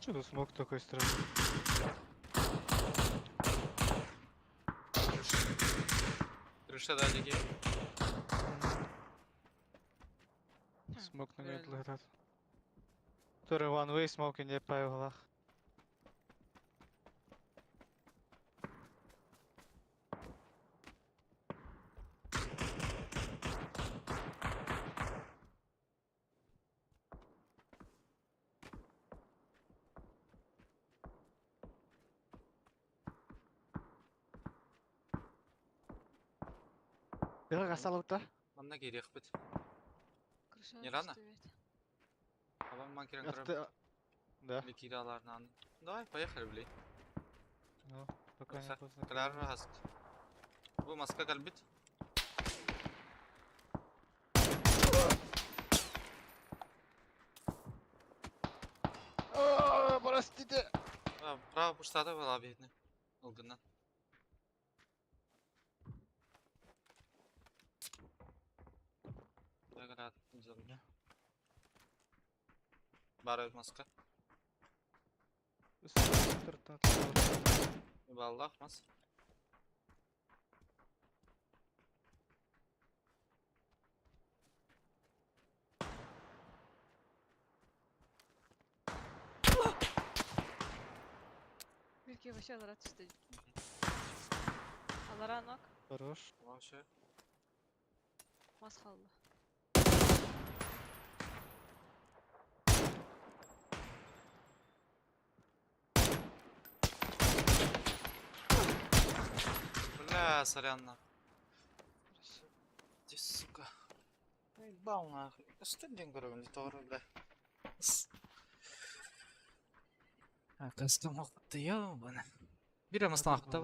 Şurada smoke da koysturalım. Крыша дальше. Smoke на Реально. middle этот. Который one way smoke не по углах. Бері қасалыпта. Манна керек бит. Крыша Не рано? стоит. Абам манкерен Атты... Да. или кираларынан. Давай, поехали, блин. Ну, пока не Все, поздно. калар раст. Bu maska kalbit. Aaaa, простите! Право пуштада была видно. Olgundan. Яград üzerinde. Бар маска. Vallahi mas. Belki вообще алара түсті. Алара нок, Хорош. Вообще. мас қалды. Бля, сорян нахуй. Ты сука. Ебал нахуй. Что день говорю, не то бля. А кастом охуты ёбана. Бирем астахта.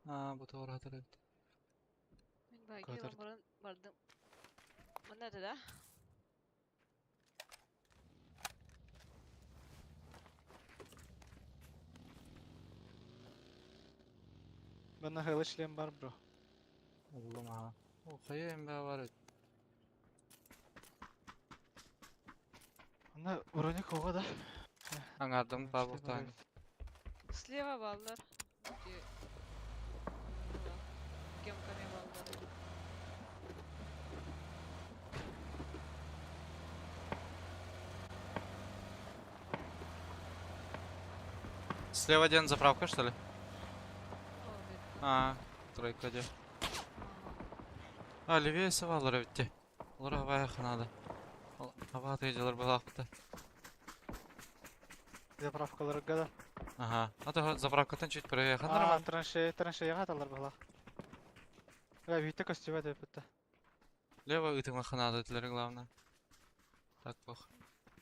Bu doğru hatırladım. Мен байги Көтөрді. ламбарын бардым. Мында да? Bana hılıçlayan var bro. Oğlum ha. O kayayım be var. Ana uronik oğa da. Anladım babuktan. Слева балдар. Где... Кемками балдар. Слева один заправка, что ли? О, бит. А, тройка где? А, левее савалар битти. Олар havaya надо. Hava atıyıcılar balakta. Заправкалары гада. Ага. Ата заправкадан чуть проехал. Aa, Нормально. траншеяға аталар бала. Ya büyükte kostüme de yapıttı. Лево ытыма ханада этлери главное. Так плохо.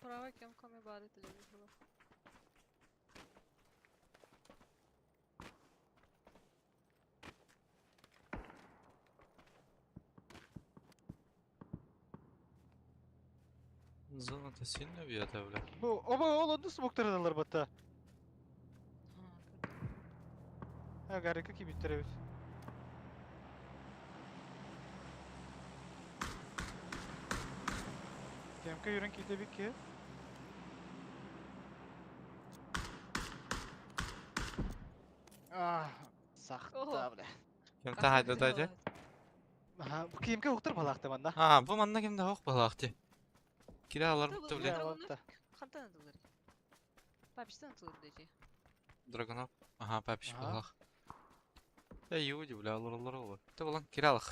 Право кемками бары телевизор было. Зона-то сильно бьет, бля. Bu, oba oğlandı smokları adalar batta. Ha, garika ki bittirebilir. Kemke yürün kilde bir ki. Ah, sakta Oho. bile. Кем та хайда дайже? Ha, bu kemke uğtur balaktı banda. А, bu manna kimde hok balakti. Kira alır Да, mı вот bile? Ya, драгонов batta. хантан атылар. Папиштан атылар дечи. Dragonov. Ага, папиш Ага. балак. Да юди, бля, алыр olur. Ты балан киралык.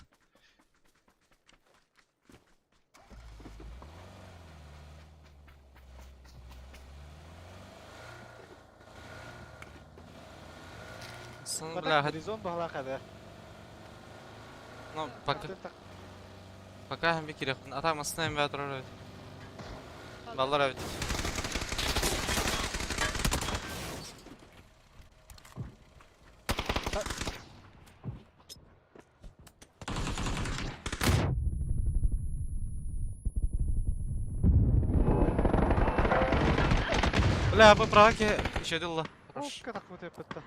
Сын, Batak бля, horizon balak hadi. ну, пока hem bir kire. Atam aslında hem bir atrar. Ballar evet. Бля, bu pravi еще дилла. Хорош. Oka tak bu yapıttı.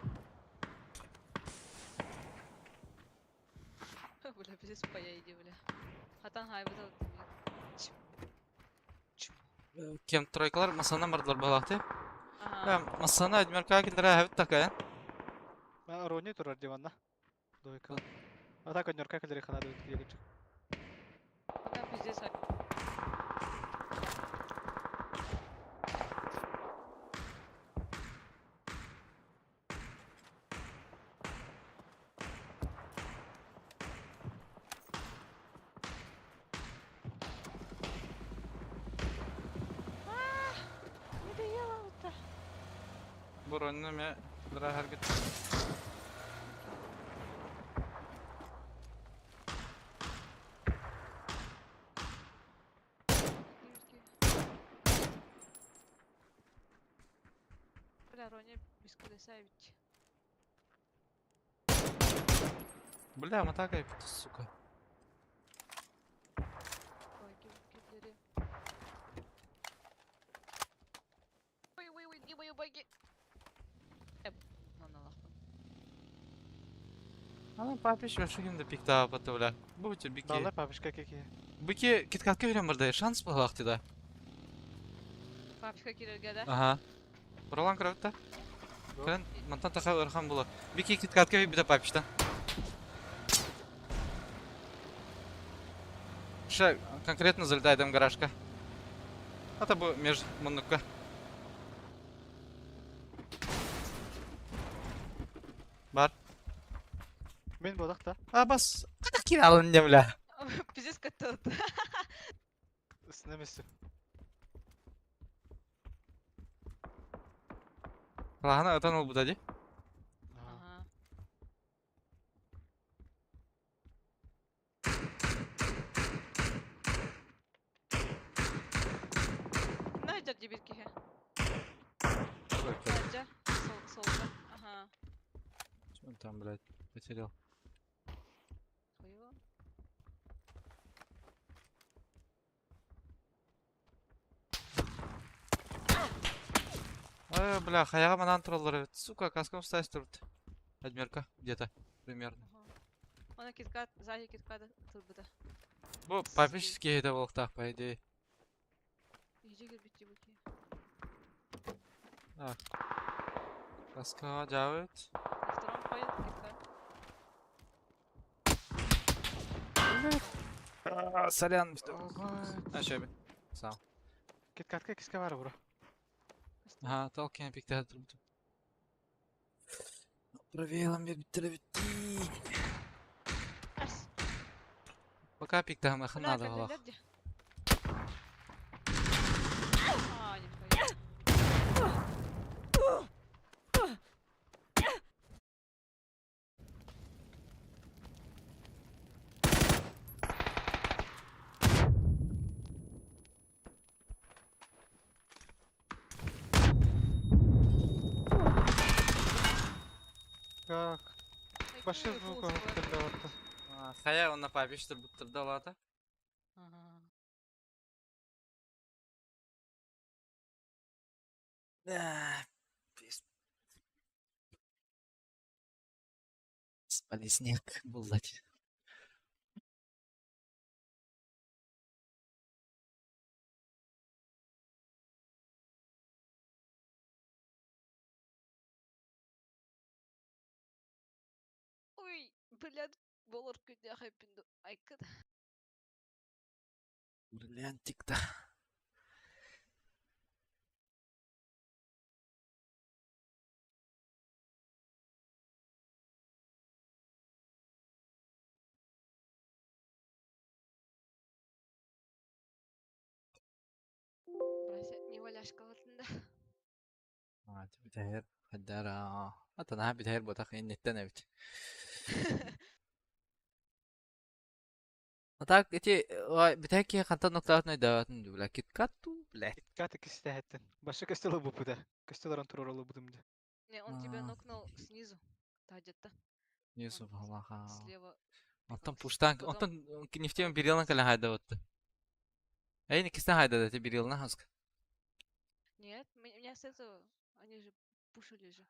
Бля, пиздец пая иди, бля. Хатан хайбыда өттүм. Кем тройкалар масандан бардылар балакты. Ага. Masana Edmerka kildere hevit taka. Ben Ronnie turar divanna. Doyka. Ata konyorka kadar kana doyka diye. Пока пиздец. Не доела-то. Bu rolünü me kildere hareket. Бля, Роня без колеса ведь. Бля, матака yaptı сука. Баги кидleri. Ой, не мою баги. Lan Allah'ım. Ana papiş şu kimde pik daha patı bula. Bu tür biki. Dallar papişka keki. Biki kitkatka bilen burada şans bu vakti da. Папочка кидерге да. Aha. Buralan kravta. Kan mantan taka ırham bula. Biki kitkatka bir de papişten. Ша конкретно залетает в гаражка. Это bu между манука. Бар. Men bodak da. Bas. Kadar kiralın ne bile. Пиздец как-то. Isınemesi. Lahana atan ol bu da di. Ага. Найдер дебиткиге. Найдер. Солда. Ага. Что он там, блядь, потерял? Хуево. Бля, хаяга манан троллары. Сука, каском встать тут. Адмерка, где-то, примерно. Ага. Она киткат, сзади киткада турбуда. Bu папический это волктах, по идее. Иди гербити буки. Каска делают. На втором ходит киткат. Сорян. Oba. Şöyle. Sağ ol. Kit katka kiske var bura. Aha, Tolkien pikte durdu. Проверим, bir bitti. Ас. Пока pikte hem yakın Бля, надо когда Allah. лед где? А, не входит. Как? Başı Ой, bu фу, konu скоро. kırdı orta. Хая он на папищ турду лата. Ага. Спали снег, булать. Ой, блядь, болор күнде хайпинду. Айкыд. Бриллиантик-то. Брася, не валяш калатында. بتهير هدارة أنا بتهير بطاق إن التنبت أتاك إتي بتهيك خانتا نقطات نيدات ندولا كيت كاتو بلا Kit kat ikisi de ettin. Başı kestelo bu bu da. Kesteloran turorolu budum da. Не, он тебя А. нокнул снизу. Тадета. Ньюсов Аллаха Слева. Он там пихался. пуштан Потом- он там не в тем берилна каля хайда вот Эй не кистен хайда да ты берилна хаск Нет, меня с этого... Они же пушили же.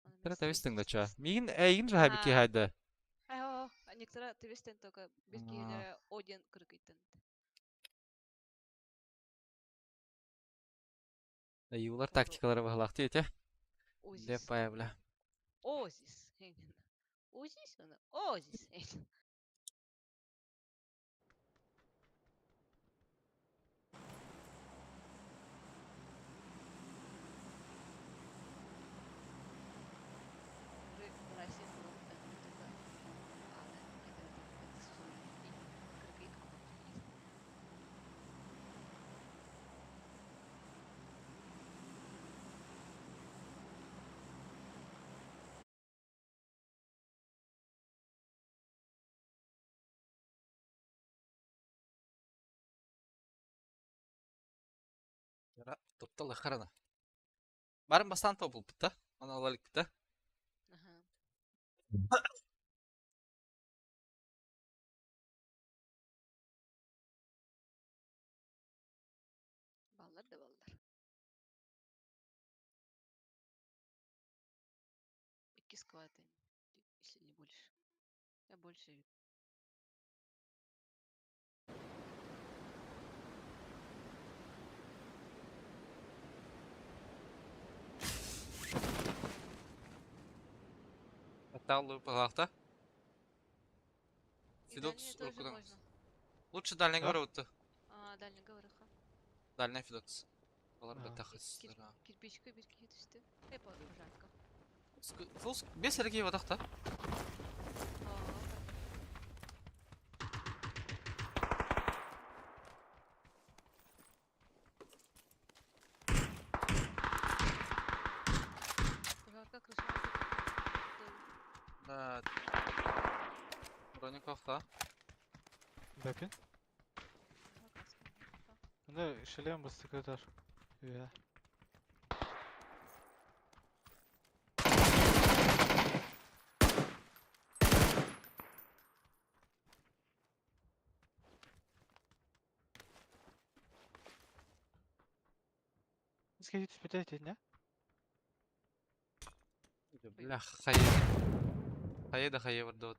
Она меня Тера с тавистин да третьей ча Мигин эйгин же хайбики А. хайда Айо, а некоторые твистен только биркелері один кыргыйтын. Аюлар тактикалары бағылақты ете. Озис. Деп бая бля. Озис. Озис оны. Озис. Яра, топталы қарана. Барын бастан тобыл бітті. Ана алалық бітті. Баллар да баллар. 2 скваты, если не больше. Я больше. Отталу бағылақты. И Фидокс дальние тоже рукудан. можно. Лучше дальний говорю вот. Дальний говорыха. Дальний Фидокс. Олар А. бәті қыстыра. Кирпичка bir kere düştü. Hep o жарко. Бес әрекей вадақта. Жарко крышма. Да. Броник оқта. Бәпен? Анда шлем бұл секретар. Иә. Бізге түспет айтетін, Бля, хайе. Хайе да хайе варды вот.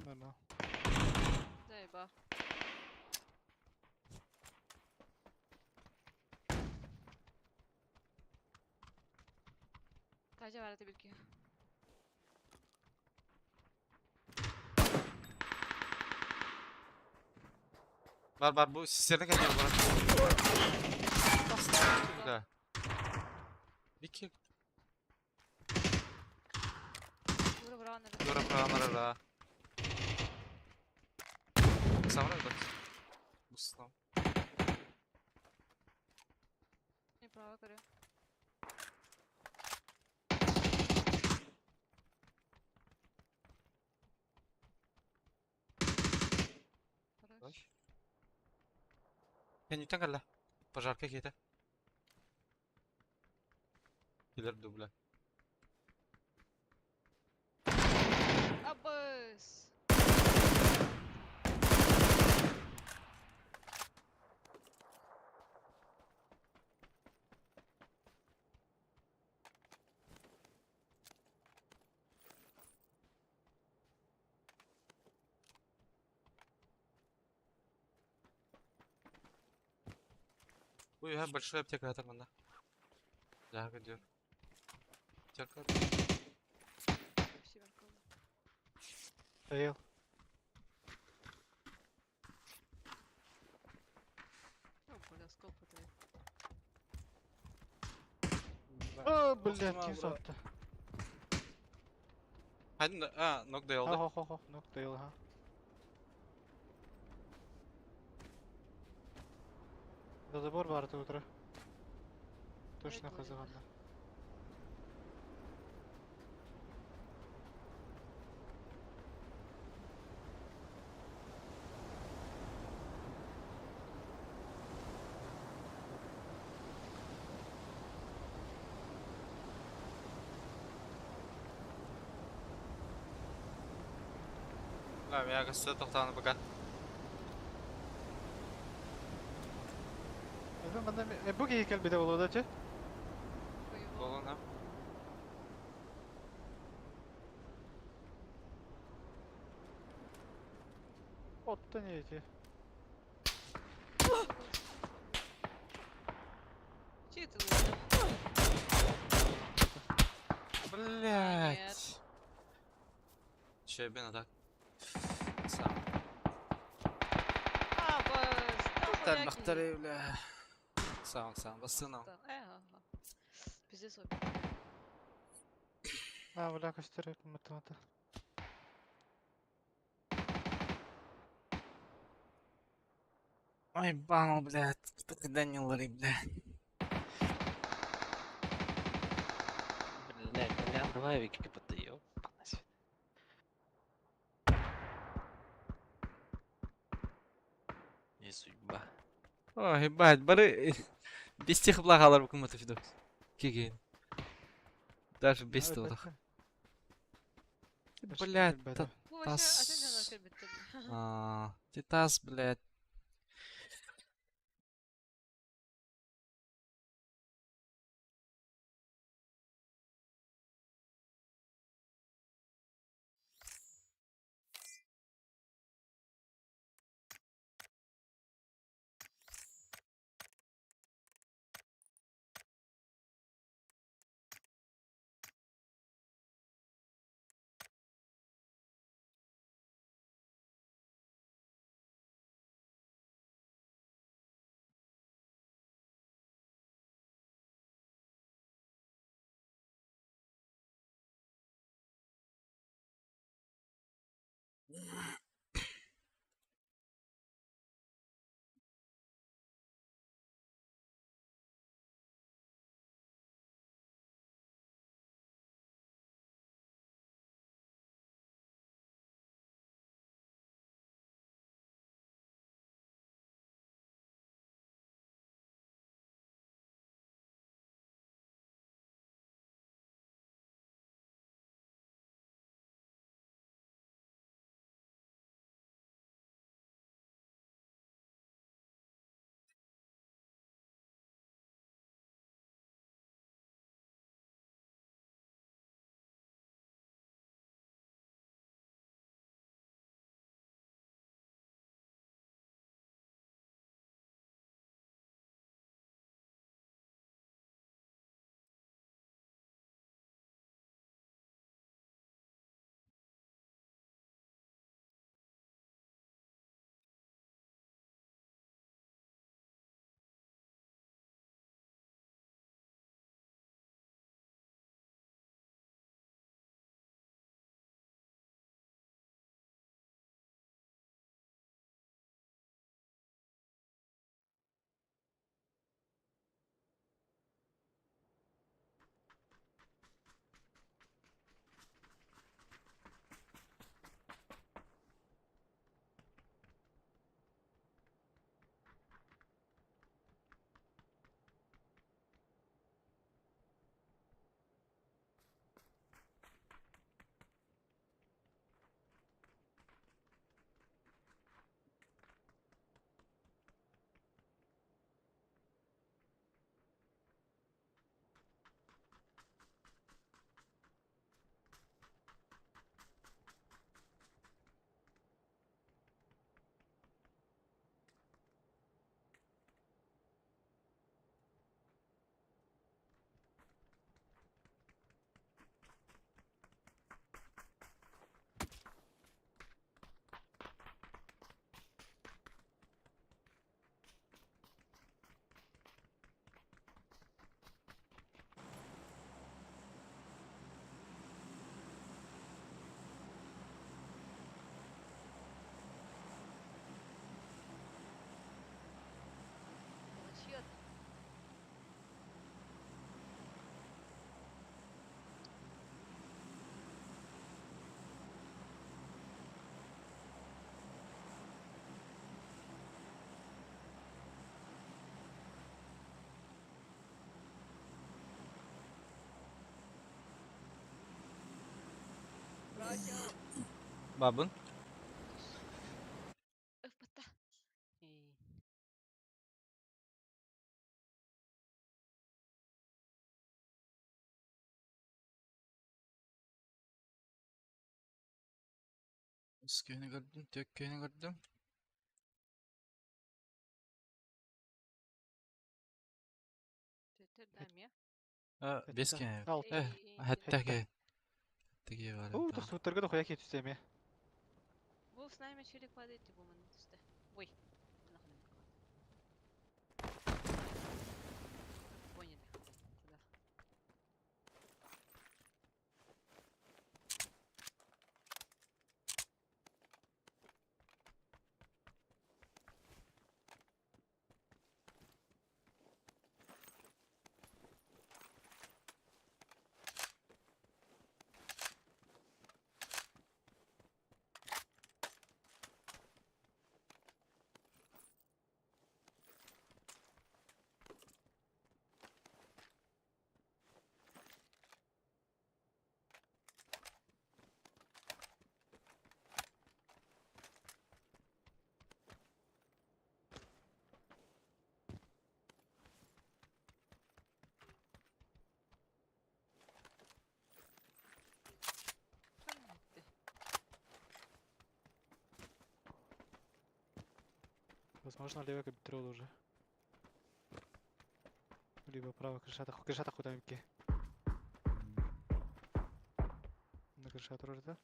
Нормал. Заеба. Kaça var tabii ki. Бар, бұл сіздерді кәдел барады. Да. Беке. Burada buranın Юра праванары да. Самара да. Бұстам. ne prava karıyor. Хорош. Я не тангала. Пожар какие-то. Киллер дубля. Abbas. Ой, я большая аптека там она. Да, где? Аптека. Hepsi var kaldı. Әйел. Ну, бля, сколько ты? О, блядь, кем соқты. Hadi, nok da oldu. Хо, нокта ел, ха. Да забор бар ты утро. Точно Прикольно. қызығанда. Abi ya kısa toktağını baka. Bu geykel bir de olur da çe. Bolun ha. Otta ne çe? Чё это было? Блять. Че ben atak. Sağ. А, Tal baktar evle. Sağ sağ basına. Ага. Пиздец, опять. Ha bula kaçtır mata. Ой, бал, блядь. Когда не лари, блядь. Блядь, бля, давай вики подаю. Не судьба. Ой, бать, бары. Без тех благ алар bu kımmatı fido. Кеген. Даже без того. Блядь, Ну, вообще, а ты не нахер бит. Титас, блядь. Молодчет. Babın. Üsküyeni gördüm, Tökköyeni gördüm. Töттөрдөм Ha, Hette. Beskene. Al. Hatta Hette. ki. Hatta ki var. Уу, тус өтөргө да коя кетүстэм я. Бұл снайме челик падает, типа, мын түсті. Ой, нахуй. Поняли. Куда? Понятно. Возможно, левый капитул уже. Либо правый крышата куда мки. На крышат уже, да?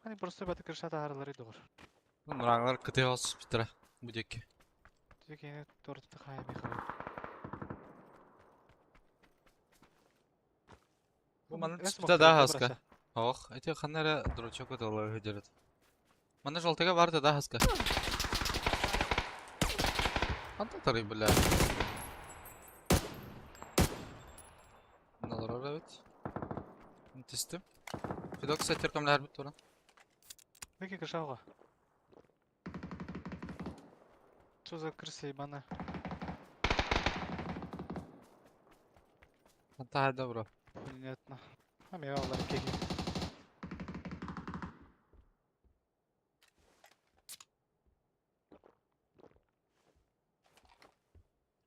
Они просто бата крышата аралары дор. Нұраңлар кіте басып бітірі. Бүдекке. Тек ені торты хая мехабы. Bu manın çıpta daha haska. Oh, ete kanara duracak o da olayı hıcırıt. Mana joltaga var da daha haska. Anta tarayı bile. Nalar evet. Testim. Fidok setter kamlar bit ona. Пеки крышауға. Что за крысы ебаная? Anta hayda bro. Понятно. А меня аллар кеги.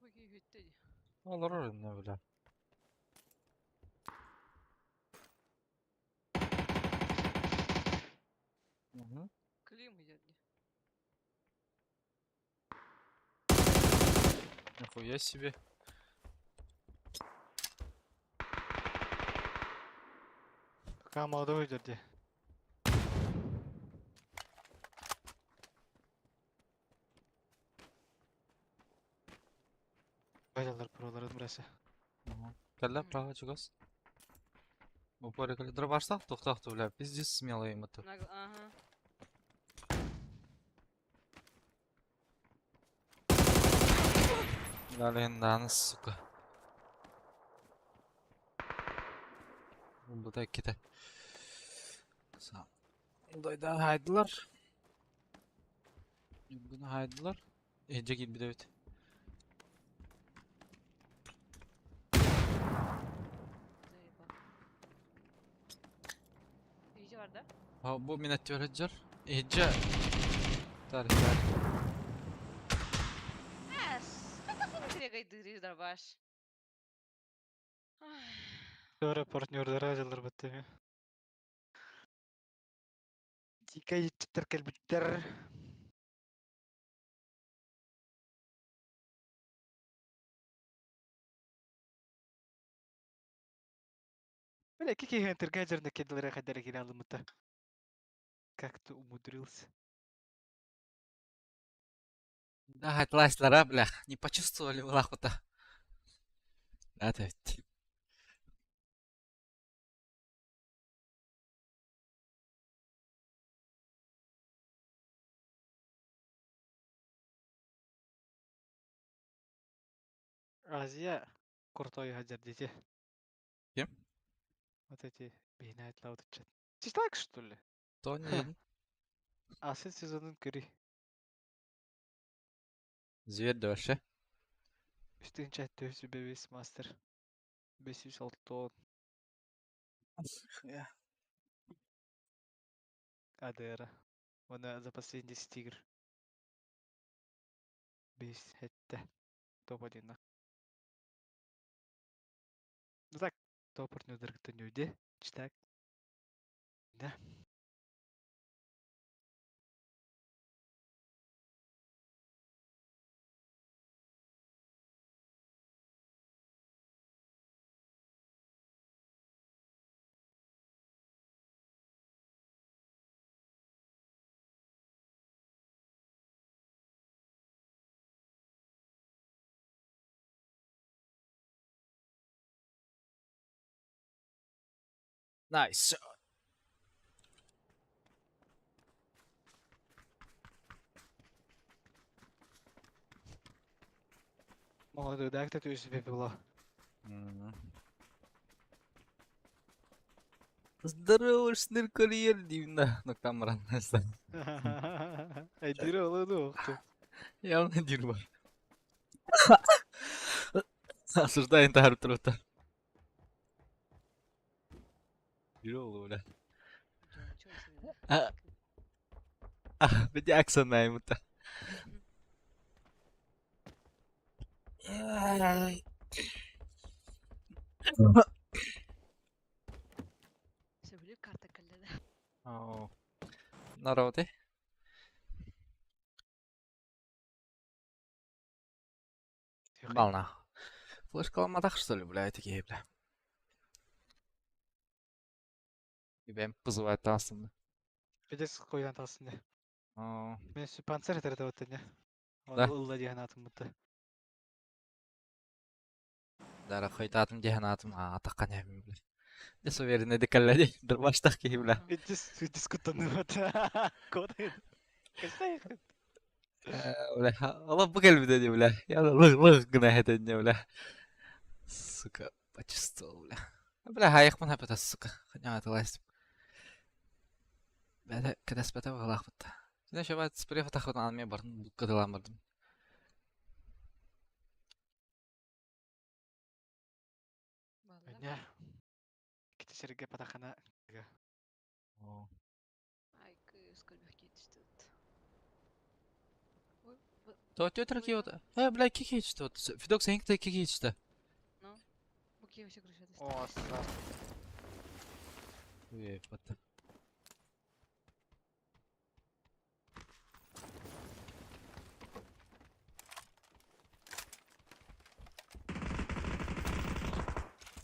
Ой, güttü. Olur ne bile. Hı. Клим идет. Нихуя себе. Пока молодой идет где. Базалар пыраларын бірәсі. Кәллә права чугас. Упоры калидра башта тоқтақты бля. Пиздец смелый мотор. Ага. Блин, да, сука. Bu da kite. Dayda haydılar. Bunu haydılar. Ece gibi de evet. Заебал. İyice var da. Ha bu minnet öğreticiler. Ece. Tarih. Direkt aydığı darbaş. Sonra партнердары ажалар баттым. Тика еттіктер кәлбіттер. Бля, какие интергайзер на кедлера ходили генералы мыта. Как ты умудрился? Да, хайтлайслар, бля. Не почувствовали в лахота. Это ведь. Азия крутой хазер дети. Кем? Вот эти бейнайт лаут чат. Ты так что ли? То не. Асыл сезонын көри. Зверь да вообще. Üstün chat dövsü bebes master. 506 АДР. Оны за последний 10 игр. Без хетте. Топ-1. Ну так, топор нөдіргіті нөде. Читак. Да. Найс. Молодой дактор түйісі бе было. Здорово, шныр-курьер, дивно. Ну, Камран, Әдері олады оқты. явно дир бар. Осуждаю тағыр тұруыта. Дир олу, бля. Чё себе. Бәді аксан наймыта. Сөбілі карта кәлді. Здорово, ты. Бална. Флешка ломатах, что ли, бля, такие, бля. Тебя им позывают тасым. Кедес қойдан тасын де. Да. Мен сүпансар етерді өтті не. Да. Ұлла деген атым бұтты. Дара хойтатым деханатым, атаққан емін, бля. Дес уверен, декаллади. Дырбаштақ кей, бля. Үтіс күттанды бұтты. Коды. Кәстай еқін. Бля, Allah bu kelbide diyor bля. Ya lıq gına hedin diyor bля. Сука, почувствовал, бля. Бля, хаяк мына пата, сука. Хотя это ласт. Бля, когда спета в головах пата. Сюда еще бат спрей фотоход на мне бардым, букадылам бардым. Не. Кетесерге патахана. Ай, кыз көлбек кетішті. Ой, То тетра киота. Бля, кики что? Фидок сенькта кики что? ну, бұке өше күрішеді. О, сразу. Ой, пата.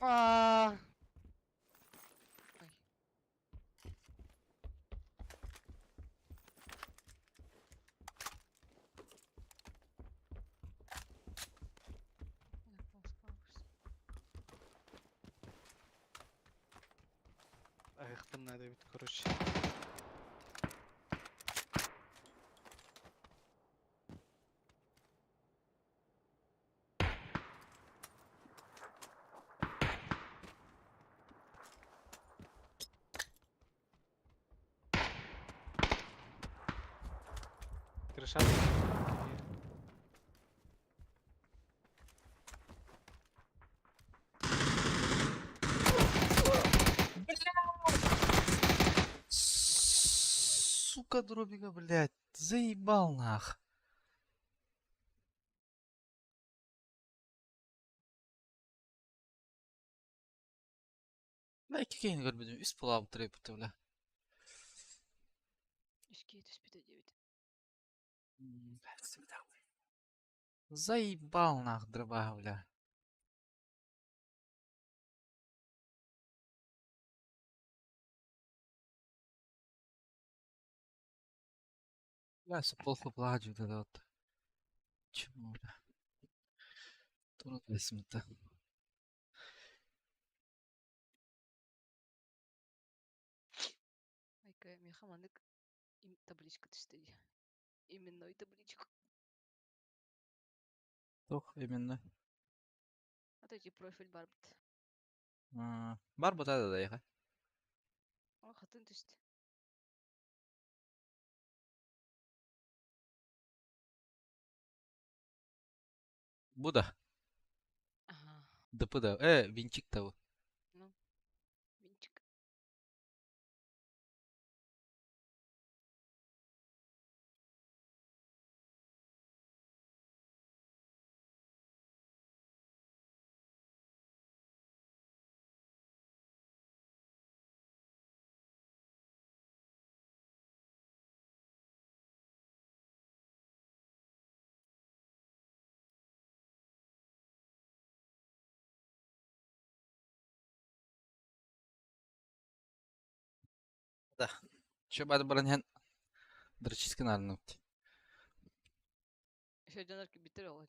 Ай. Аяқтан надо бит, короче. Крыша. Сука, дробика, блядь. Заебал нах. Бля, кикейін көрмедім. Үс пулабы трепеті, бля. Үшке түспеді дебет. Заебал нах, дроба, бля. Бля, все плохо плачу, вот это вот. Чему, бля? Турат весімді. Айка, мен хамандык табличка түсті де. Именной табличка. Тох, именно. А то профиль бар бұд. Бар бұта да дайға. О, қатын түсті. Bu da. Ага, Dıpı da. Vinçik de bu. винчик. Да. Чё бады баран дрочиски нарнут. Еще донорки битер ол.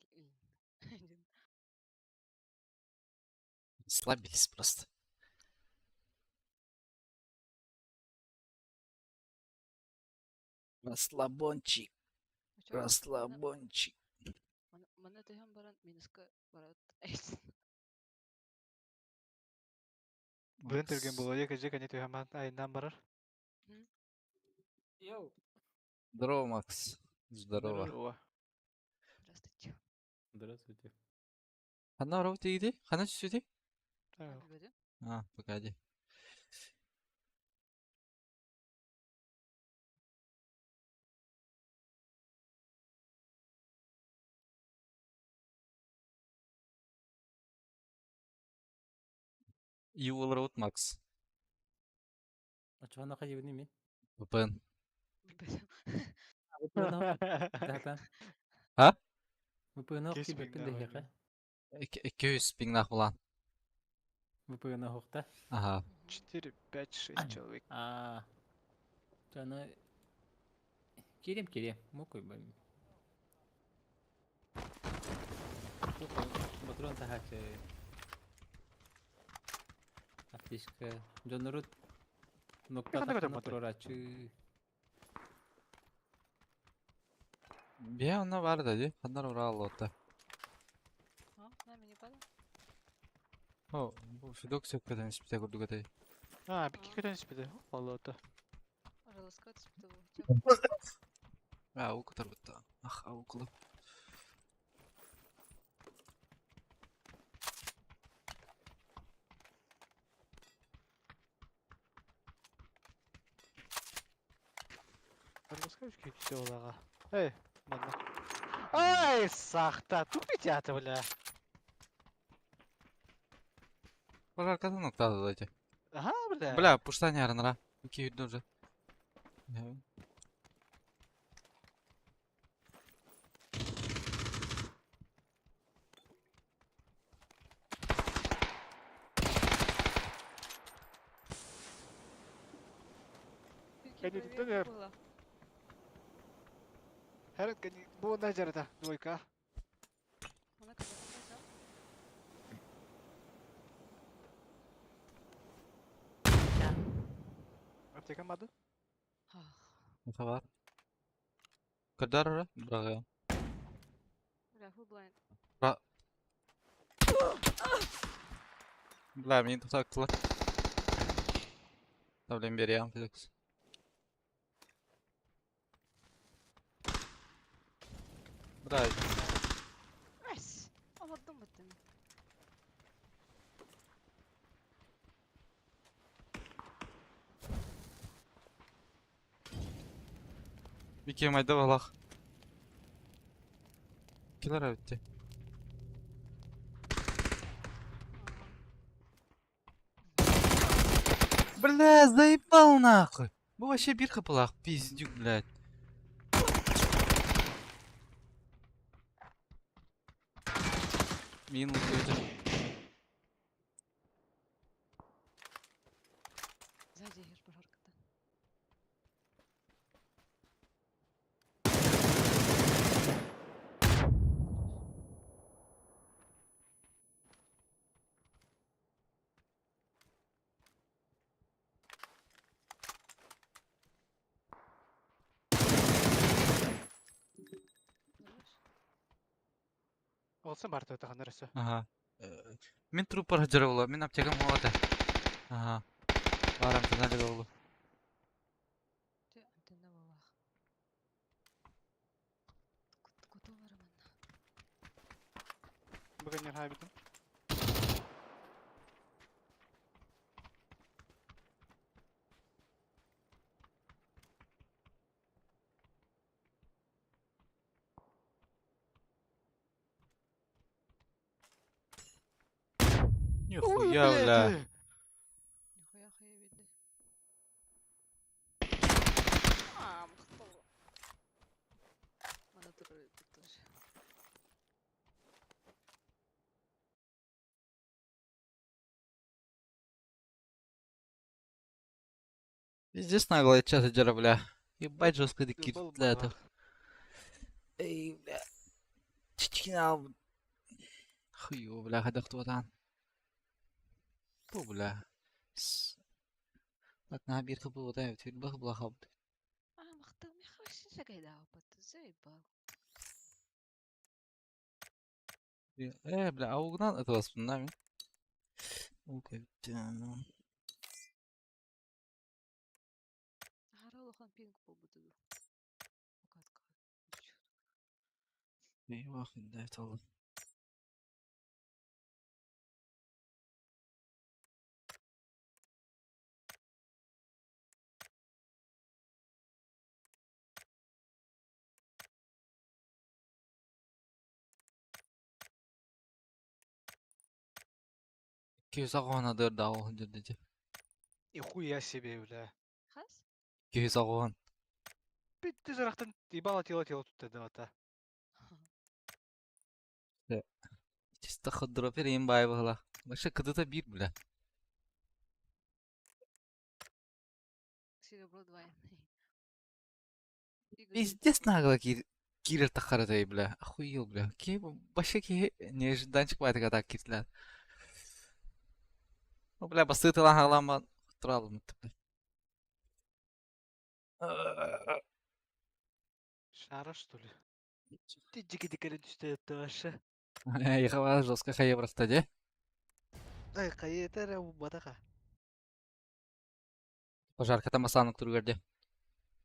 Слабились просто. Расслабончик, расслабончик. Мана тыган баран минуска барат. Бүгін түрген бұл ойы көже кәне түйеман айынан барар. Йоу. Здорово, Макс. Здорово. О, Здравствуйте. Здравствуйте. Хана работа иди? Хана сюди? так. Беде? А, погоди. You will road, Макс. Ачана кайыбын эми? VPN. Беде. Пына дата. А? VPN Кес кибеппин пиңнах дехека. ойнайм. 200 пингнах булан. VPN хокта. Ага. 4, 5, 6 человек. А. Жана Керем. Мокой бам. Батрон тахачы. Аптечка. Жонорут нокта Кандай тахана көтөп турарачы. Бе она бар да, хандар урал ота. А, на меня падал. О, бу Фидок сөккөдөн спите көрдүк этэй. А, bir kötü nispeti. Vallahi da. Пожалуйста, спитал. А, у котор бутта. Ах, ау кылып. Раскажешь, как все лага. Эй, ладно. Ай, сахта, тупите, бля. Бара катын ноктады дайте. Ага, бля. Бля, пуштан ярынра. 2 үйдөн уже. Конечно, да. Herret kan bu ne jarada двойка. Она когда-то Аптека маdı? Ne var? Kadar ora? Bravo. Бля, full blind. Bla, min tutaktılar. Tablen bir yan Felix. Bravo. Айс! Aладым бітім. Bir kemayda balak. Killer öttü. Бля, заебал нахуй. Вы вообще бирка была, пиздюк, блядь. Минус люди. Сзади ешь пожарка-то. Знаешь? Olsun Bartu ta neresi? Ага. Мен труппар жырылы, мен аптекам болады. Ага. Барам тонали болу. Те антенна балах. Кото бараман. Bugün yer habidim. Нихуя, бля. Нихуя хуя видно. А, мықты. Мана туры тоже. Пиздец нагло сейчас жара, бля. Ебать жестко дикий, Был бля, бала. это. Эй, бля. Чичкина. Хуё, бля, когда кто там? Бу, бля. Ладно, бир кыбы вот это, тюрь бах блахаб. мақтау мен хавашын шагайда апатты заебал. Бля, аугнан это вас нами. Окей, ну. Харалахан пинг бол бутуду. Окатка. Эй, вахин, да, это ладно. Күйіс ағуан адыр да ағуан жерде. Нихуя себе, бля. Хас? Күйіс ағуан. Битти жарақтан ибала тила туттады ата. Чисто ходро перейм бай была. Вообще, когда-то бир, бля. Серебро двойный. Пиздец нагло кирер тахаратай, бля. Охуел, бля. Вообще, неожиданчик бай тогда кирля. Ну, бля, басыты лангалама. Тралым, бля. Шара, что ли? Ты дикали түсті ташы. Ехала жестко хаебрахта, де? Ай, қайетер у батақа. Пожарка там асанық тұргерде.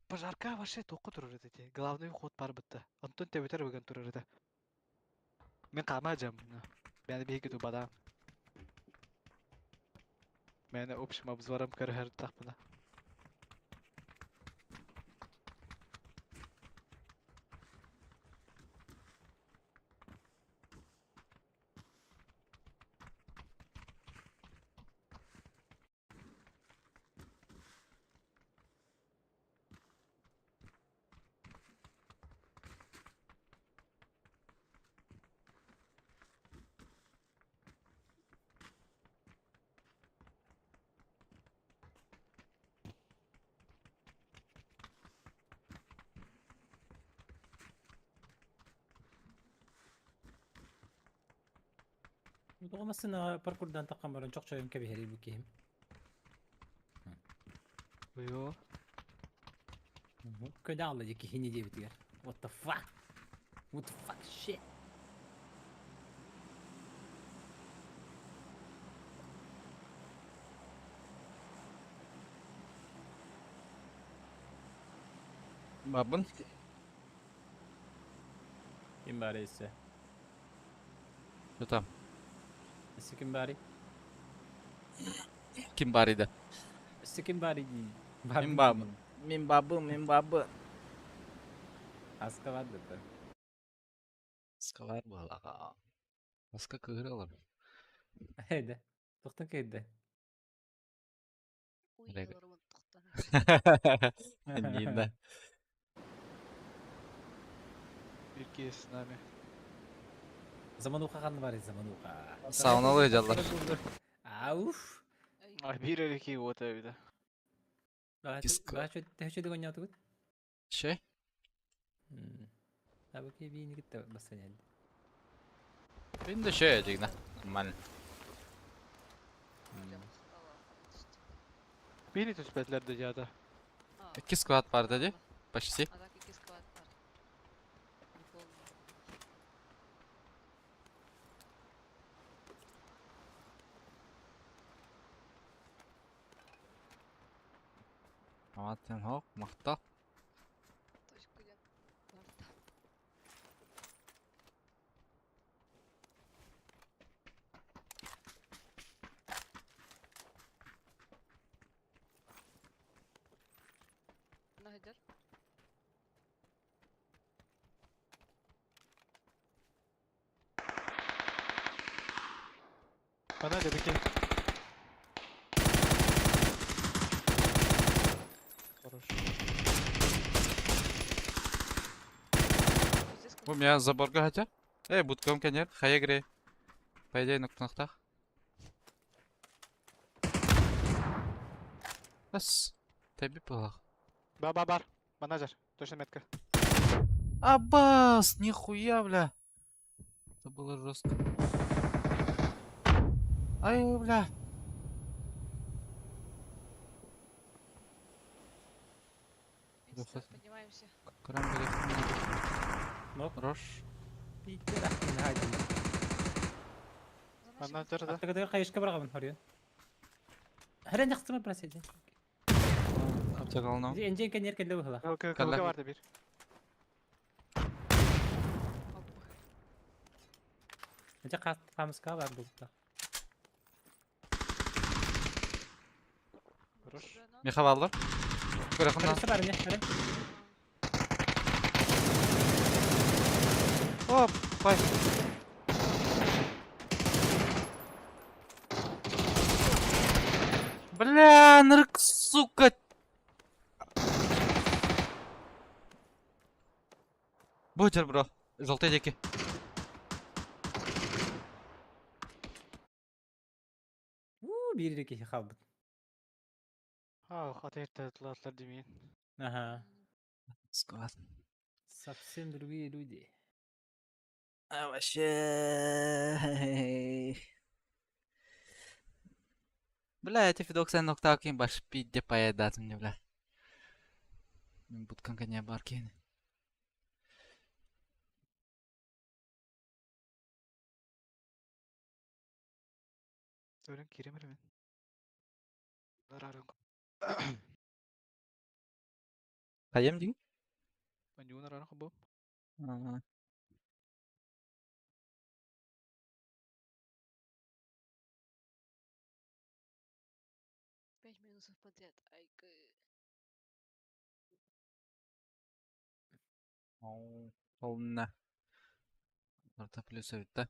Пожарка вообще тоқы тұрыр еді. Главный ход бар бітті. Антон тебетер өген тұрыр еді. Мен қама жам. Бәні бейгі ду бада. Мәні общим обзорам көрір тақпына. Doğmasına parkurdan takamaran çok çoyum kebiheri bu kim? Yo. Köde alıcı ki hini diye bitiyor. What the fuck? What the fuck shit? Babın. Kim bari ise? Tutam. İsi kim bari? Kim bari de? İsi kim bari? Min babı. Min babı. Aska vardı da. Aska var bu hala. Aska kıhır alır. Heyde. Tuhtun ki heyde. Uyuyorlarımın tıktan. Нина. Bir kez nami. Zaman uka kan var zaman uka. Saunalı heyecanlar. Auf. Ay bir erkeği o tabi de. Kisko. Daha çok tehcede oynadı bu. Şey? Tabii ki bir yeni gitti basın yani. Benim de şey edecek ne? Aman. Beni tüspetler de yada. 2 squad var dedi. Почти. А так iki squad var. Прикольно. Аматтан хоқ, мақта. Точкадан. Орта. Нахидер. Bana de bir kez. Хорош. Здесь Bu меня заборга хотя? Будком конер, хаягре. По идее, на кнахтах. Бас. Tabii bu. Бар. Манажер. Точно метка. Абас! Нихуя, бля! Это было жестко. Ай, бля! Инста, поднимаемся. Крам берег. Нок. Хорош. Иттер ахтын хайдын. За нашим Манажер да. Аттыгыдыр кайышка баргабын хорьон. Хәрән яктыма брас эден. Аптек алынау. Энжен кенер келе быхла. Кылга Калла. барды бир. Опа. Эже камыска бар булта. Хорош. Меха алдар. Көрәхінна. Хәрәсе бар не? Хәрән. Оп! Бай! Бля, нырк, сука! Бутер, бро. Желтые деки. Бир иреке хабыт. Хата ертетлатлар демейин. Ага. Сквад. Совсем другие люди. А вообще... Бля, эти фидоксы нокта кейін баш пидде поедат мне, бля. Мен будканга не бар кейін. Өрен керемер мен. Нарарың. Қайым дейін? Манюн нарарың бом. Пять минусов подряд. Айка. Ол не? Орта плюс өйтті.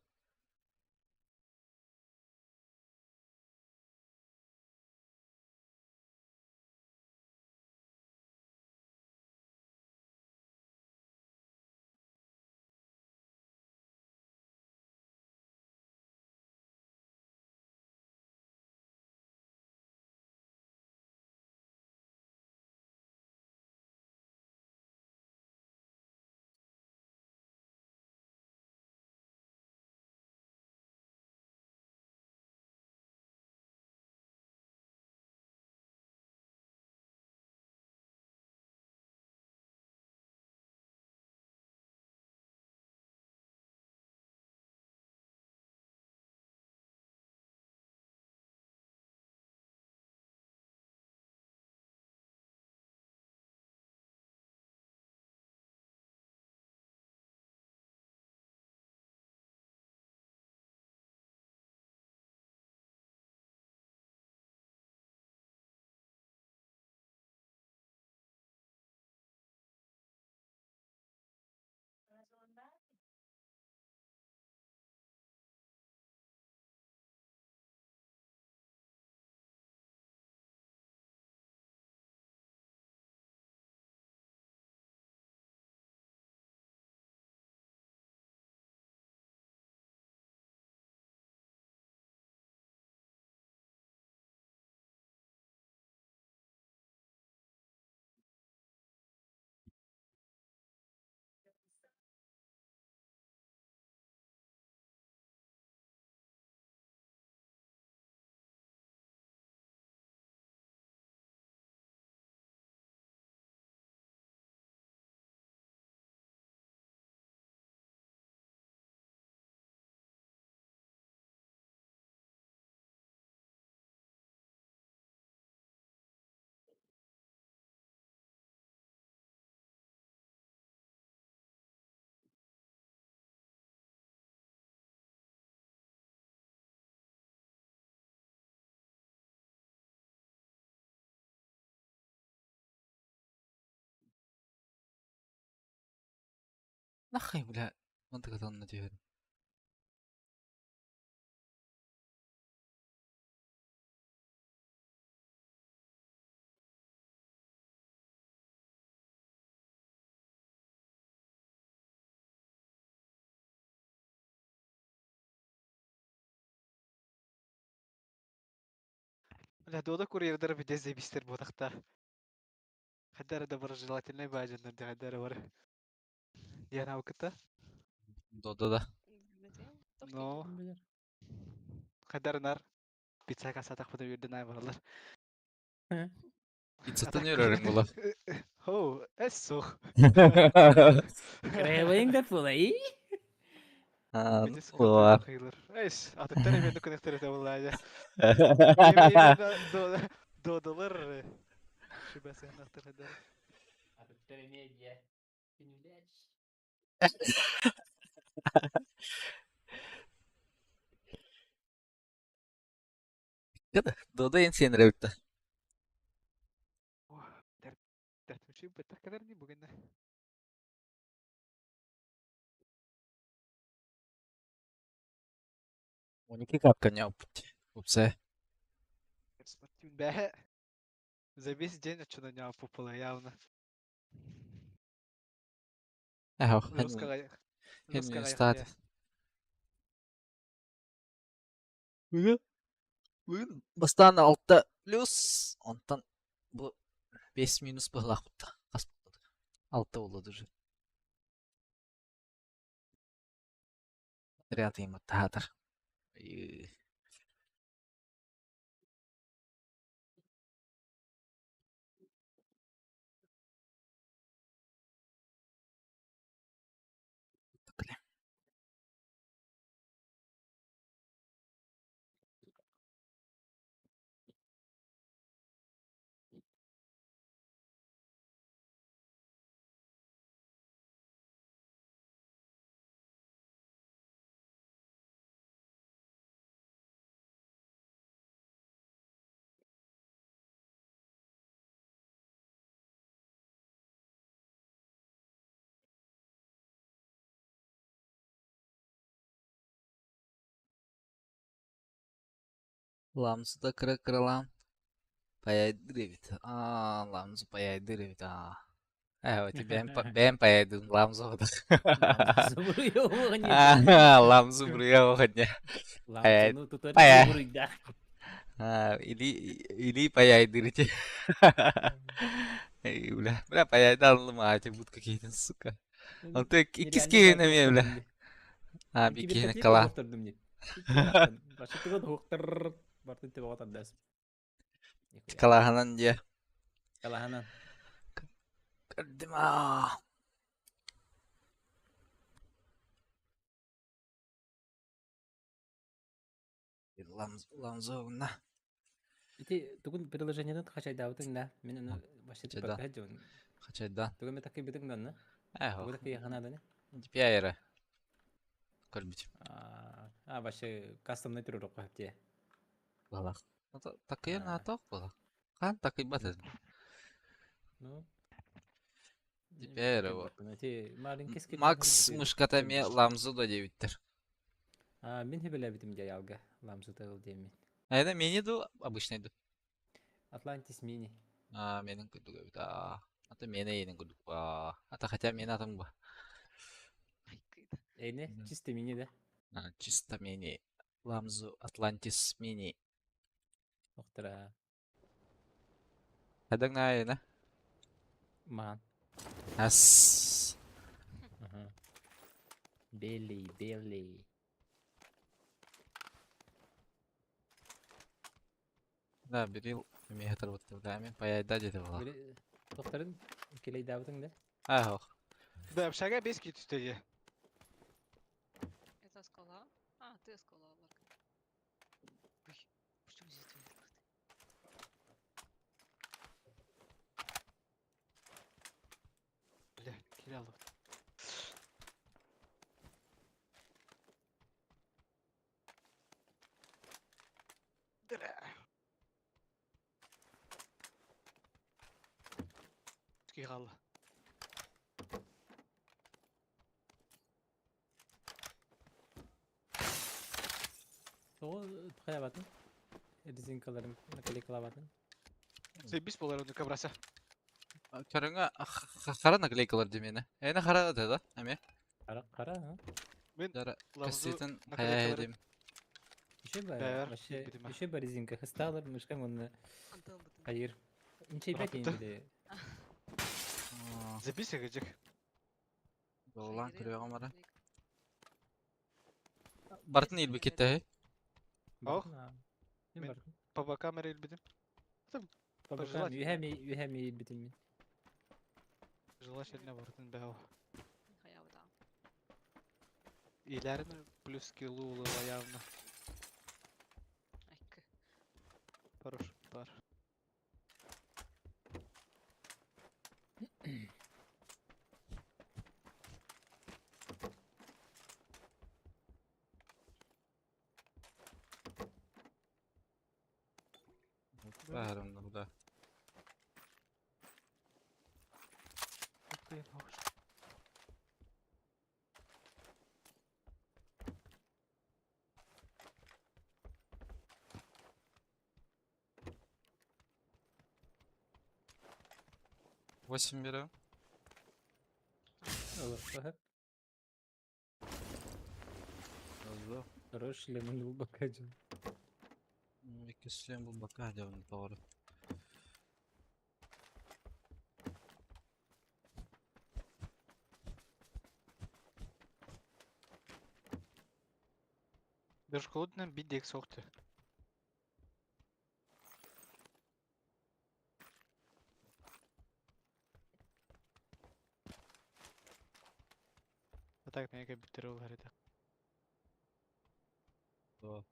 Нахай, бля. Мантыка на тебе. Бля, дода курьердер бидезе бистер бодакта. Хадара да бар желательный бажандар да хадара бар. Яна укыта. Дода да. Билбетем. Но Kim bilir? хадарнар пицца касатак буту юрден ай балар. He. Пиццатын өрөрүң була. Хо, эссох. Krebayın da pulay. Битис Була. кылдыр хыйлар. Эс, атыттар эмен коннектор эте буллажа. Эмен додолар. Шибасы нахтар хадар. Дода en sen revta. Дәртүчи бетер кадәр ни бүген. 12 капка не опыт. Упсе. Спортивный бе. За весь день отчуда не опупала явно. Эхо. Русская Хен стат. Бүгін бастан 6 плюс. Онтан bu 5 минус бұғылақ бұтты. Қас бұтты. 6 болады уже. Ряд им оттағатыр. Ламзу да кыралам. Паяйды ревит. Ламзу паяйды ревит. Вот бәм паяйдың ламзу ода. Vuruyor bu hani. Ламзу buraya oğanya. Lamsını tutar Paya. vuruyor da. Или паяйдырите. Бля, паяйды алыным ağaca будка кейтін, сука. Он то ikis кейіне ме, бля. Bir кейіне kala. Başı tığı doktor. Bartın tebe otan das. Kalahanan dia. Kalahanan. Gördüm Ламзу на. İti tugun приложениеden kaçay davutun da. Men onu başı tığı Kaçaydan. bakacağım. Kaçaydan. Tugun metak ki bitik dan ne? Эхо. Tugun ki yakana da ne? Пяйра. Көрбіт. Başı custom netür rokka hepti. Балақ. Такый наток балақ. Қан такый баты. Ну. Теперь вот. Ти маленький скид. Макс мушкатами ламзу да девиттер. Мен hebele bitim diye yalga. Lamzı tağıl diye min. Это мини-ду, обычный-ду. Atlantis mini. Менің күдік өбіт. Ата мені енің күдік ба. Ата хотя мен атым ба. Ne? Çiste mini de. Чисто мини. Ламзу Атлантис мини. Oktara. Хадың на ена? Man. Ас. Belly. Да, берил. Мега тарбатты. Да, мен паяйда деді бала. Böyle doktorun keley davutun da. Эхо. Да, обшага без китустеги. Это скала? Ты скала, Ларк. Ой, почему здесь дверь? Бля, киралов. Кирал. O tıkaya batın. Edizin kalarım. Nakali kalabatın. Себис болар оны кабраса. Көріңі қара наклейкалар демені. Әйні қара да да, әме? Kara ha. Жара Ламзу кастетін наклейкалар. қая едем. Düşe bari. Değer, Başı bilmem. düşe bari zinka. Hısta alır. Müşkan onu. Антон, Hayır. İnce Rahatı. bekleyin bir de. Забейся, гаджик. Долан Шайры, кырыга мара. ник- Бартын илби кетте хей. Ох. Бардым, а. Мен Мен- бардым. Паба камера илбедим. Бабакан, пожелательно. юхами битим мен. Желательно бардын бәу. хаябыта. Иләрін плюс килу улыла явно. Айкы. Парашюттар. Бәрім да. Қиын хош. Восемь берем. Olur, bak. Azı. Хорош, лемон был бакаджин. İki süleyim bu bakar devini doğru. Бір школдың бидек соқты. Так, мене бітер ол әреді. Doğru.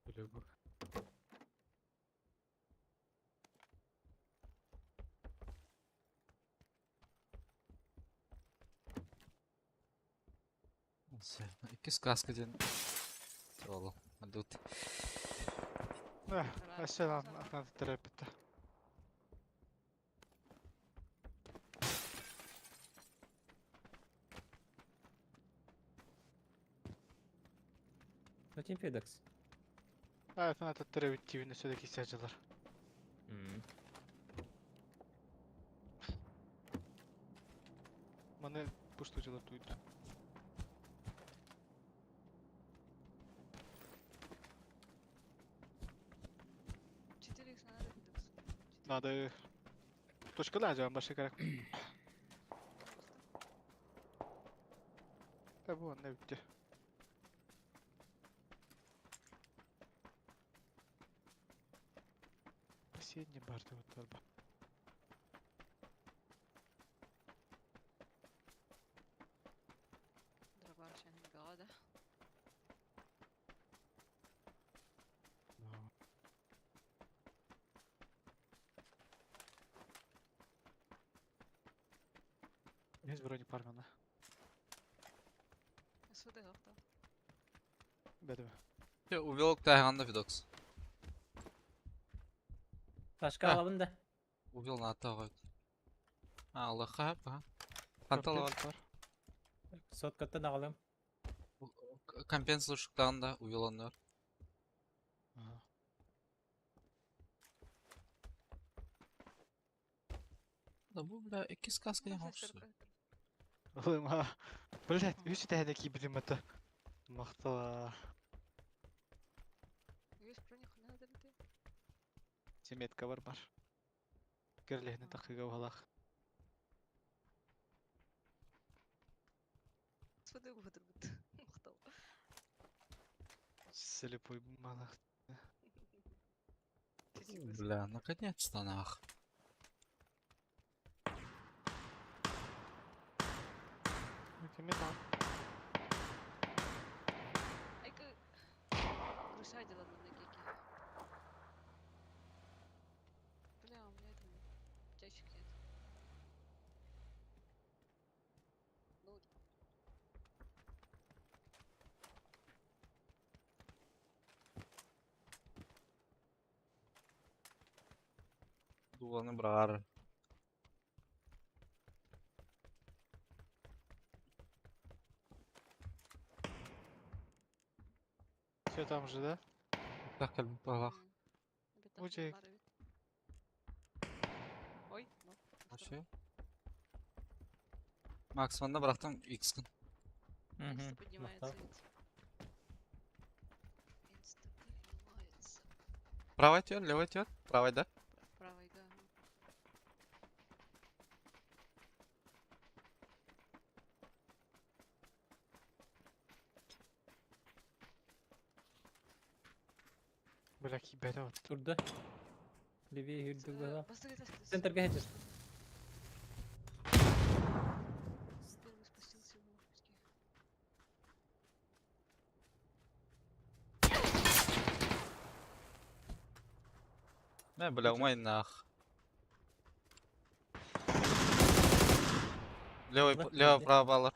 Білі бұл. Все. İki сказка ден. Doğru. Hadi ut. Әсел ақтан тіреп бітті. Ну, тем Федекс. Ақтан ата тіреп бітті сөйдекі сәжілер. Маны пуштучылар туйды. Четыре икс надо Фидекс. Надо... Точкалар жауын башы керек. Бұл не бітті. Последний барды вот бар. Дробар шен гада. Есть броник пармана. Суды гafta. Бәдімі. Увел тайганда Фидокс. Başka Ha. alabın da. Увел на атағы. Allah хап, ha. Қантал бар. Соткатtan ağalayım. Компенсаторшықтарында увел ондар. Да бұл, бля, iki сказка ден хоқшы. Олыма. Блять, үші тәді кейбірім әті. Мақтала. Юс броник надо бите. Семетка бар. Керлехіне тақиға уғалақ. Суды бұдыр бит. Мақтал. Слепой малақ. Бля, наконец-то нах. Метал. Айкы. Крушадила на ноги. Бля, у меня там аптечек нет. Ну, Дуланы брар. Все там же, да? Так, как бы палах. бетон Мужик. бар бит. Şey. Max Van'da bıraktım X gün. Инста поднимается Махтал. ведь. Инста поднимается. Правая тер, левая тер. Правая, да? Правой, да. Бля, кибере от. Durdu. Livie hürdü bana. Постой, Центрге hedges. Первый спустился в мушке. Ne bля, умай нах. Левый, Да, левый, да. право баллар.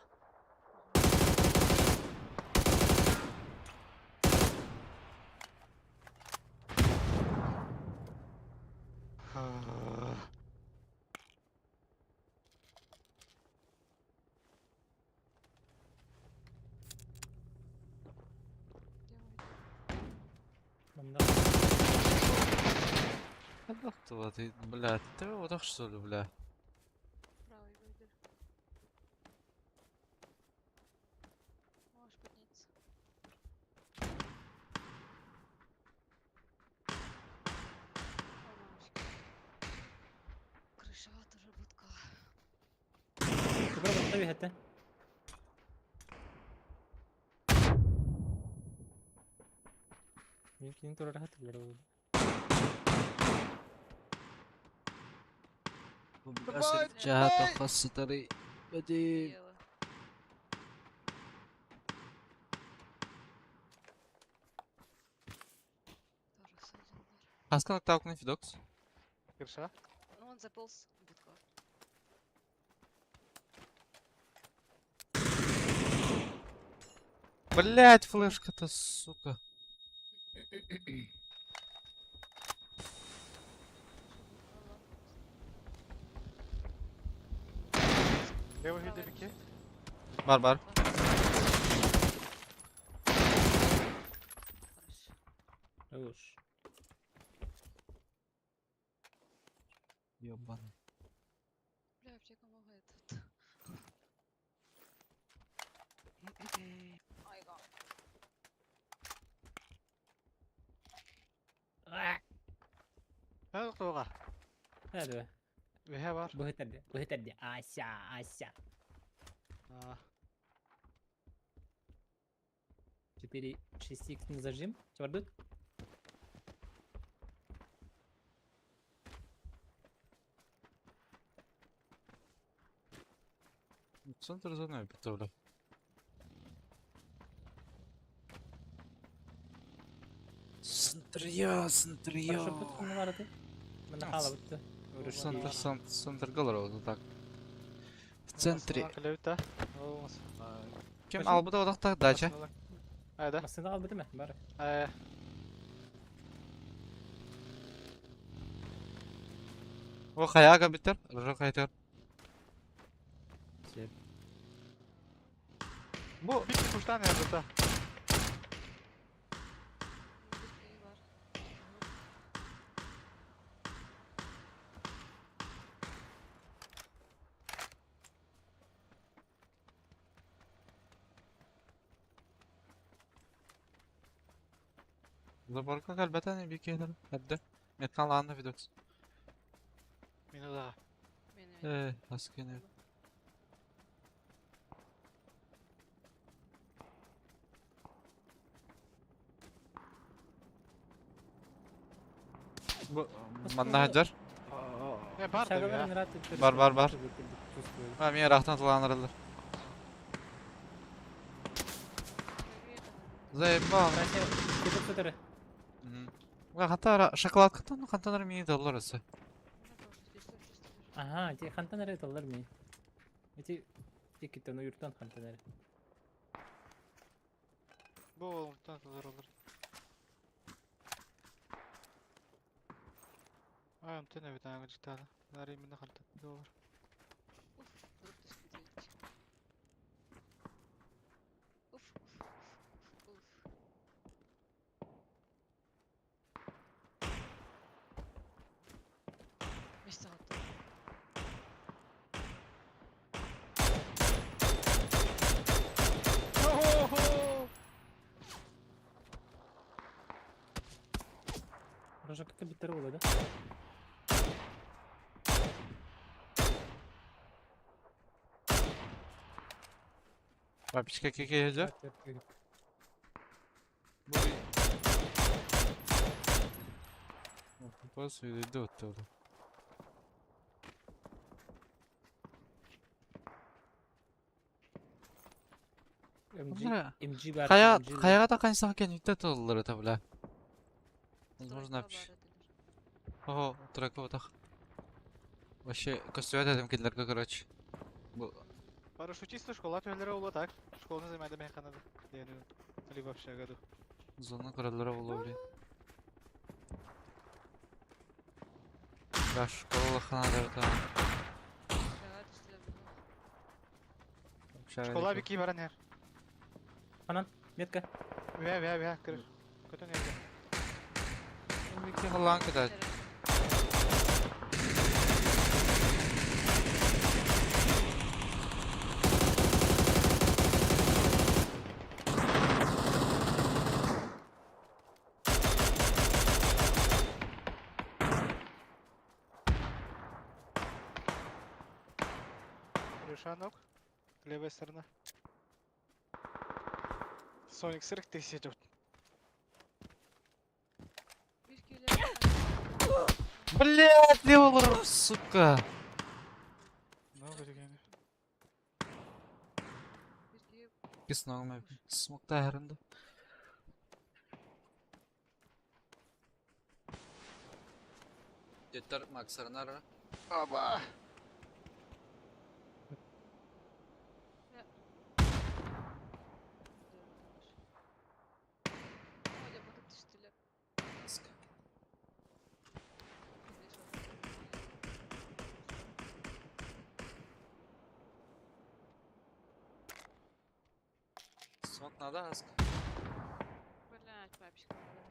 Bunda. Да кто ты, бля, ты вот так что ли, бля? Правый выбер. Можешь подняться. Ой, мамочки. Крышевата же будка. Добре, готові гетти. Він тура гетти зараз. Бля, جهات خاصة لي بدي Ела. Тоже садил. Хаскал оттолкнуть Фидокс. Крыша? Ну, он заполз в будку. Блять, флешка-то, сука. Левый гидевики. Бар. Хорошо. Уж. Ёбаный. Бля, аптека много этот. Айга. Ha toga. Hadi. Vehe var. Bu heterdi. Bu heterdi. Aşağı. Aa, 4 6 зажим. Чвардут. Центр за мной, Петровля. Центрия. Хорошо путку не варити. Мене хала бутtu. Центр Галарова, так. В центре. Kalevita. Olmaz. Kim Kaçın? al bu da odakta daça. Hayda. Masını al bitti mi? Bari. O kayaga bitir. Rıжок kaytar. Şey. Bu bir kuştan yazdı da. Быстрее var. Заборка kalbeten bir kere. Hadi. Metkan lağında Fidoks. Minu da. Beni Askene. Bu manna hajar. Ne var da Şakaların ya. rahat ettir. Var. Ben bir rahtan tulanırlar. Заебал. Кидip tutarı. Ла хата шоколадка ну хантанар мені доллар ise. Aha, ти хантанары доллар ми. Эти тикеттен уйуртан хантанары. Bu olumdan olur. Ayağım tene bir tane gıcık tane. Nereye minne kaldı. Ne olur. Вдруг ты смотрите. Уф. Место готово. Рожакка биттер болду да? Папичка кекеже. Пас үйдө өттү. Bunlara MG бар. Kaya da kansan kendinde tolları tabi. Возможно, вообще. Ого, трека вот так. Вообще, костюм dedim killer'ga, короче. Bu Парашютисты школа төлері олы так. Школаны займайды мен қанады. Yani, или вообще году. zona kralları olabilir. Ya şu kolalı da tamam. Школа бики баран ер. Анан, метка. Вя, кір. Көтін ерге. Bir falan kadar. Решанок. Левая сторона. Соник 40 тысяч идет. Блять, не olur, сука. Много дегені. Pis normal. Smoke'da herinde. Yeter maksarına ara. Аба! Smoke надо, Аска? Блять, папочка, надо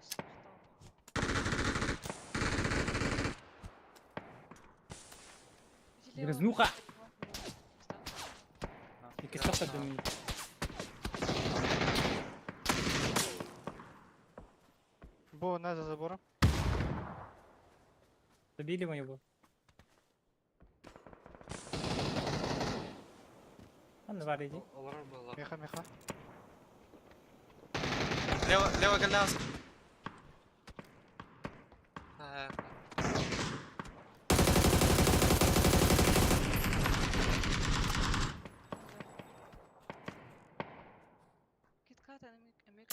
Грызнуха! Iki stop dedim. Бо, на за забором. Добили мы его. Он var иди. Olur böyle. Меха. Лево, geldi Aska. Ha. Киткат, эмек.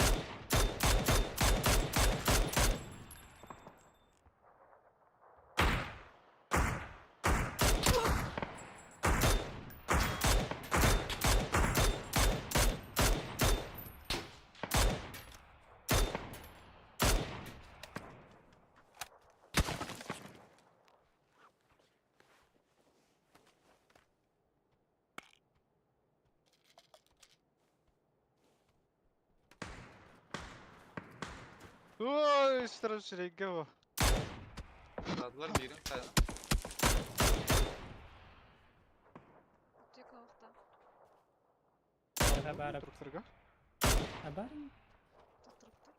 Ой, страшно регево. Aldılar birini kaydı. Тик алта. Барабара. Трактырга. Абар. Туттуруптур.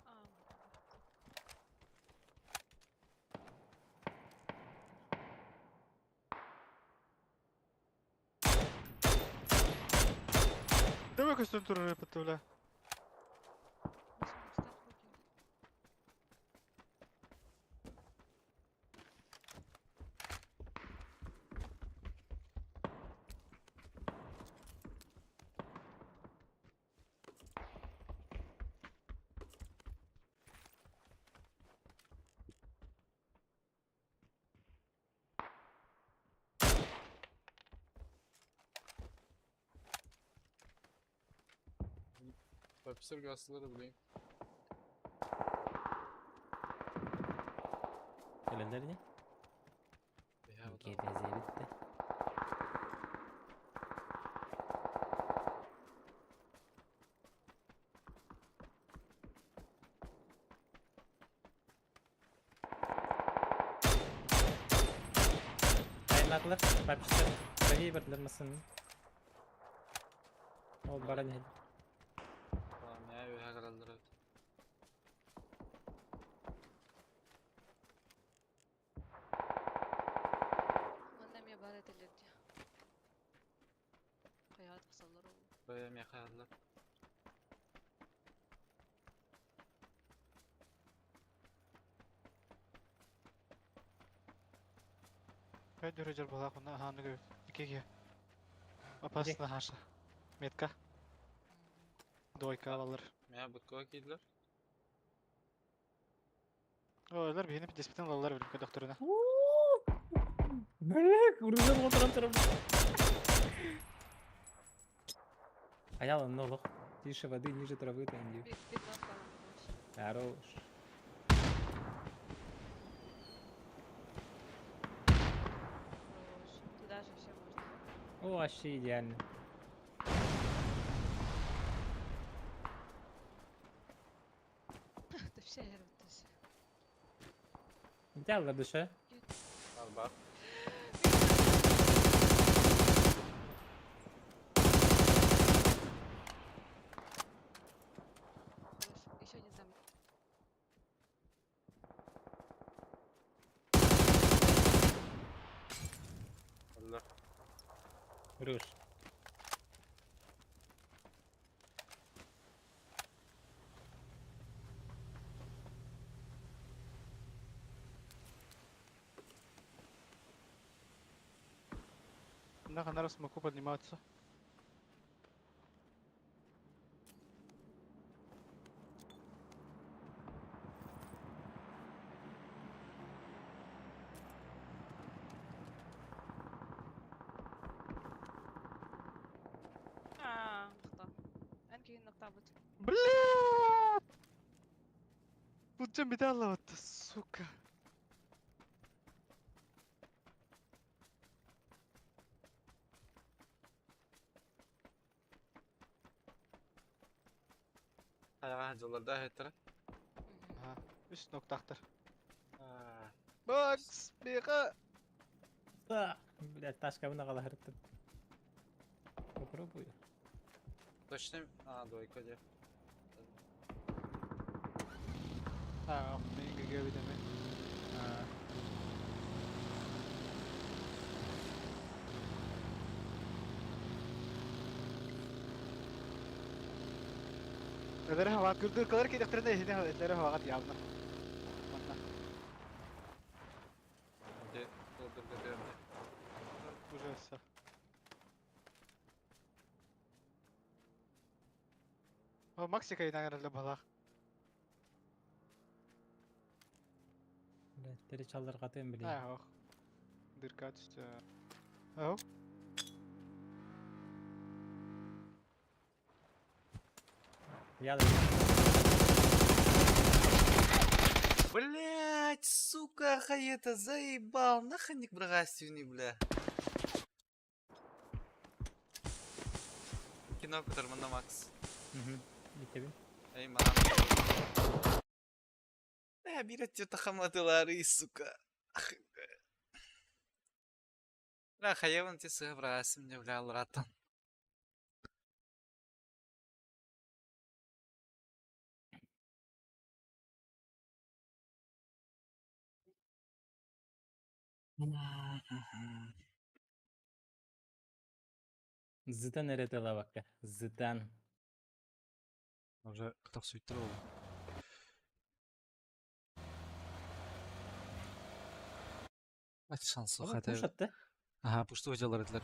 Давай костюм туры потуля. Profesör gazeteleri bileyim. Gelenler ne? Ya bu da. GTZ bitti. Aynadılar. Papişler. Bagi verdiler masını. O bara ne? Tamam ya, bir herhalde. Buraya mı yakaladılar? Ben dürücür bulak ona hanı göv. İki. Опасно хаша. Метка. Дойка алалар. Ya bıkkıva kiydiler. Ойлар бейініп деспетін алалар білімке докторына. Бля, вырубил мотором трубу. Ayağım ne olur? Тише воды, ниже травы, Тенди. Під вас там будеш. Хорош. Хорош. Туда же все можно. О, вообще идеально. Ти все гербатися. Gel la dışa. Al bak. Хорош. Еще один там. Öldüler. Ruş. Нахуй народ смоку подниматься. نقطة. أنكي نقطة بوت. Бля! Будем бедала вот, сука. Ayağa hacılarda hetere. Ага. Üst noktahtar. Ha. Max, бега! Да. Блядь, ташка бuna kadar hırttım. Попробую. Точно? А, двойка где? Ha, neyi geliyor bir demek. Ha. Ödere hava güldür kadar ki doktoruna ehine ödere hava kat yavna. Где? Долго где? Уже все. О, Максика иногда балах. Блядь, deri çalları katayım bile. Ha, oh. Dırka düştü. Oh. Я Блять, сука, Хаета, заебал. Нахрен не брагастивни, бля. Кино, которому на Макс. Hı hı. Bitti bir. Ey man. Bir atıyor takamadılar, сука. Бля, Хаеван тебе свои брагастивни, бля, лратан. Zıdan nerede la bak ya. Zıdan. Уже кто все тролл. Kaç şansı Oğlum hadi. push attı. Aha puştu hocalar etler.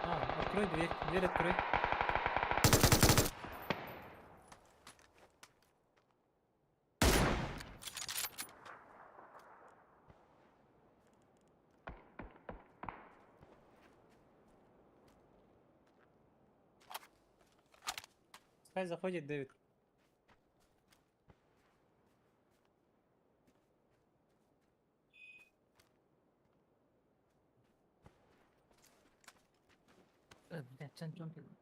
А, открой дверь. Дверь открой. Пускай заходит Дэвид. Блядь, sen çok iyi.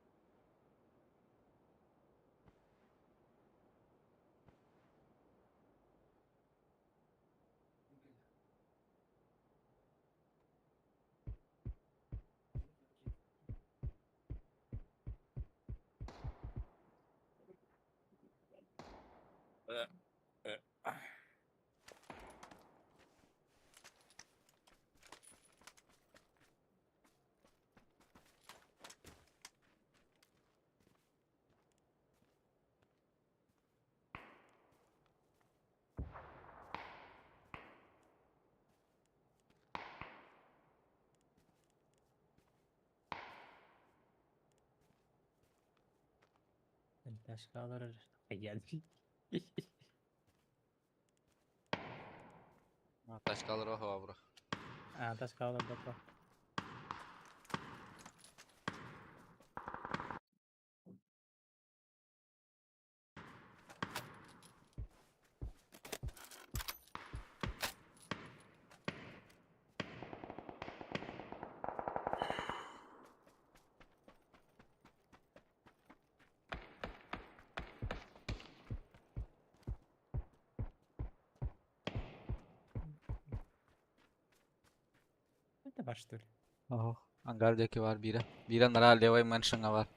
Taşkalar geldi. Тачкалар оһо бро. Taşkalar da bu. Это ваш что ли? Оһо. Ангардaki var biri. Biri nara levay manşanga var.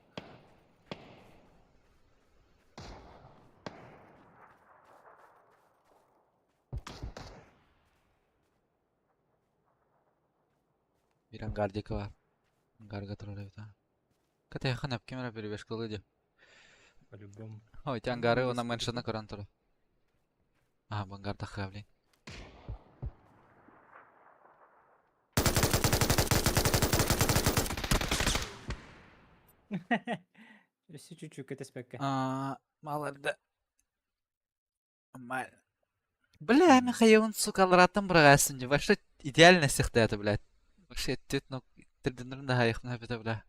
Bir angardaki var. Ангарга турар бит. Ката яхан ап камера перебеш кылды. По-любому. Ой, те ангары она маншана көрөн тур. Бангарда хавли. Все чуть-чуть кетеспекке. Маларда. Мал. Бля, Михаил, сука, лратам брагасын. Вообще идеально сехта это, блядь. Вообще тут, ну, триденрын да хайх на бета, бля.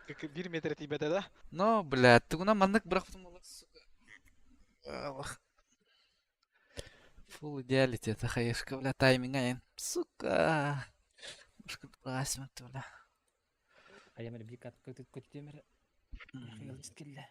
1 метр тибете да? Но, блядь, ты гуна маннык брахтым олак, сука. Аллах. Фул идеалити это хайшка, бля, тайминга ен. Сука. Мушка брагасым, бля. А я мере бикат көтөт темир. Хыялчыт келди.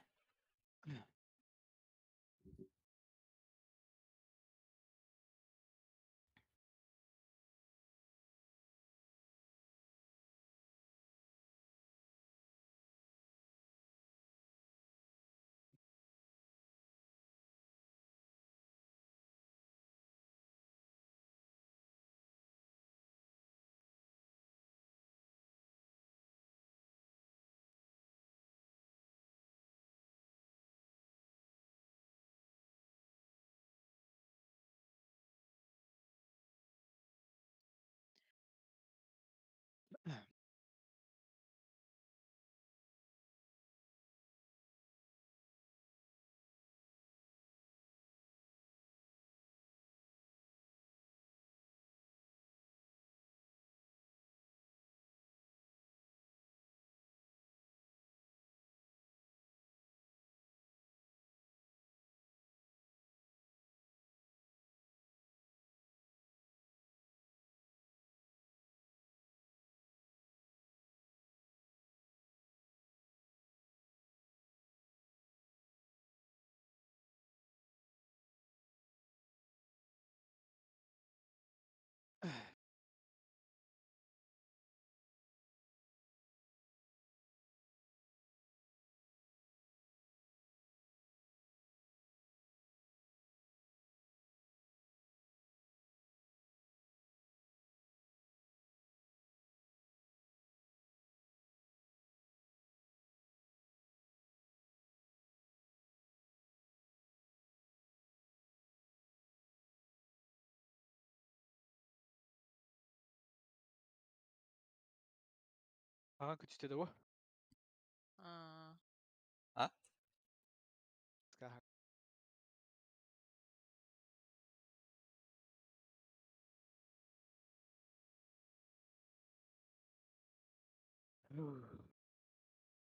Ага, күтүстеді о. Скаха.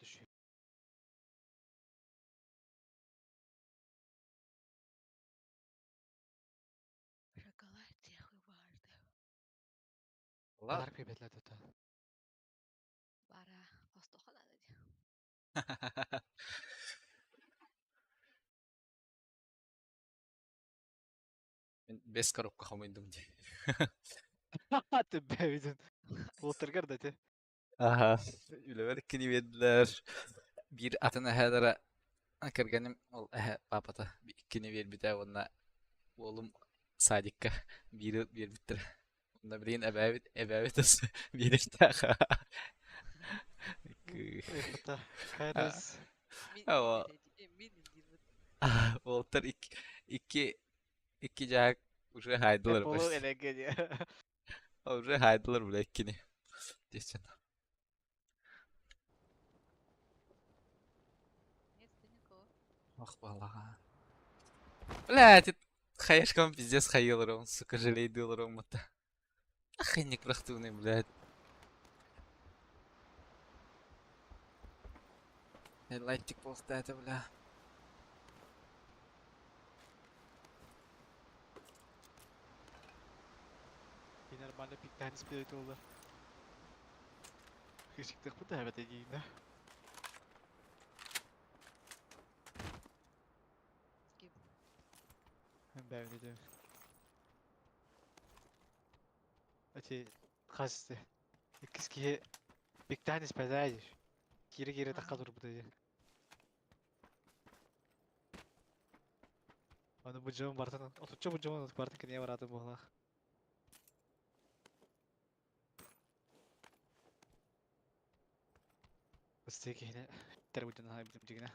Düşüyor. Шоколад техы барды. Kadar kıymetli tutar. Бара постоханада ди. Мен 5 коробка хамайдым ди. Tübe bizim. Oturgar da te. Aha. Ülemelik kini verdiler. Bir atına hedara akırganim ol papata. Bir kini ver bir de ona oğlum sadikka bir bittir. Onda bileyin ebevit ası bir işte. Hatta kaydız. Ama Walter iki jack уже haydılar Polo baş. ele geliyor. Уже haydılar bile ikini. Diyeceksin. Нет, ты никого. Ох, балага. Блядь, хаешкам пиздец хаилром, сука, жалейдылром это. Охренеть противный, блядь. Лайтик просто это, бля. И нормально пиктан спирит oldu. Kışıklık bu da evet edeyim de. Skip. Ben de diyorum. Öte kastı. Kız ki piktan ispedaydı. Geri takılır bu da. Onu bu camın bartan. Oturca bu camın bartan ki niye var adım bu Allah. Üstteki yine terbiyetten hay bizim cigine.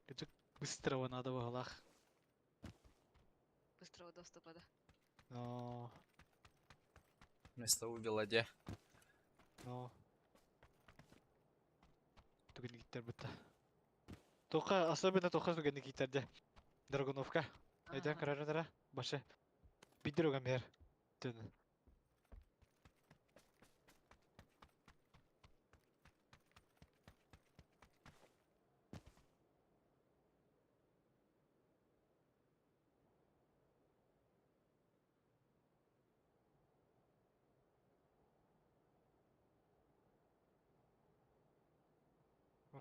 Gıcık быстрого надо в углах. Быстрого доступа, да. Но, Вместо убила де. но. Тугин гиттер будто. Тока, особенно тока тугин гиттерде. Драгуновка. Айдан Ага. карарыдара. Башы. Бидер оган бер. Төн.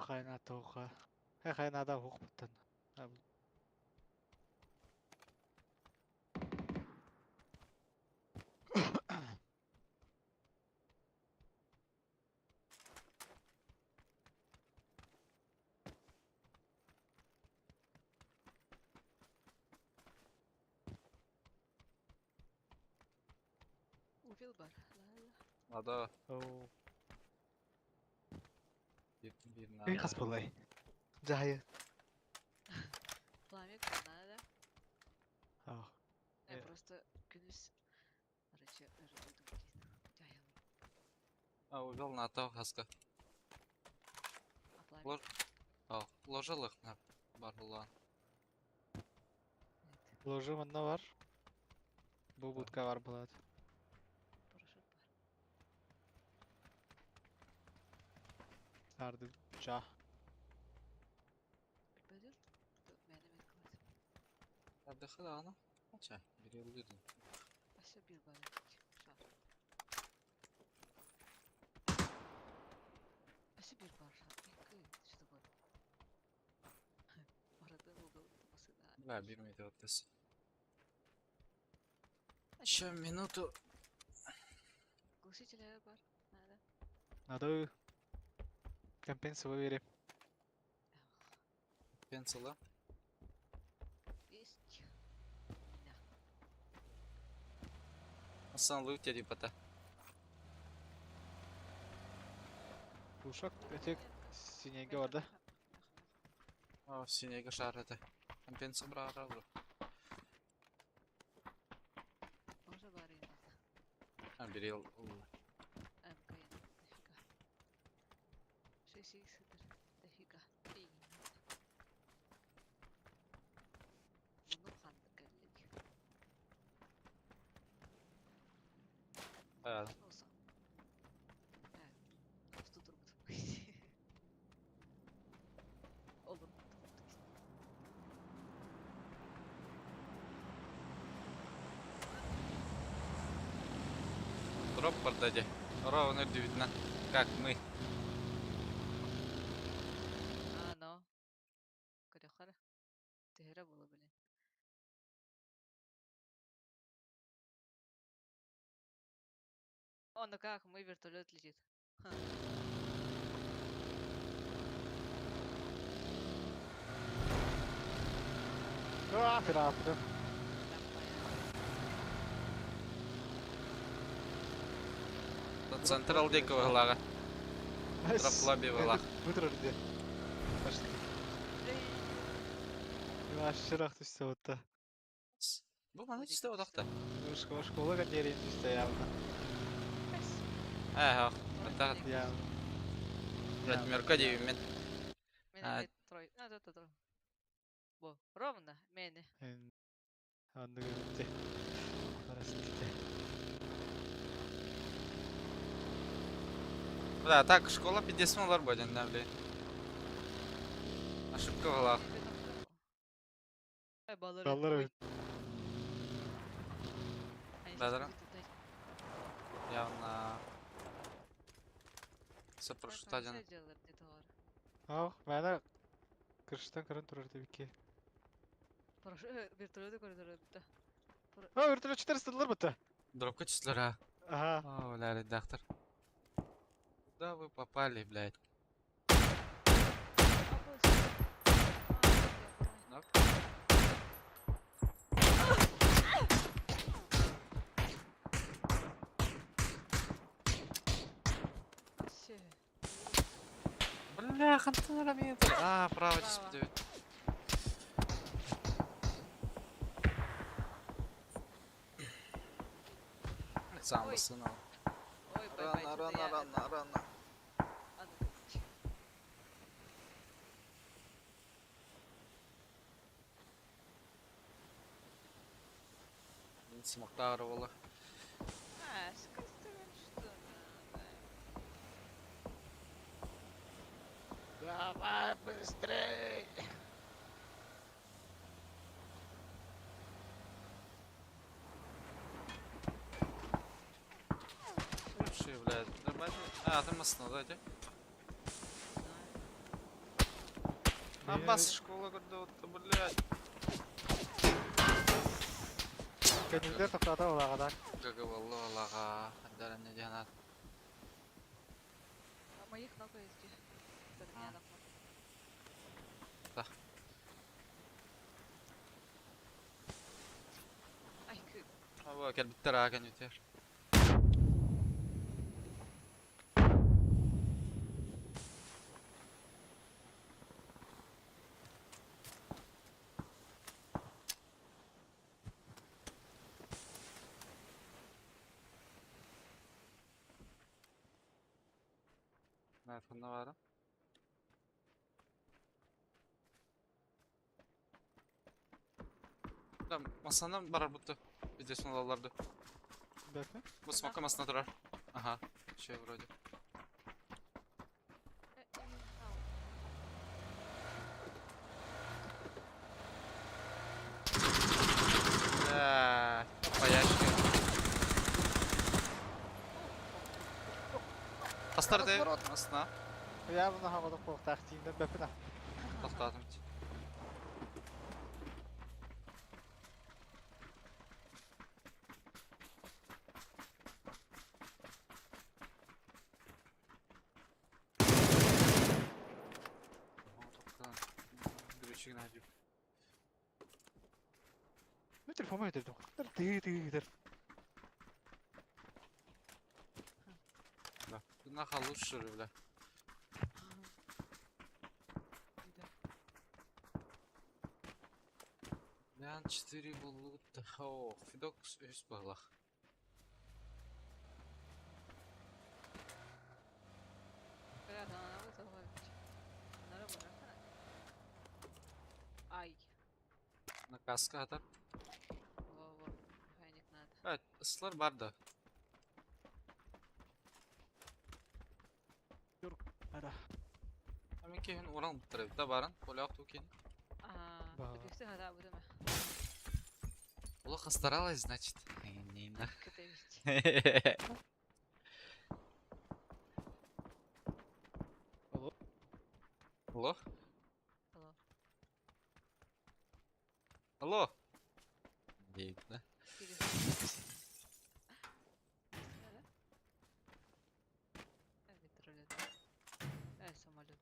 Хайна тока. Хайна да хук буттан. Увил бар. Надо Оу. bir Эй, хас булай. Жайы. Пламя, надо. Ах. Я Э. просто күнүс. Короче, ырыдым кейін. Жайылым. А, увел на то, хаска. А пламя? Лож... О, ложил их на барбула. Ложу мында бар. Бу будка бар булат. Порошок бар. Арды жа. Bilmedin? Mənim etkilədim. Отдыхай, да, она? Ача, бери улюдин. Aşağı bir var ettik. Şar. Aşağı bir var. İşte bu. Oradan oldu olması da. Бля, бирмейді оттес. Еще минуту. Глушителя var. Nerede? Надо компенсовать вере. Пенсила. Есть. Асан лыктя репота. Ушак ötek sinege var da. О, синего шар это. Компенса брара уже. Orada var yine. А, бери МК yine. Дофига. 6 сыдыр. Дофига. И. Bunu kandı geldik. Olsa. Evet. Dostu durmadı. Olur. Дроп продали. Ровно видно. Как мы. No. Коряхара. Тегера было, блин. О, ну как, мой вертолет летит. Ха. Пиратка. Так, понятно. Централ дикого глага. Дроплаби валах. Бутер öldü. Başladı. Aşırı üstte otta. Bu bana işte odakta. Школа kan yerin üstte явно. Ha, так. Явно. Ратмерка деймін. Мен А. бит трой. Да. Бу, ровно, мени. Andı görüntü. Parası gitti. Да, так, школа 50 олар будет, да, блин. Ошибка валах. Баллар. Ballar öldü. Бадра. Явно сопровождать. Ау, бәді кіріштен кірін тұрыр деп ке. Вертолеты көрдөрөр бит. Ау, вертолет 400 доллар бұтты. Дропка числера. Ага. О, ляли, доктор. Куда вы попали, блядь? Нок. Бля, хантара метр. А, право, Право. 9. Сам Ой. сынул. Ой, Рано. Смоктары было. Давай быстрей. Слушай, блядь, нормально. А, ты масно, да, де? А бас школа гордо, блядь. Kendimde toplata ola kadar. Гага валло, лага. Хандара не дянат. Моих много есть. Да. Ай, кü. А вот, кел биттер аген ütер. Evet, bunda var. Да, масана барар будто. Видеосын алаларды. Bakın. Bu smoka masana durar. Aha, şey вроде. Да, пояшки. Бастарды, масана. Явно havada kork taktiğinden bakın. Тоқтадым. Гречик найдем. Ben telefonumu yedirdim. Dır. Да. Наха лучше, бля. Ян 4 булут. О, Фидок üst bağlaq. Ай. На каска atar. Во. Хайник надо. Evet, ıslar var da. Hadi. Ama ki gün oran bitirdi da baran. Kolay tukin. Ба. Бюсты хата будем. Плохо старалась, значит. Не на. Кытайбит. Алло. Алло? Алло. Алло? Değil de. Самолет.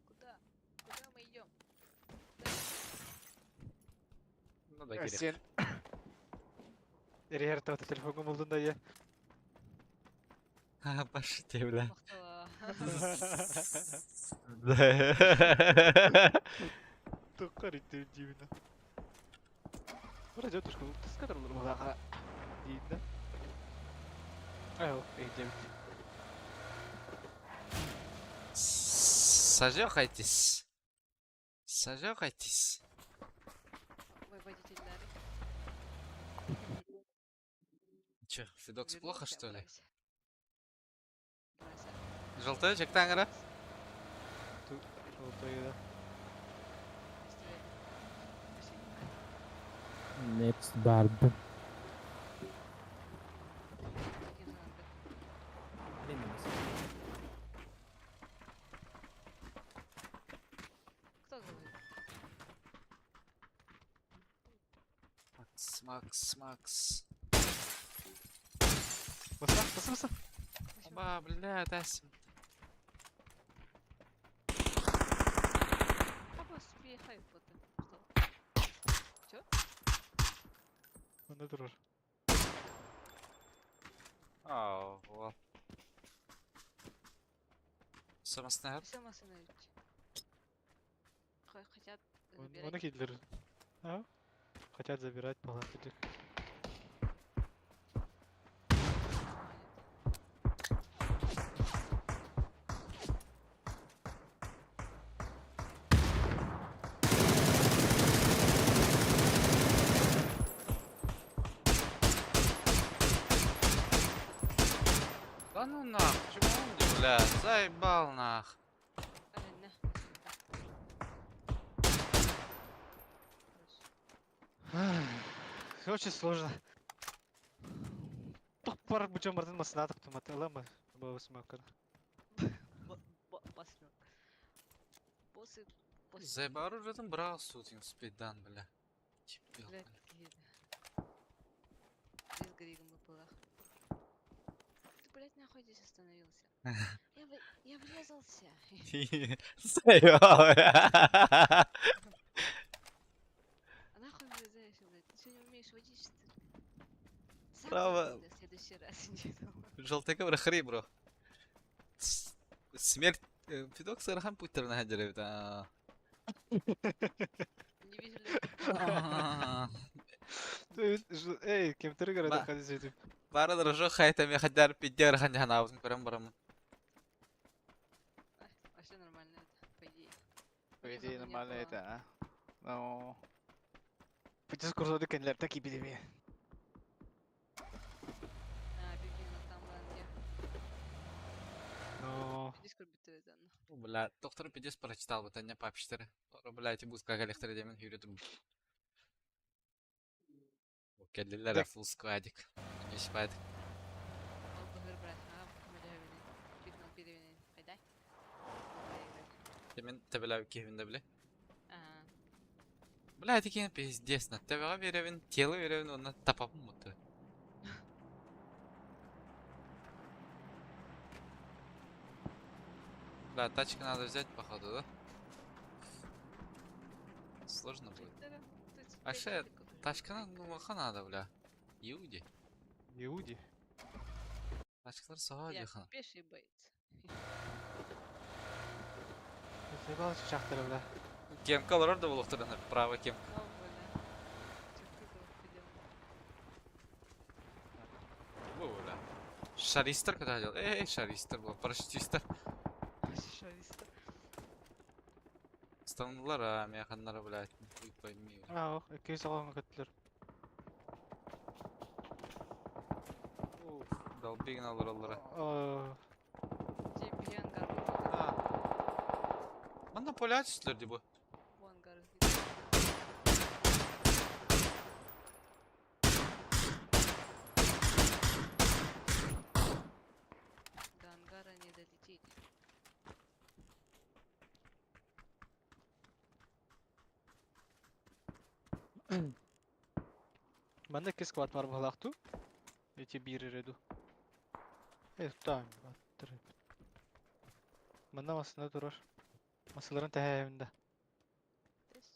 Куда? Куда мы идем? Ну da gerek. Sen. Her tarafta telefonum buldun da ya. Başı devle. Мактала. Тоққа риттер деймін. Бара жат ұшқы, тұсқа тұрылыр бағаға дейін. Ау, деймін. Сажёхайтесь. Сажёхайтесь. Ой, водитель. Чё, Фидокс плохо, что ли? Брайся. Желтая, чек тангара? Тут, жолтайда. Next barb. Кто говорит? Макс. Баса. Оба, бля, Тасим. Папа, спихай фото. Чё? Мында тұрыр. Ау, вот. Самостнар? Всем остановить. Хотят Оны забирать. кеділер. Ау? Хотят забирать палаточек. Да ну нах, почему он не, бля, заебал нах. Арена. Очень сложно. Тоқ барып бұча мұрдың масына атып тұматы ала ма? Бабы смакар. Басмёк. После... Заебал уже там брал сутин спиддан, бля. Чипел, Блядь, бля. какие-то. Здесь Григом была. Ты, блядь, нахуй здесь остановился? Я врезался. Заебал. А нахуй врезаешь, блядь? Ты что, не умеешь водить, что ли? Сам Право. водитель в следующий раз не думал. Желтый бро бро. Смерть. Фидокс Архан Путер на хадере, да. Не вижу ли... Эй, кемтері Ба. көреді қадыз жетіп. Бара дорожок хайтами хадар пиддер хан жаханабыз көрем барам. Вообще нормально это, по идее. По Никакого идее не нормально было. это, а? Ну... Путес курсоды кенлер таки билеме. Бегина там, где... Ну... Дискорд битвы, ну. Бля, доктор пидес прочитал вот они папщитеры. Бля, эти будут как электро демон юритум. Келлилер Так. фул сквадик. Не спать. Ол бұғыр брат, мәлі чуть на перевені. Қайдай? Темен тебелау кевинде бле. Ага. Бля, это кен пиздец. На тебя веревин, тело веревин, он на тапапу муты. Бля, тачка надо взять, походу, да? Сложно будет. А ше, тачка надо, ну, маха надо, бля. Иуди. Иуди. Тачкалар саға Я дехан. пеший бойц. Заебал шахтары бля. Кемкалар орда бұл оқтырын, право кем. Мал, бля. Чё ты пойдем? Бұл, бля. Шаристер куда дел? Эй, шаристер бұл, парашютистер. Шариста. Станулар, а, мияханлары, блядь. Хуй пойми. Ау, экей сағалға көттілер. Долбигін алыр алыры. Тебе ангар. Манда полячистер дебу. Bu ангар. До ангара не долететь. Манда кес квад бар балақту. Эти бири реду. Там, баттырып. Мында масында тұрар. Масыларын тәйімді. Здесь.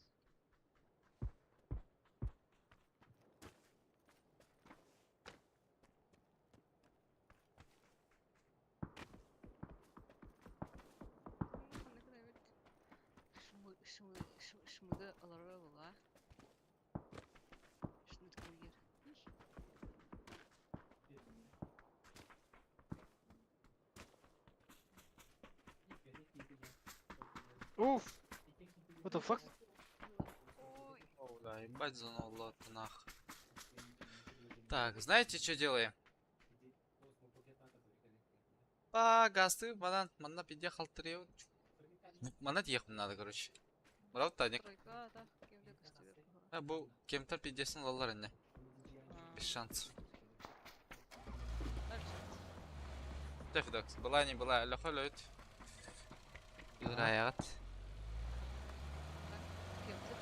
шмыгы алары була. Шмыт курьер. Уф! What the fuck? Ой, О, бля, ебать зануло нах. Так, знаете, что делаем? Гасты, манна пидехал трио. Манат ехать надо, короче. Брат, Таник. тройка, да, кемде кыстыбек. Bu кем-то 50 долларов не. Без шансов. Тефидокс. Была не была, лёха лёт. Играят. Кемде.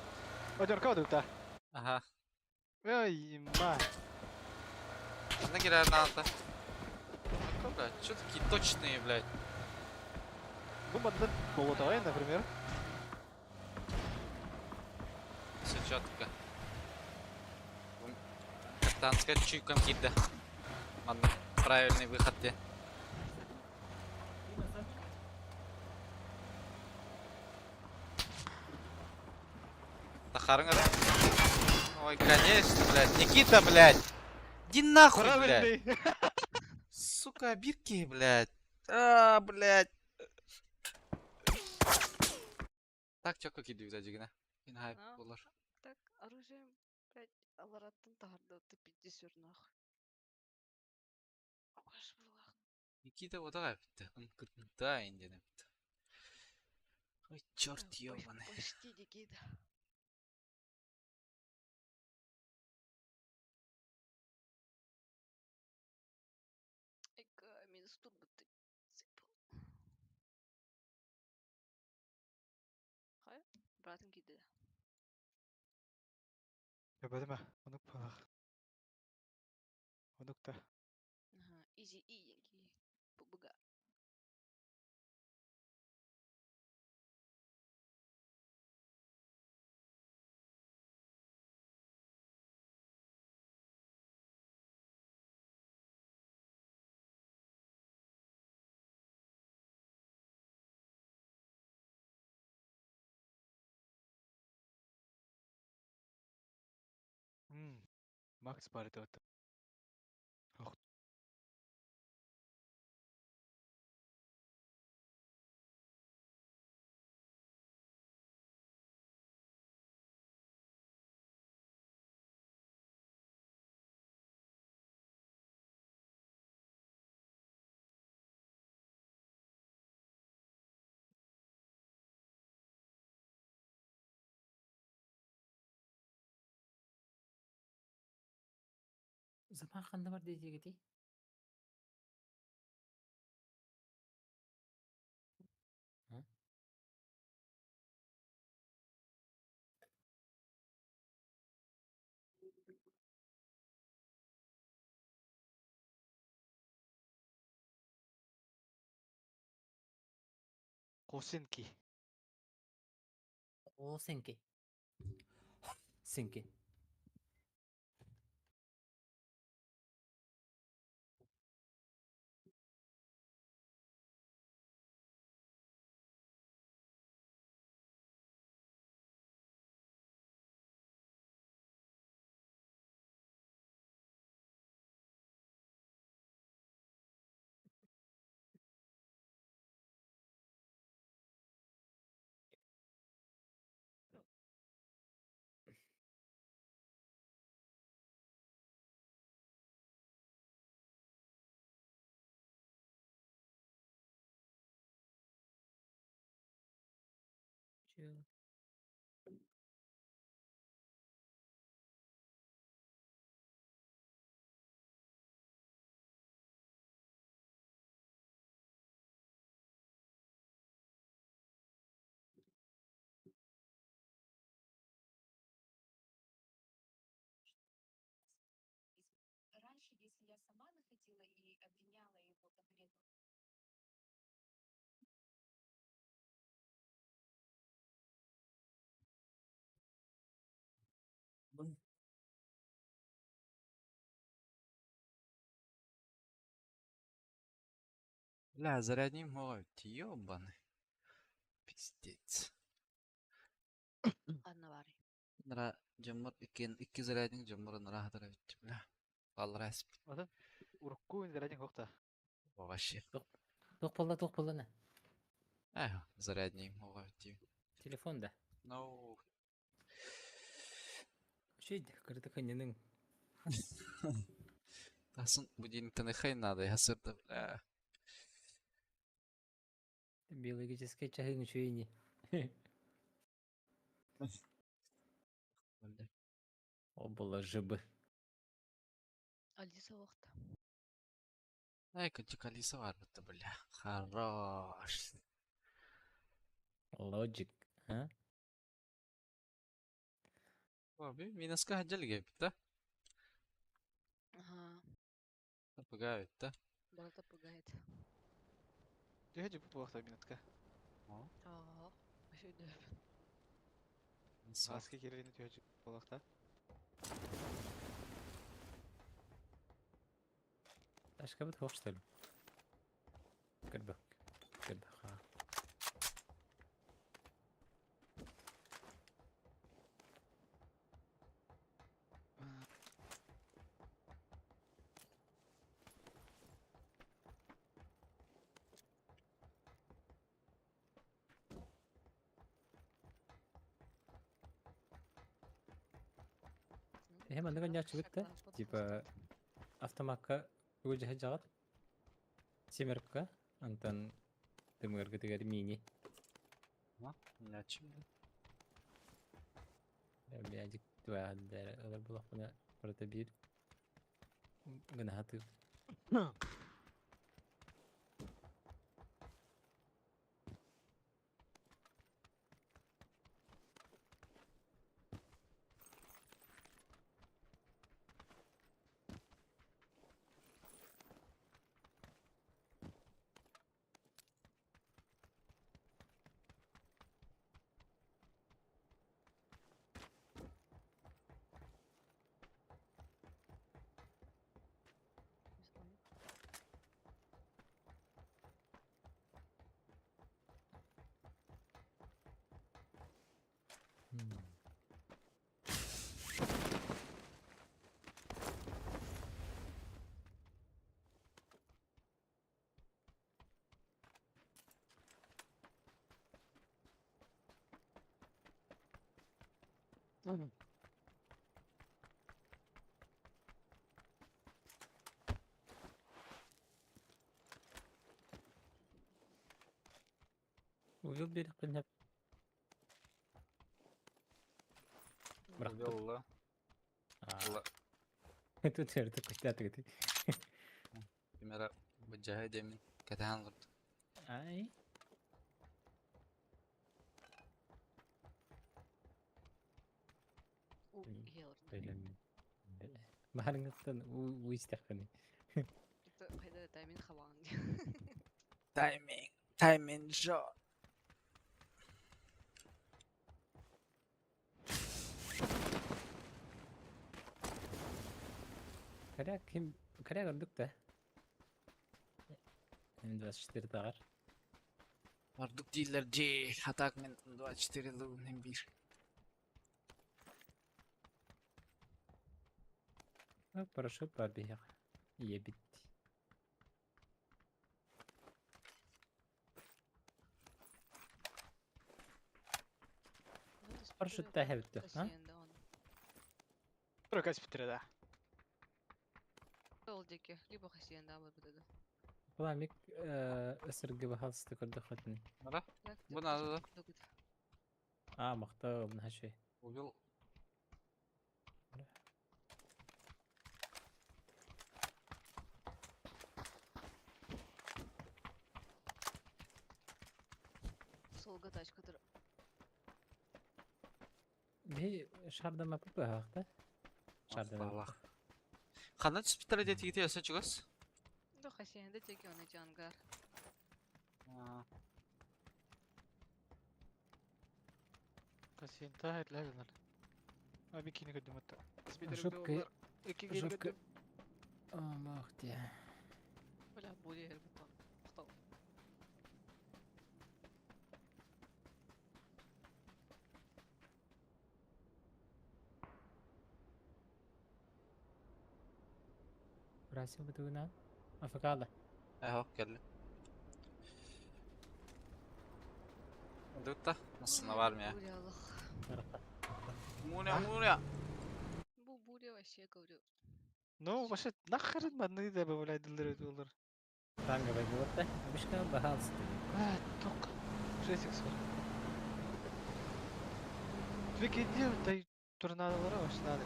Одерка одерта. Ага. Ой, мать. Она гирает надо. Блядь, чё такие точные, блядь? Ну, мадна болотовая, например. Все четко. Катанская чуйком кида. Ладно, правильный выход где. Тахарынга, да? Ой, конечно, блядь. Никита, блядь. Иди нахуй, блядь. Правильный. Сука, бирки, блядь. Блядь. Так, чё, как иду, дигна? Инхайп, А? булар. Так, оружием, блядь, алараттан тахардатты 50 нахуй. Аж булах. Никита вот так битті. Да, индені бітті. Ой, черт ёбаный. Почти Никита. Эка, минус турбаты. Сыпал. Хай, братым киді. Я бәдіме, онук балақ. Онукта. Ага, изи иеньки. Побыга. Макс барыты отты. Ох. Zaman qanda var diyecekti. Ha? Kosinki. O senki. Senki. Чё? Раньше, если я сама находила и обвиняла его конкретно. Бля, зарядним мой, ёбаный. Пиздец. Anna bari. Nara jemmur iki zarayning jemmur nara hadara bitti bile. Vallahi resp. Атын урукку инзередин хокта. O вообще. Тоқ болла не. Зарядней оға bitti. Телефонда. No. Şeydi, kırdı kanyanın. Тасын будильниктен хай надо, я сырда бля. Биологическая чахын шүйни. О, была жыбы. Алиса вақта. Ай, кончик Алиса var bitti bля. Хорош. Logic. Ha? Abi Minaska hacel gibi bitti. Ага. Tapıga bitti. Балата пугает. Жеһе жупу вакта минутка. Ага. Вообще да. Аски керени жеһе жупу вакта. Başka bir hoş değil. Gel bak. Ha. Hemen de ganya çıktı. Типа автоматка өже жагат. Семерка, антан дымыргы тегер мини. Начим. Birazcık duvarlar alır bulak buna burada bir gına hatır. Uyul bir kılınıp bıraktım. Yolla. Tut yerde kuşlar gitti. Primera bacağı demin katahan vurdu. Ay. Хелр. Böyle mi? Baharınızdan u istekani. Это хайда таймин хаван. Timing shot. Kara gördük de. Hem de işleri dağır. Varduk değiller C. Atak men 24 lüğün 1. Bak paraşüt var bir yak. İyi bitti. Paraşüt de bitti. Ha? Прокать Питера, да. Олдеке, либо хасиенда вот это. Ulan bir ısırgı ve halsızlık kırdık hatını. Nara? Bu nerede da? Aa makta bunun her şey. Uyul. Солга тачкадыр. Bir şardan yapıp bu hakta. Şardan Allah. Kanat spital de tiki yasa çıgas. Да хасиенда теки оны жангар. Касиента хетлер. Abi kini gördüm hatta. Жопкой. İki geri Жопкой. gördüm. Ах ты. Бля, були гербетон. Хто? Burası bıdığına. Afakalı. Eho geldi. Dur da nasılına var mı ya? Бурялах. Mune. Bu буря вообще говорю. Ну, вообще, нахрен модные да бывают дилдеры olur. Rangi ve güvette. Bişka bahalsı. Только. 6x var. Peki diyor da tornadolara başladı.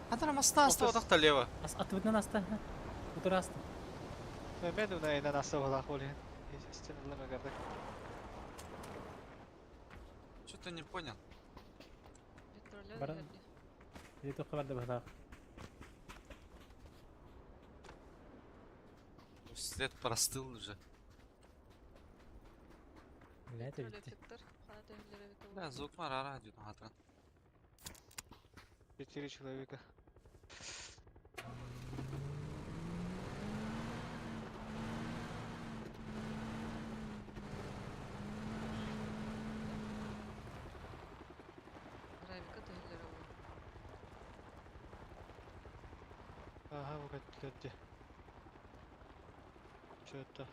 Hadi masna hasta Ofis. odakta leva. Atı bıdığına hasta. Budur hasta. Ben de ona inen asla balak olayım. Естественно, gardak. Что-то не понял. Петроля, Бара- наверное. Bir de tokalarda bahar. След простыл уже. Ne de Петроля, bitti. Петр. Хана тегелере бит. Да, звук мара радио хатан. 4 человека. Гравика тегелере бит. Ага, bu geldi. Что-то.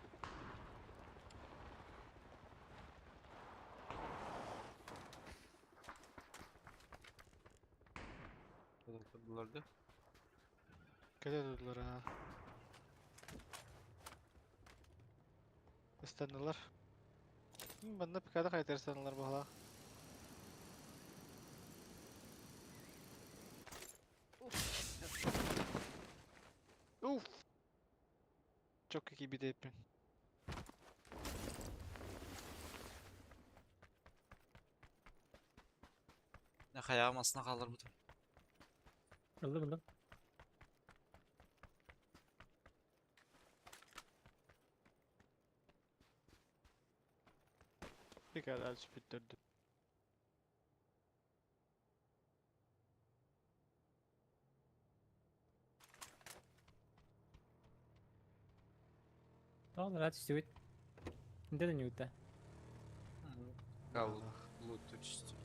Bulardı. Kede durdular ha. İstendiler. Bunda pikada kayıt istendiler bu hala. Uf. Çok iyi bir deprem. Ne kayağımasına kalır bu. Aldı buldum. Pikada açıp bitirdi. Tamam rahat işte bit. Ne de nüyütte. Кал лут чисти.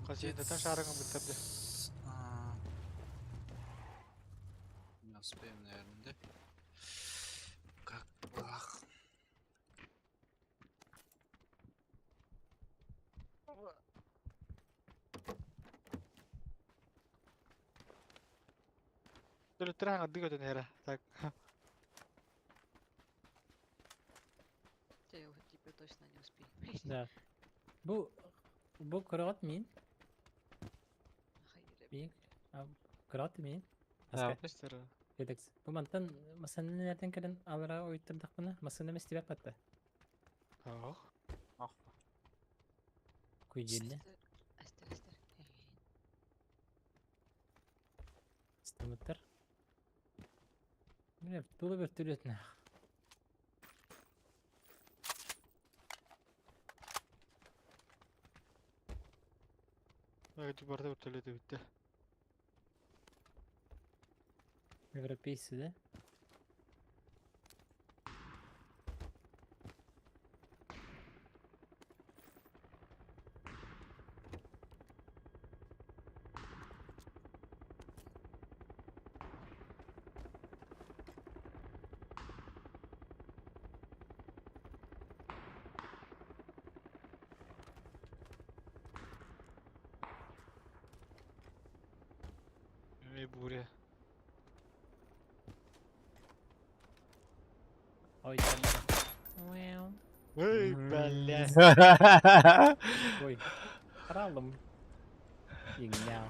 Kaziyendeten şarkını bitirdi. Не успеем, наверное, да? Как плах. Dulu terang adi kau nera. Так. Я его тебе точно не успею. Да. Bu kıraat mıyım? Hayır. Bir. Kıraat mıyım? Evet. Asker. İster o. Dedik. Bu mantan masanın nereden gelen alara oyuttırdık bunu. Masanın istibap hatta. Oh. Ah. Kuyucilli. Астер. İstemutlar. Ne dolu bir türlü etne. Hadi barda ortaladı bitti. Европейцы, да? Буря. Ой, там. Ey belle. Ой. Kralım. Yengem.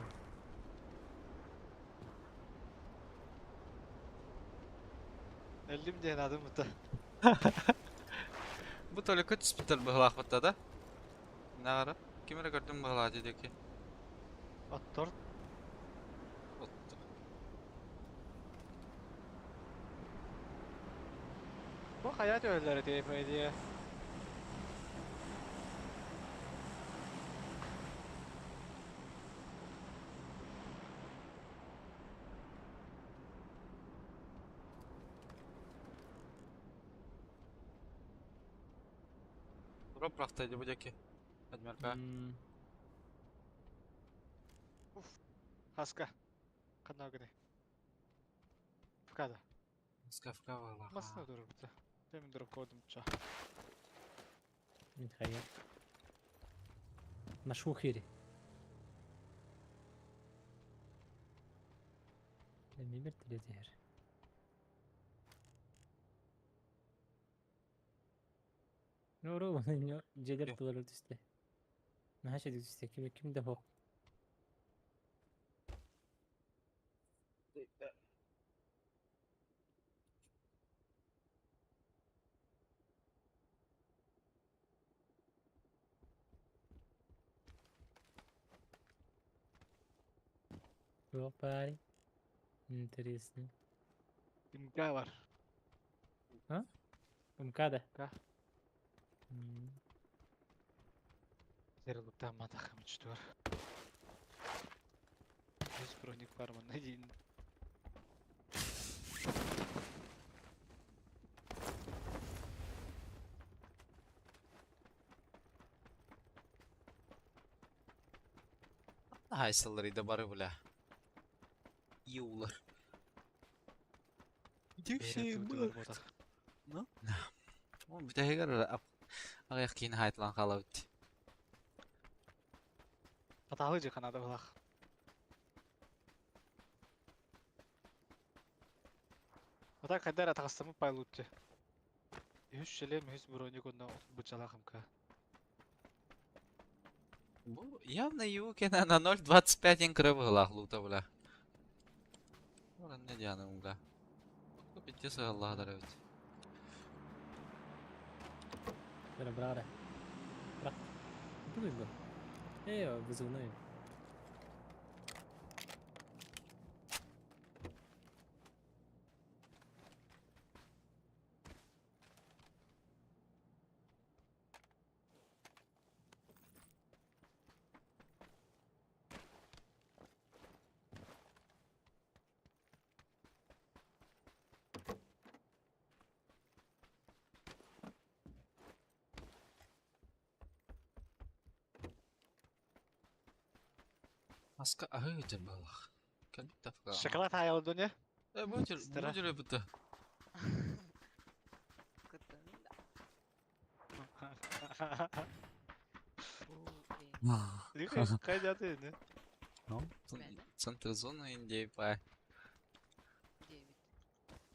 Ellim diyen adım bu da. Bu только спитер быхлах вот да? Нагара. Кимера gördüm быхлах dedi ki. Attor. Bu hayat ölüleri diye diye. Drop bıraktıydı bu deki. Admerka. Hmm. Хаска. Канал гыны. Фкада. Скафка вала. Масына дұрып бітті. Темен дұрып қойдым ча. نتخيل مشو خيري لاني مرت لي زهر نورو جدر طول تسته ما هاش تسته كم ده هو Party. Интересно. İmkan var. Мкада. Ka. Зерылыктан матахым үчтү бар. Өз броник бар мына дейін. Haysalları da barı bula. İyi olur. Oğlum bir de hegar аяқ кейін айтылған қала өтті. Атағы же қанады бұлақ. Ата қайдар атағыстамы пайлы өтті. Үш желем, үш броник онда бұчалақым ка. Bu явно его кена на 0.25 инкрыбы лахлута бля. Ora ne diyanım bля. Bu bitti sığallah da evet. Böyle brare. Bırak. Bu bu. Eyvah vızılnayım. Aska ahıcı balık. Gel bir defa. Şokolad hayalı dönüyor. Bu cür bitti. Қайда атыны? Центр зоны Индии по. 9.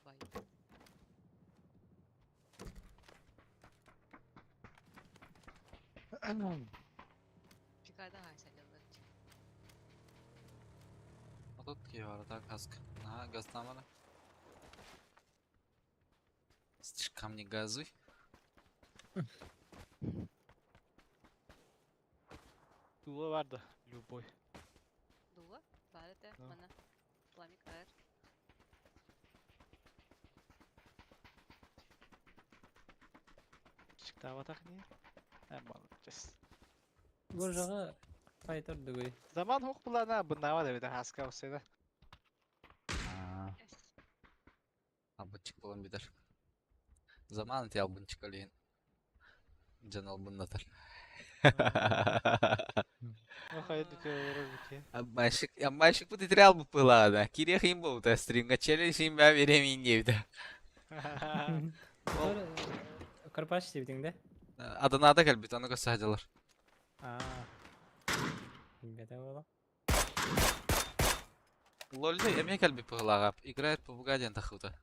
Бай. Çıkardan haysalyalar için. Тут киевара каска. Ага, газ там она. Слишком не газуй. Tuğla vardı. Любой. Дула, барете, Да. мана, фламик ар. Çıktı hava tak niye? Hem alacağız. Bu jağa fighter duguy. Zaman hok bulana bundan da bir de haska olsaydı. Yes. Albınçık bulan bilir. Zaman ti albınçık alayın. Can albınlatır. O haydi diyorlar bir ki. Ammaşık bu titri albı pılağına. Kiriye hıyım bu da stringa çelişim ben veremeyin gibi. Karpaş sevdiğinde. Adana'da gel bir tane gösterdiler. Aa. Bede ola. Лолли, emeğe gel bir pıhlağa. Играет по Бугадиан тахута.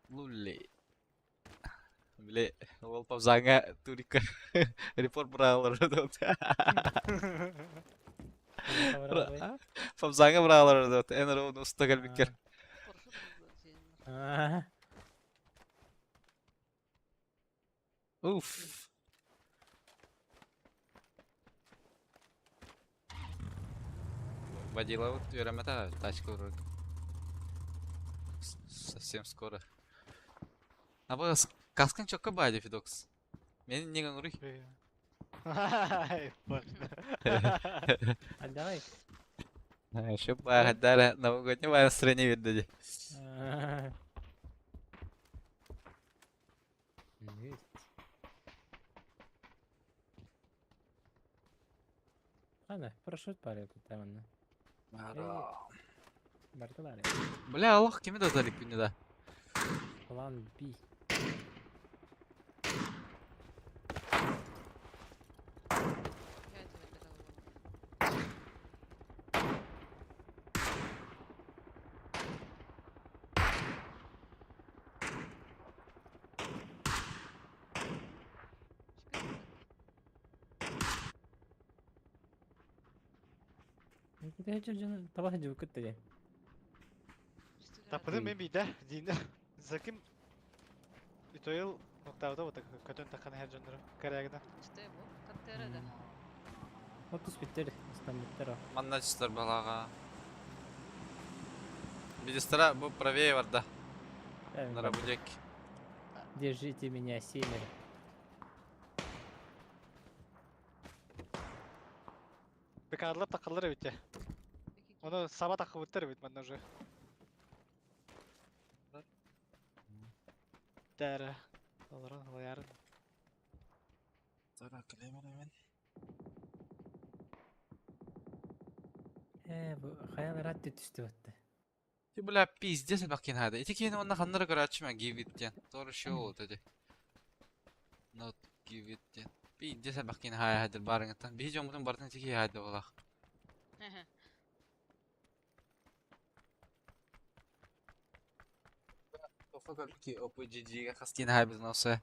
Лулли. Бля, ол павзаңа турика. Репорт бұралар. Павзаңа бұралар. Энер оны ұста кәлбеккер. Поршу buldu senin. Aa. Уф. Водила вот веромета тачка вроде. Совсем скоро. А bu kaskın çok kabaydı Fidox. Beni niye kanırıyor? Bak. Отдавай. Еще погадали новогоднего настроения видали. Aa. Есть. Ладно, парашют парю там. Бартылар. Бля, Allah kimi de dalik günü de. План B. Я этого не дала. Kita hecel jana tabah hejel kutta ya. Таппыды мен бейді, дейінді. Заким үтөйіл ноқтауыда бұты көтін таққан әр жөндірі. Кәрәгіна. Что его? Как ты рада? Отус bitter, istan bitter. Manna çıtlar balaga. Бидистера, bu правее var da. Нара будек. Держите меня, семеро. Бекарлап таққалар өтте. Оны саба таққы бұттыр өт мәнна уже. Дәрі. Оларын ғылайарын. Тара кілемін емен. Bu hayal raddi düştü battı. Ти, бля, пиздец бакин хада. Эти кейни онна ханнара карачыма give it ден. Торы шо ол тади. Not give it ден. Пиздец бакин хая хадыр барыңыттан. Би жомутун бартын тики хайды олақ. Тофа ки OPGG-га хаскин хай біздің осы.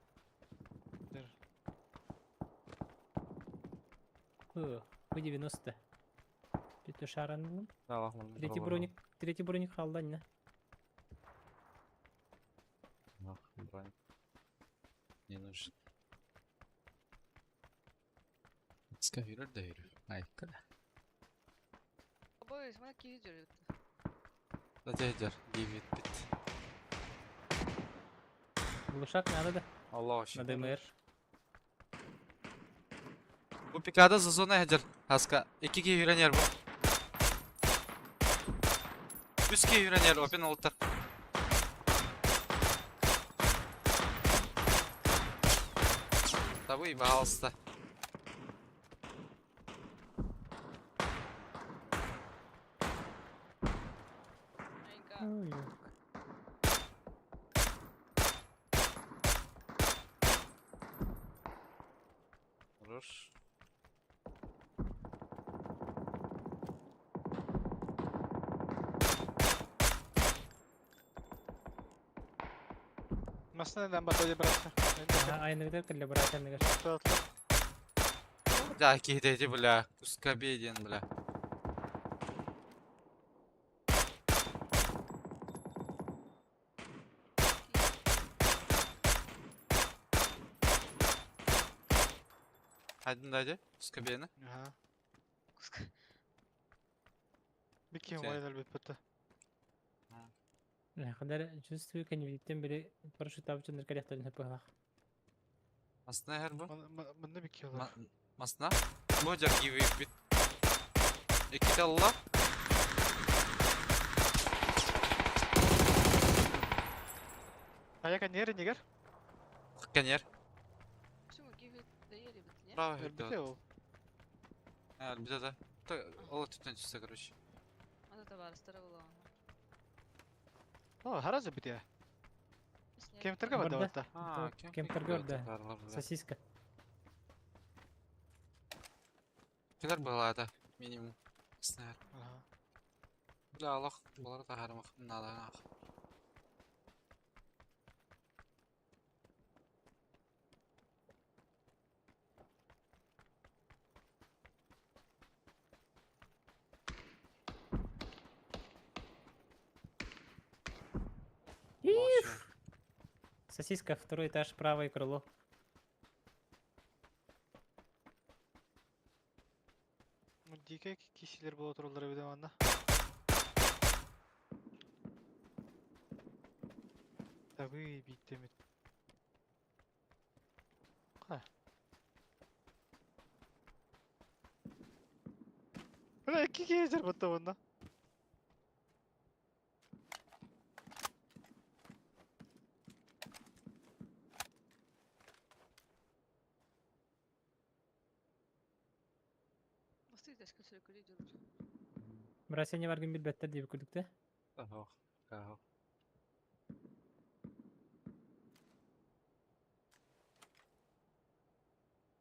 Bu 90. Itu шаранның. Аллах Третий броник қалды не? броник. Не нужен. Скавирер да йөрür. Ай, када. Обои, смотри, какие видео. Дадер, give it bit. Глушак надо да? Allah На aşkına. ДМР. Bu pikada zona hajar. Haska. 2 yürüyen yer bu. 3 yürüyen yer open oltar. Tabii bağlısta. Маленько. Ой, yok. Vurur. Masna neden batayı bıraktı? Aynı kadar kelle bırakan ne kadar. Tutatlı. Да, кидайте, бля. Кускобеден, бля. Hadi hadi. Kускобеден. Ага. Куска. Bir kim Şey. var elbet bitti. Ne kadar чувствую конвиктен biri paraşüt avcı nır kalahtarın hep bağlaq. Masna her bu. Bunda bir kim var. Masna. Bu hocam gibi bit. İki Allah. Аяка нері негер? Kıkken yer. Почему гиви доели вот, не? Bravo. Elbette o. Bir de. O tütün çıksa короче. Вот это бар, старого O harazı bitiyor. Снег. Kim tırga var Burada. davatta. Ha, Kemper gördü. Сосиска. Kadar была это минимум. Снэр. Ага. Бля, Allah bunları da harmak надо. Сосиска, второй этаж, правое крыло. Bu dike kişiler bu otururlar bir de anda. Tabii bitti mi? Ha. Ulan iki gezer bu tavanda. Nasıl gidiyorsun köşeye kulüye diyorlar. Брасене баргын билбеттер дип күрдүктө. Aho. Aho.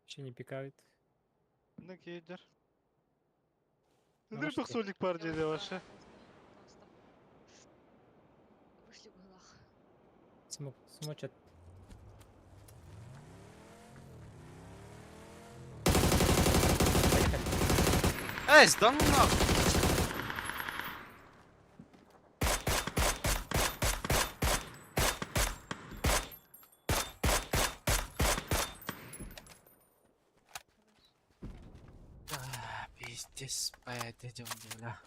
Ще не пикают. Ne кейдер? Ну, Nedir başka. bir solik var diye başa. Вышли в углах. Смочат. Поехали. Эй, да ну нахуй! Пиздец, пойдем, бля.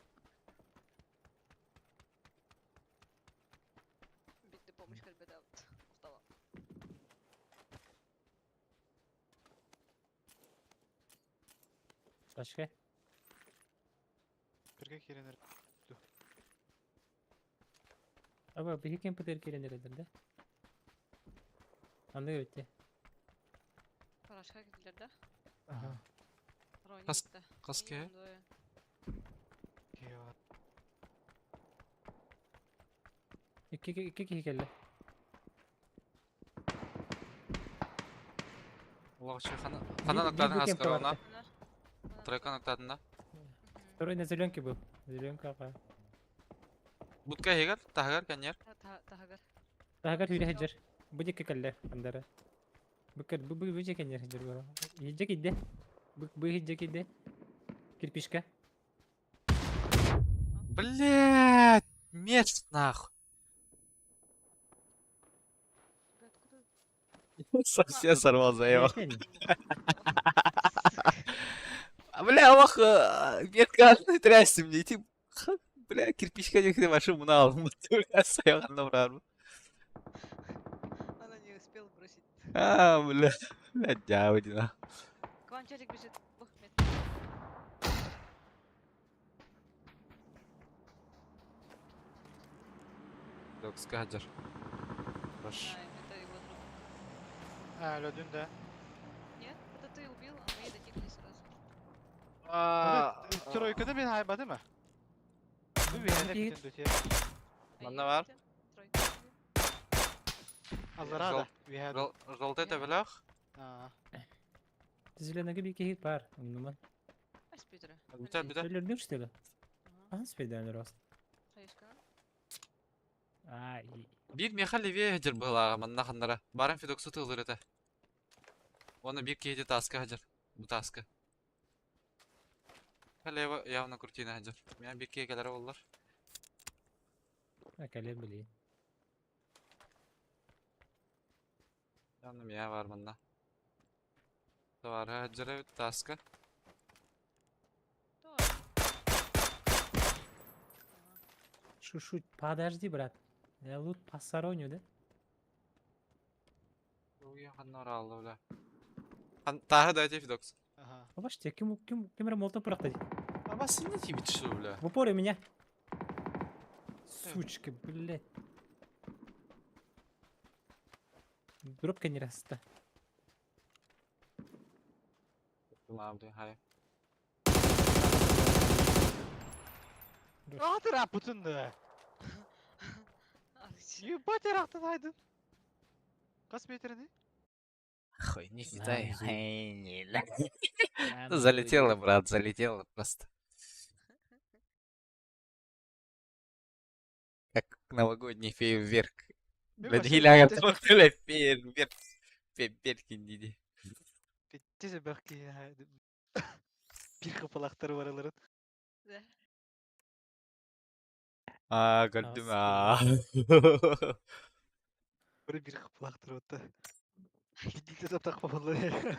Bitti помощь когда вот устала. Başka? Birge kelenir. Aba bir hikem pıtır kelenir edildi. Anlıyor bitti. Парашка gidiler de. Aha. Рони Кас- gitti. Kaske. Eyvah. İki kişi geldi. Ulan şey Bir- kana bir noktadın bu kempe askara ona. vardı. Тройка noktadında. Второй на зеленке был. Зеленка. Будка хегер, тахгар каньер. Тагар. Тагар хүйре хеджер. Bu dik keller andara. Bu cek kenyer hеджер var. Hecek idde. Bu hecek idde. Кирпичка. Блять, мерз нахуй. Совсем сорвал заебал. Бля, ох, метканы трясти мне идти. Бля, кирпичка не вашу мына алдым. Бля, саяғанда бұрармын. Она не успела бросить. Бля. Бля, дяводина. К вам челик бежит. Бух, мет. Yok, skajar. Хорош. Это его друг. Ha öldün de. Нет, это ты убил, а мы дотекли сразу. Evet, Troika'da bir hayba değil mi? Bir hene Değil. bütün dütüye. Bunda var. Тройка. Allah rada. Bir hene. Желтый табелях. Ha. Зеленый bir kişi var. Ondan. А спидеры. Бітер, бітер. Öldürdün işte lan. Aha speyden rost. Хаешка. Ay. Bir меха левее хеджер была, манна хандара. Барын фидоксу тылыр это. Оны bir кейде таска хеджер. Bu таска. Лево явно крутина хеджер. Мен bir кей келер олар. Akaler bileyim. Yanım ya var manna. Var hеджер таска. Şu подожди, брат. Я лут постороннюю, да? Уя ханнар алды бля. Тағы да эти фидокс. Aha. Бачите, кем молотов проходит. Ama sen ne gibi şu bля. В упоре меня. Сучка, блядь. Дробка не раста. Abi hayır. Rahat rahat bütün de. Ебать ярақтан айдын. Қас метріне? Хуй, не кидай. Залетела, брат, залетела просто. Как новогодний фейерверк. Блядь, хиляга томактылы фейерверк. Фейерверкин дейді. Bittisi belki ya. Bir kapalakları var alırın. Да. Aa, gördüm aa. Böyle bir kapalaktır otta. Gidildi de takma vallahi.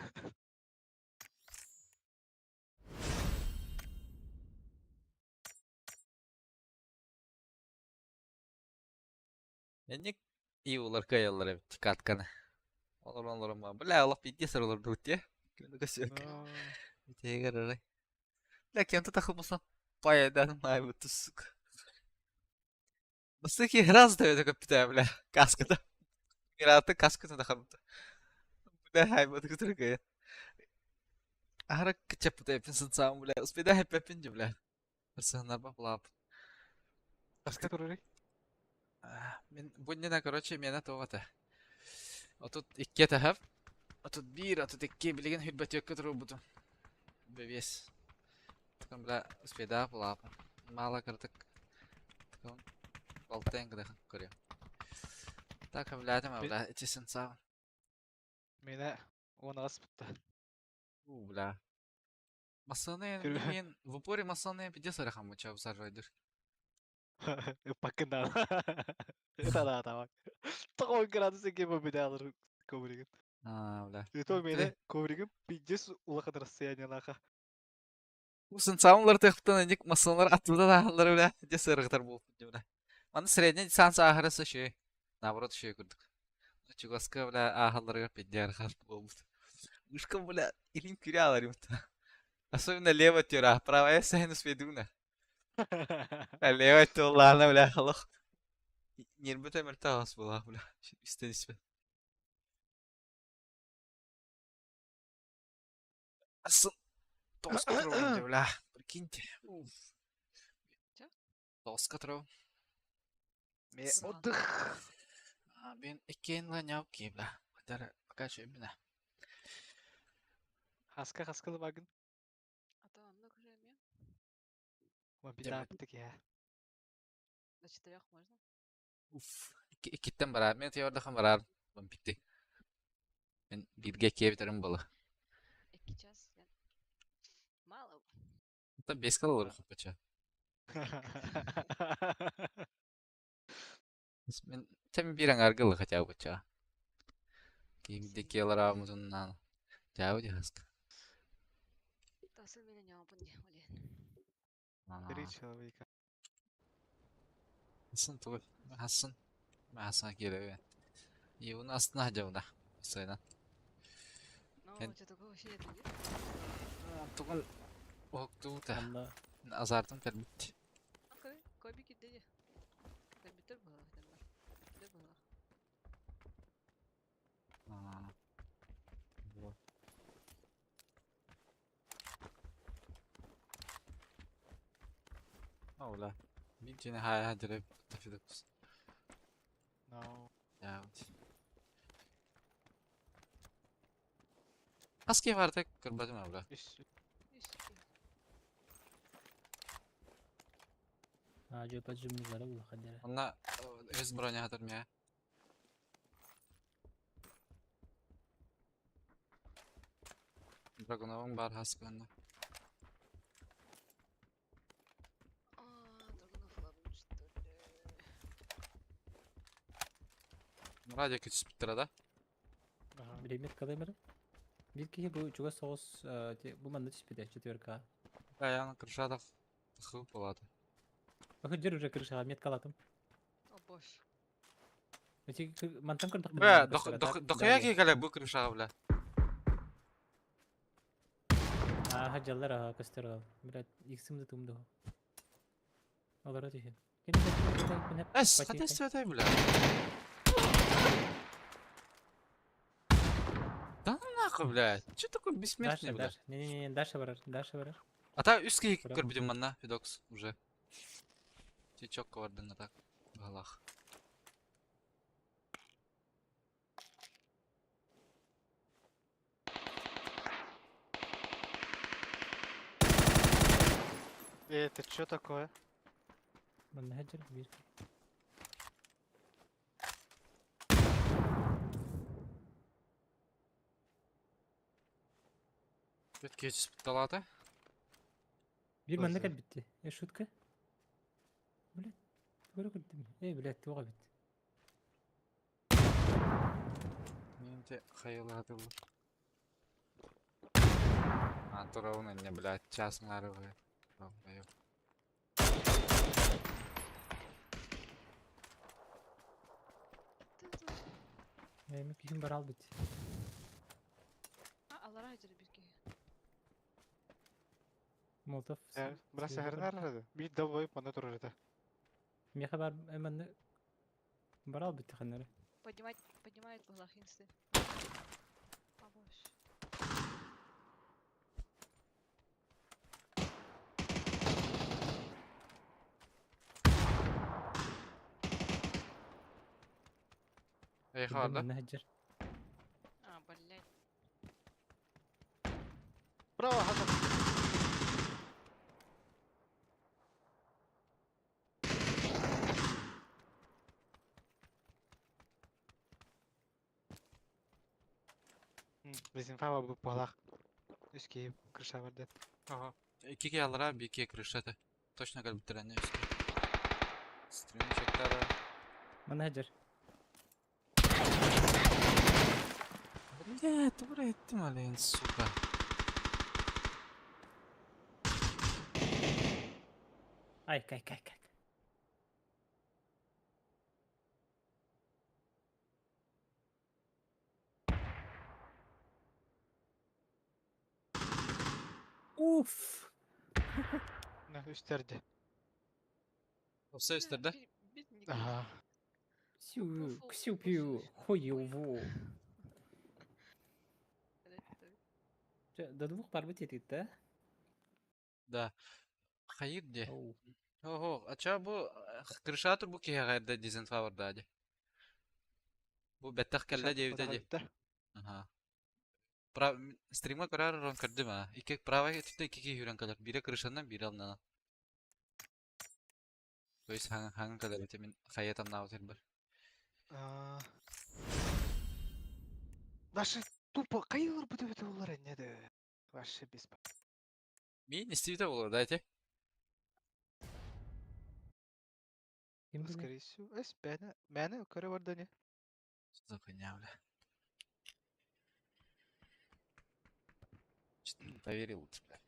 Ник и улар каялар тикатканы. Олар ма. Бля, алып битте сарылар дутте. Күнү көсөк. Тегер арай. Бля, кем-то тахылмасан. Паядан май бутусук. Басыки раз да это капитан, бля. Каскада. Пираты каскада тахылмата. Бля, хай бутук тургая. Ара кычап да пинсан сам, бля. Успеда хеп пинже, бля. Сыгнар ба булап. Аска турары. Мен буннена, короче, мена тоғата. Отут икке тахап. Отут бир, отут икке билеген хүлбәт өкке тұру бұды. Бевес. Тукан бля спеда булап. Мала кырдык. Тукан балтен кыдык көрем. Так, блядым, бля, итесін сау. Мені оны аспытта. Бля. Масаны, Көр- мен в упоре масаны пиде сарахам мыча саржойдыр. Пакында. Это да, тамак. Такой градусы кем беде алыр көбіреген. Бля. Это мені көбіреген пиздес улақан расстояние лақа. Усын саунлар тыхптан эник масанлар атылда дағылар бля. Де сырықтар болып бля. Маны средний дистанс ахырысы шей. Наоборот шей күрдік. Чугаска бля ахалларға пиде архар болып. Ушка бля илин күре алар юмта. Особенно лево тюра, правая сайну сведуна. Лево тюллана бля халох. Нербет эмертағас бола бля. Истен испе. Асын тоска троу бля. Прикиньте. Чё? Тоска троу. Мен Сын. отдых. Ben ikkeyin lan yav ki bля. Kadar kaç ömüne. Хаскалы багын. Атамамны көрем я. Мен битактык я. До 4 можно? Uf. İkitten barar. Ben teorda kan barar. Ben bitti. Ben birge ikiye biterim balı. 2 час. Мало. Hatta 5 kal olur kapaça. Ben tem bir an argılı kaça kaça. Ki de kelar avımızın nan. Javu hask. Тасы меня не опын не олен. Три человека. Hasan tuğ. Hasan. Hasan geliyor. İyi bunu aslında hacavda. Sayıdan. Ну, Кен- что такое вообще это нет? Tuğun. Oktu da. Анда Azardım kalbitti. Окей, кобики деди. Кобитер была, там бар. Кобитер была. Вот. Ола. Видите, хай хаджры тафидокс. No. Ya. Aski var tek kırbadım abla. Иш. Ишки. жөө поджимлары бул кадера. Ona öz bronya hatırmaya. Dragonov'un var haskında. Драгонов ладно, что ли. Radyo kötüsü bitti da. Билемет кадемер. Бир киши бу чуга соғыс бу манда түспеде 4К. Ayağını kırışa da tıkıp oladı. Bakır уже крыша метка алатым. О, бош. Мантам кырдык. Bra, dokuya ki kale bu kırışa abla. Хаджаллар кастер. Блядь, иксимди тумду. Алар өтөшөн. Es, hadi söyle bile. Да нахуй, блядь. Че такой бессмертный, Даша, блядь? Даша. Не-не-не, Даша барар. А та üstki Bırak. kırbidim bana Fidox уже. Çok vardı ne tak. Vallah. Это что такое? Манда хаджар бир. Kötü keçiz talata. Бир манда Өзі. кат битти. Шутка. Блядь. Көрө көрдүм. Блядь, туга бит. Нинте hayaladı bu. Антуровна не, блядь, час нарывает. Долбоёб. Эми кишим барал бит. Алар айтыр бирки. Молотов. Бірақ сәхәрнәр әрді. Bir de boyup bana durur еді. Меха бар манда барал бит ханнары. Поднимает балахинцы. О, бош. Эйха Кидде барда. манна хаджар. Блядь. Право, Хасан. Bizim fava bu palak. Üskeyip kırşa vardı. Ага. Iki alır bir iki крышата. Точно как бitirenler üstü. Stream çekler. Манна хаджар. Блядь, дура ettim alın сука. Ай, кай. Уф. Ne üstlerdi. Olsa üstlerde. Aha. Сю, Фу, ксюпью, хуёву. До 2 пар битет, да? Да. Hayır de. Оу. Oho, aça bu kırşatır bu ki herhalde dizinfa var da. Bu bettak kelle diye bitecek. Aha. Stream'a karar ron kırdım ha. İki prava tuttu iki hüren kadar. Biri kırışandan biri alnana. То есть hangi kadar vitamin hayatam ne var bir. Наши тупо кайылар бөтө олар неді. Вообще без. Bir istivde olur da ete. Ким билет? Скорее всего. Эс, бәні көрі vardı ne? Законявля. Что-то не поверил у тебя.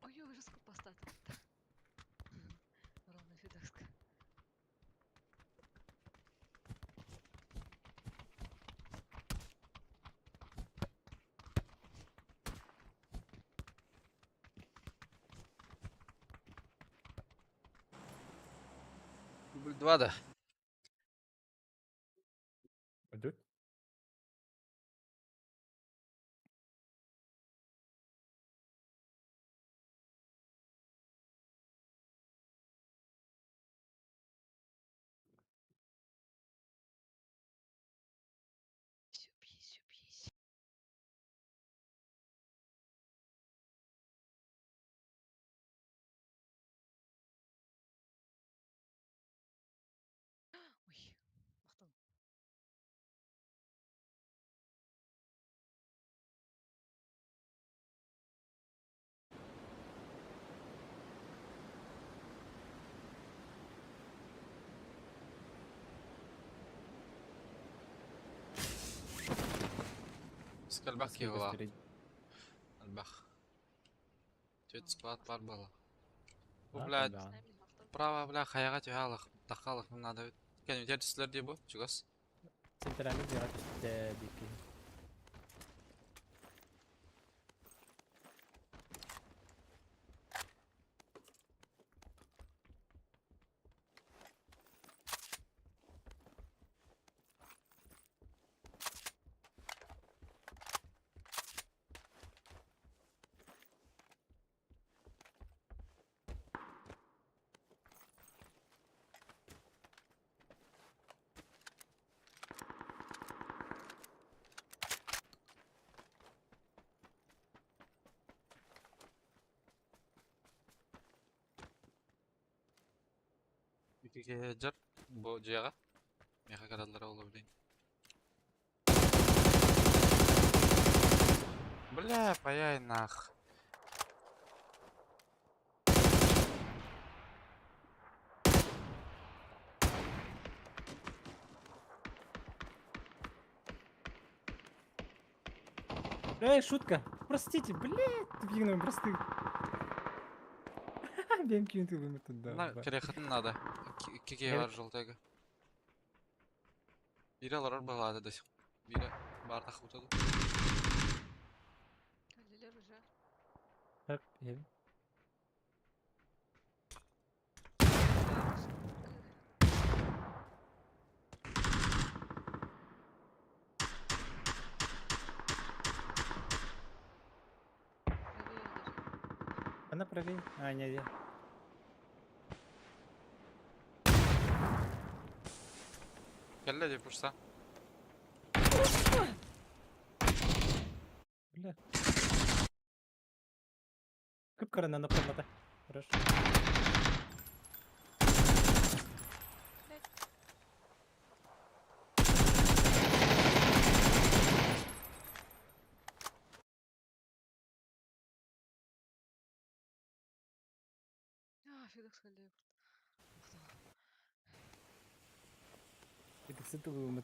Ой, ужас, поставил. Ровно фидоска. Дубль 2 да. Ödül. Сюпись. Ой, мақтан. Скальбак Сколько его. спереди? Альбах. Тет склад бар бала. Bu А, блядь, тогда. Знаем, мақтан. права бля хаяга тюхалых. Тахалых надо. Кен үтер түслер дей бу, чугас. Центральный зиярат üstte diki. İki jar bu jaga. Meha kararlara olabilir. Бля, паяй нах. Шутка. Простите, блядь, тупик простых. Benim kimin tübümü tuttu. Bunlar kerехатын надо. Кеге Evet. бар жолтегі. Бире алар бағалады до сих. Бире бардақ утады. Кәлелер уже. Hep, evet. Она правее. А, не, не. Келле деп ұрса. Бля. Кыпкарына направлата. Хорошо. Фидекс кәлелер. Это с этого мы